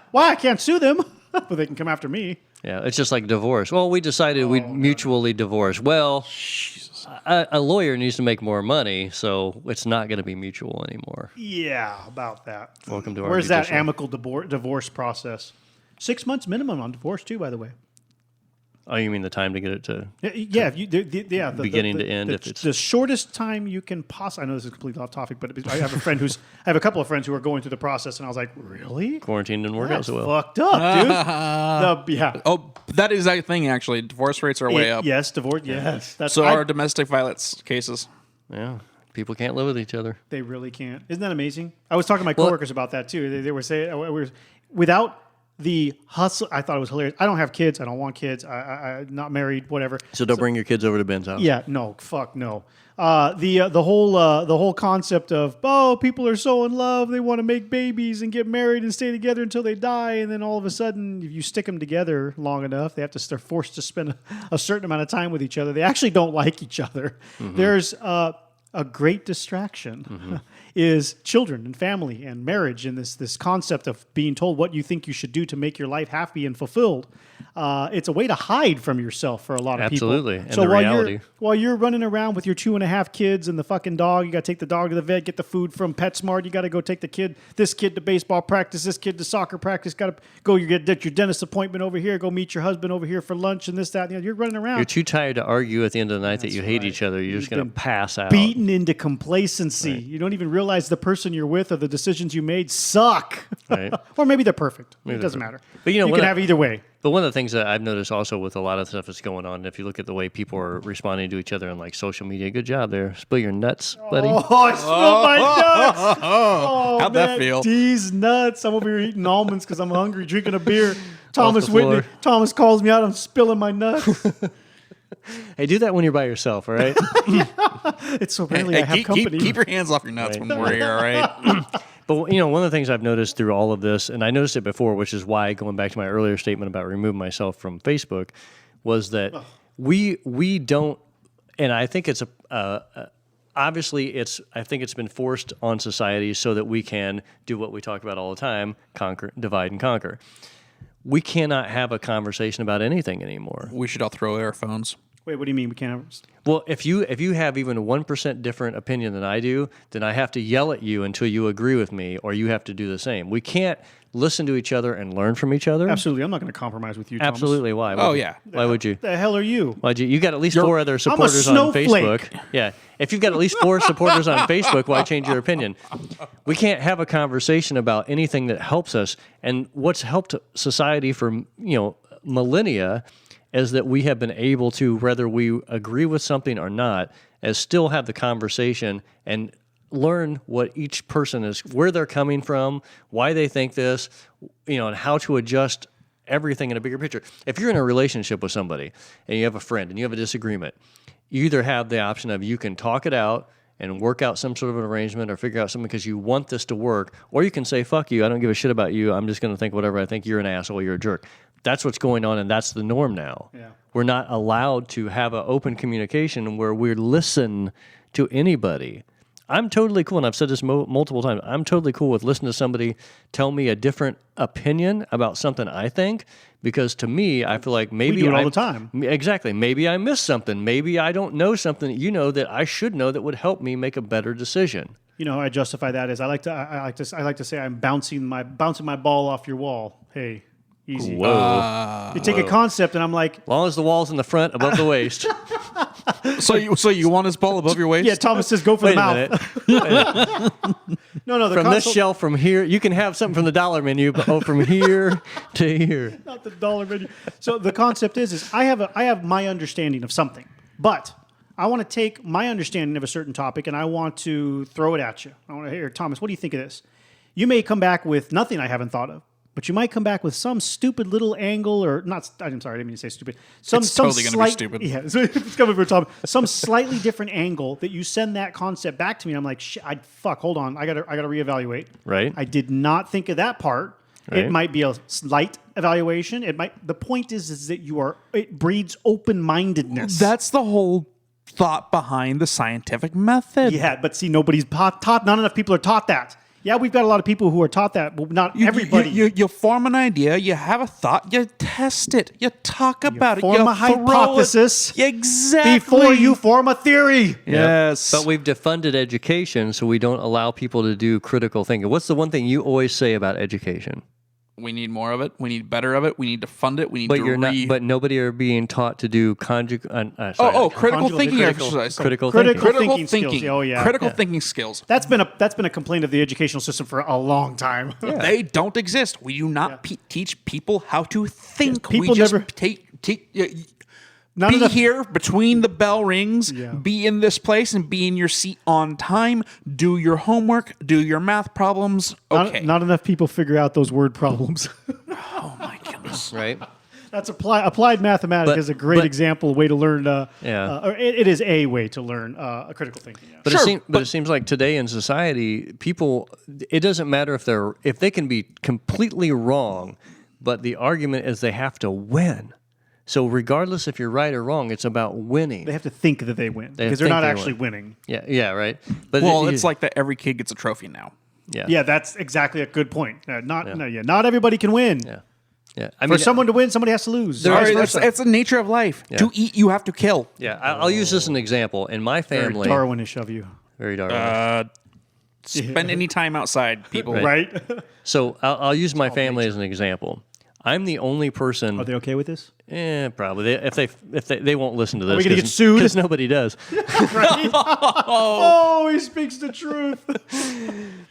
Why I can't sue them, but they can come after me. Yeah, it's just like divorce. Well, we decided we'd mutually divorce. Well, a lawyer needs to make more money, so it's not going to be mutual anymore. Yeah, about that. Welcome to our Where's that judicial- amicable divorce process? 6 months minimum on divorce too, by the way. Oh, you mean the time to get it to? Yeah, if you, the Beginning to end, if it's- the shortest time you can possibly. I know this is completely off topic, but I have a couple of friends who are going through the process, and I was like, really? Quarantine didn't work That's out so well. fucked up, dude. Oh, that is a thing, actually. Divorce rates are way up. Yes, divorce. Yes, that's So are domestic violence cases. Yeah, people can't live with each other. They really can't. Isn't that amazing? I was talking to my coworkers about that too. They were saying without the hustle. I thought it was hilarious. I don't have kids. I don't want kids. I'm not married. Whatever. So don't bring your kids over to Ben's house. Yeah, no, fuck no. The whole concept of people are so in love, they want to make babies and get married and stay together until they die, and then all of a sudden, if you stick them together long enough, they're forced to spend a certain amount of time with each other. They actually don't like each other. Mm-hmm. There's a great distraction. Is children and family and marriage and this concept of being told what you think you should do to make your life happy and fulfilled. It's a way to hide from yourself for a lot of Absolutely. people. And the reality. While you're running around with your 2.5 kids and the fucking dog, you got to take the dog to the vet, get the food from PetSmart. You got to go take this kid to baseball practice, this kid to soccer practice. Got to go. You get your dentist appointment over here. Go meet your husband over here for lunch and this, that. And you're running around. You're too tired to argue at the end of the night that you hate right. each other. You're just You've going to been pass out. beaten into complacency. You don't even realize the person you're with or the decisions you made suck. Right. Or maybe they're perfect. It they're doesn't perfect. matter. But, you when can have either way. But one of the things that I've noticed also with a lot of stuff that's going on, if you look at the way people are responding to each other on like social media, good job there. Spill your nuts, buddy. Oh, I spilled my nuts. Oh, How'd that man, feel? These nuts. I'm over here eating almonds because I'm hungry, drinking a beer. Thomas the Whitney. floor. Thomas calls me out. I'm spilling my nuts. Hey, do that when you're by yourself, all right? It's so rarely I have company. Keep your hands off your nuts when we're here, all right? But one of the things I've noticed through all of this, and I noticed it before, which is why going back to my earlier statement about removing myself from Facebook, was that we don't, and I think it's obviously I think it's been forced on society so that we can do what we talk about all the time: divide and conquer. We cannot have a conversation about anything anymore. We should all throw away our phones. Wait, what do you mean we can't have... Well, if you have even 1% different opinion than I do, then I have to yell at you until you agree with me, or you have to do the same. We can't listen to each other and learn from each other. Absolutely. I'm not going to compromise with you, Thomas. Absolutely. Why? Yeah. Why would you? The hell are you? Why'd you got at least 4 other supporters on snowflake. Facebook. Yeah. If you've got at least 4 supporters on Facebook, why change your opinion? We can't have a conversation about anything that helps us. And what's helped society for, millennia is that we have been able to, whether we agree with something or not, as still have the conversation and learn what each person is, where they're coming from, why they think this, and how to adjust everything in a bigger picture. If you're in a relationship with somebody and you have a friend and you have a disagreement, you either have the option of you can talk it out and work out some sort of an arrangement or figure out something because you want this to work, or you can say, fuck you, I don't give a shit about you, I'm just going to think whatever I think, you're an asshole, you're a jerk. That's what's going on, and that's the norm now. Yeah. We're not allowed to have an open communication where we listen to anybody. I'm totally cool, and I've said this multiple times, I'm totally cool with listening to somebody tell me a different opinion about something I think, because to me, I feel like maybe... We do it all the time. Exactly. Maybe I missed something. Maybe I don't know something that I should know that would help me make a better decision. You know how I justify that is I like to say I'm bouncing my ball off your wall. Hey, easy. Whoa. You take a concept and I'm like, As long as the wall's in the front, above the waist. So you want his ball above your waist? yeah, Thomas says go for Wait the a mouth. minute. No, the From this console- shelf, from here, you can have something from the dollar menu, but from here to here. not the dollar menu. So the concept is I have my understanding of something, but I want to take my understanding of a certain topic and I want to throw it at you. I want to hear, Thomas, what do you think of this? You may come back with nothing I haven't thought of, but you might come back with some stupid little angle, or not. I'm sorry, I didn't mean to say stupid. It's totally going to be stupid. Yeah, so it's coming from Tom. Some slightly different angle that you send that concept back to me. And I'm like, shit, hold on, I gotta reevaluate. Right. I did not think of that part. Right. It might be a slight evaluation. It might. The point is that it breeds open-mindedness. That's the whole thought behind the scientific method. Yeah, but see, nobody's taught. Not enough people are taught that. Yeah, we've got a lot of people who are taught that, but not everybody. You form an idea, you have a thought, you test it, you talk about it, form you a hypothesis Exactly. before you form a theory. Yes. But we've defunded education, so we don't allow people to do critical thinking. What's the one thing you always say about education? We need more of it. We need better of it. We need to fund it. We need But to But nobody are being taught to do critical Conjugal thinking critical- exercise. critical Critical thinking. thinking skills. Oh, yeah. Critical Yeah. thinking skills. That's been a complaint of the educational system for a long time. They don't exist. We do not teach people how to think. People we just never- be enough- here between the bell rings, Yeah. be in this place, and be in your seat on time. Do your homework. Do your math problems. Okay. Not enough people figure out those word problems. Oh my goodness. Right? That's applied mathematics But- is a great example, a way to learn. Yeah. Or it is a way to learn a critical thinking. Yeah. But, Sure, it seems like today in society, people, it doesn't matter if they can be completely wrong, but the argument is they have to win. So regardless if you're right or wrong, it's about winning. They have to think that they win because think they're not they actually win. winning. Yeah, right. But Well, it's like that every kid gets a trophy now. Yeah, that's exactly a good point. Not everybody can win. Yeah. For someone to win, somebody has to lose. There- Sorry, vice versa. that's the nature of life. To eat, you have to kill. Yeah, I'll use this as an example. In my Very family, Darwinish of you, very Darwinish. Spend any time outside, people. right? So I'll use my family as an example. I'm the only person. Are they okay with this? Probably. If they won't listen to this. we gonna get sued? Because nobody does. Right? Oh, he speaks the truth.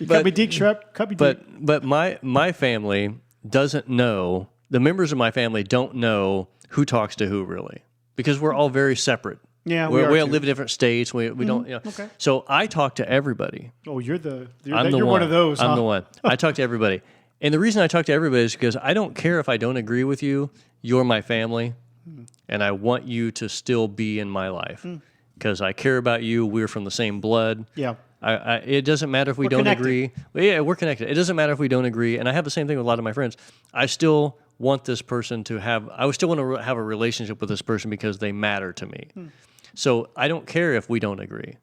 Cut me deep, Shrep. Cut me deep. But my family doesn't know. The members of my family don't know who talks to who really, because we're all very separate. Yeah, we are all too. live in different states. We don't. okay. So I talk to everybody. Oh, you're I'm the one of those. I'm huh? the one. I talk to everybody. And the reason I talk to everybody is because I don't care if I don't agree with you. You're my family, and I want you to still be in my life because I care about you. We're from the same blood. Yeah. It doesn't matter if we don't agree. Well, yeah, we're connected. It doesn't matter if we don't agree. And I have the same thing with a lot of my friends. I still want this person to have. I still want to have a relationship with this person because they matter to me. So I don't care if we don't agree.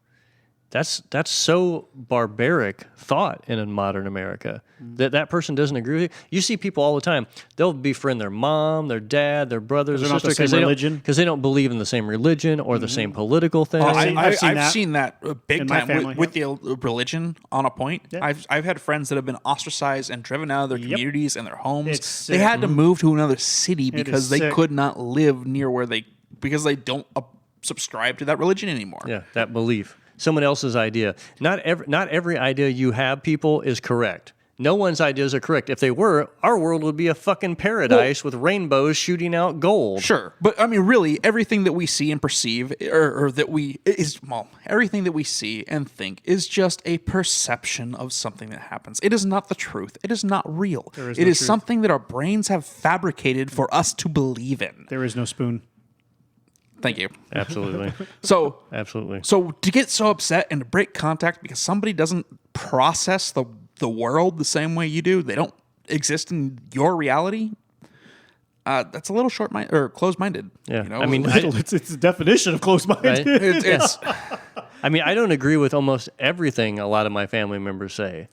That's so barbaric thought in modern America that person doesn't agree with you. You see people all the time. They'll befriend their mom, their dad, their brothers, or sisters because they don't believe in the same religion or the same political thing. I've seen that big time family, with the religion on a point. Yeah. I've had friends that have been ostracized and driven out of their communities and their homes. It's They sick. had to move to another city because they sick. could not live near because they don't subscribe to that religion anymore. Yeah, that belief. Someone else's idea. Not every idea you have, people, is correct. No one's ideas are correct. If they were, our world would be a fucking paradise with rainbows shooting out gold. Sure, but I mean, really, everything that we see and perceive, everything that we see and think is just a perception of something that happens. It is not the truth. It is not real. It is truth. something that our brains have fabricated for us to believe in. There is no spoon. Thank you. Absolutely. So, Absolutely. So to get so upset and to break contact because somebody doesn't process the world the same way you do, they don't exist in your reality. That's a little short-minded or closed-minded. Yeah. You know? I mean, It's the definition of closed-minded. Right? it's I mean, I don't agree with almost everything a lot of my family members say.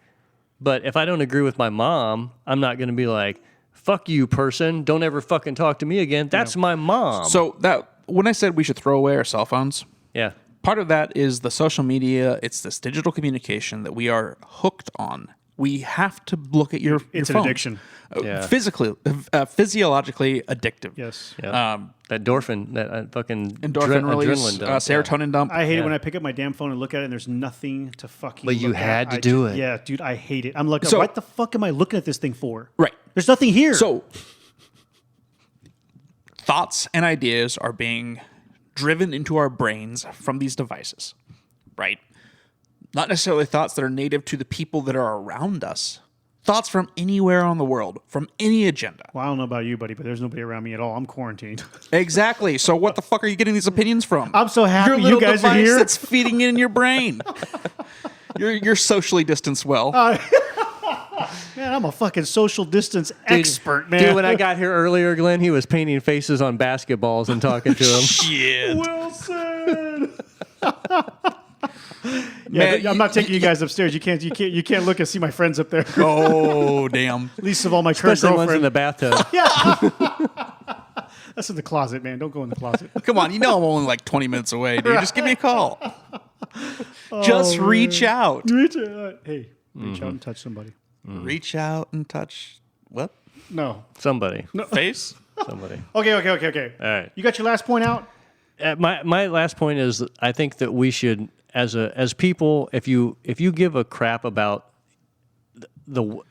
But if I don't agree with my mom, I'm not going to be like, fuck you, person. Don't ever fucking talk to me again. That's my mom. so that when I said we should throw away our cell phones, yeah. part of that is the social media. It's this digital communication that we are hooked on. We have to look at your It's phone. an addiction. Yeah. Physiologically addictive. Yes. Yeah. That endorphin, that fucking Endorphin release, adrenaline dump. serotonin dump. I hate it when I pick up my damn phone and look at it and there's nothing to fucking But you look at. had to I do just- it. Yeah, dude, I hate it. I'm looking, So- what the fuck am I looking at this thing for? Right. There's nothing here. So thoughts and ideas are being driven into our brains from these devices, right? Not necessarily thoughts that are native to the people that are around us. Thoughts from anywhere on the world, from any agenda. well, I don't know about you, buddy, but there's nobody around me at all. I'm quarantined. Exactly. So what the fuck are you getting these opinions from? I'm so happy Your you little guys are device here. that's feeding it in your brain. You're socially distanced well. Man, I'm a fucking social distance expert, man. Dude, when I got here earlier, Glenn, he was painting faces on basketballs and talking to them. Shit. Wilson. Man, I'm not taking you guys upstairs. You can't look and see my friends up there. Oh, damn. Least of all my current Especially ones in girlfriend. the bathtub. That's in the closet, man. Don't go in the closet. Come on, you know I'm only like 20 minutes away, dude. Just give me a call. Just reach out. Reach out. Hey, reach out and touch somebody. Reach out and touch what? No. Somebody. Face? Somebody. Okay. All right. You got your last point out? My last point is I think that we should, as people, if you give a crap about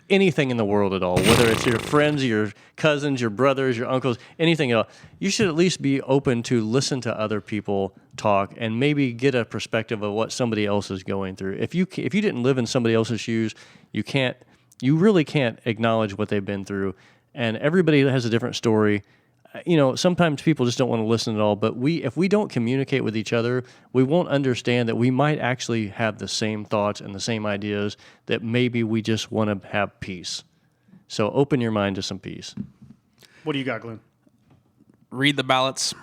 anything in the world at all, whether it's your friends, your cousins, your brothers, your uncles, anything else, you should at least be open to listen to other people talk and maybe get a perspective of what somebody else is going through. If you didn't live in somebody else's shoes, you really can't acknowledge what they've been through. And everybody has a different story. You know, sometimes people just don't want to listen at all, but if we don't communicate with each other, we won't understand that we might actually have the same thoughts and the same ideas, that maybe we just want to have peace. So open your mind to some peace. What do you got, Glenn? Read the ballots.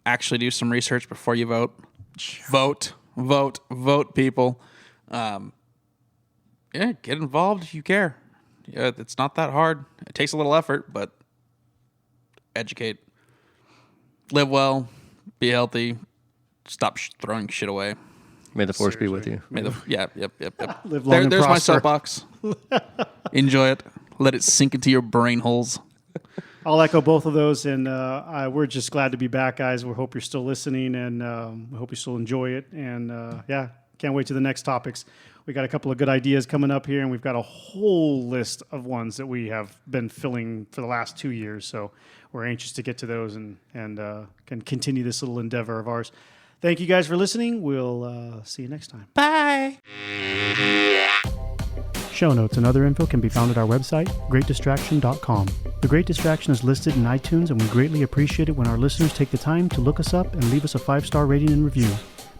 Actually do some research before you vote. Vote, people. Yeah, get involved if you care. Yeah, it's not that hard. It takes a little effort, but educate. Live well. Be healthy. Stop throwing shit away. May the force be with you. Yep. Live long and There's my prosper. soapbox. Enjoy it. Let it sink into your brain holes. I'll echo both of those, and we're just glad to be back, guys. We hope you're still listening, and we hope you still enjoy it. And can't wait to the next topics. We got a couple of good ideas coming up here, and we've got a whole list of ones that we have been filling for the last 2 years. So we're anxious to get to those and can continue this little endeavor of ours. Thank you guys for listening. We'll see you next time. Bye. Show notes and other info can be found at our website, greatdistraction.com. The Great Distraction is listed in iTunes, and we greatly appreciate it when our listeners take the time to look us up and leave us a 5-star rating and review.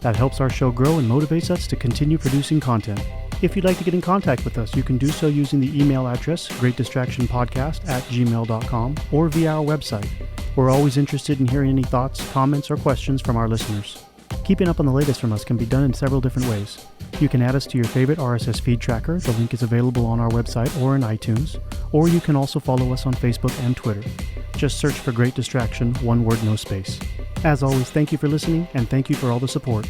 That helps our show grow and motivates us to continue producing content. If you'd like to get in contact with us, you can do so using the email address greatdistractionpodcast@gmail.com or via our website. We're always interested in hearing any thoughts, comments, or questions from our listeners. Keeping up on the latest from us can be done in several different ways. You can add us to your favorite RSS feed tracker. The link is available on our website or in iTunes. Or you can also follow us on Facebook and Twitter. Just search for Great Distraction, one word, no space. As always, thank you for listening, and thank you for all the support.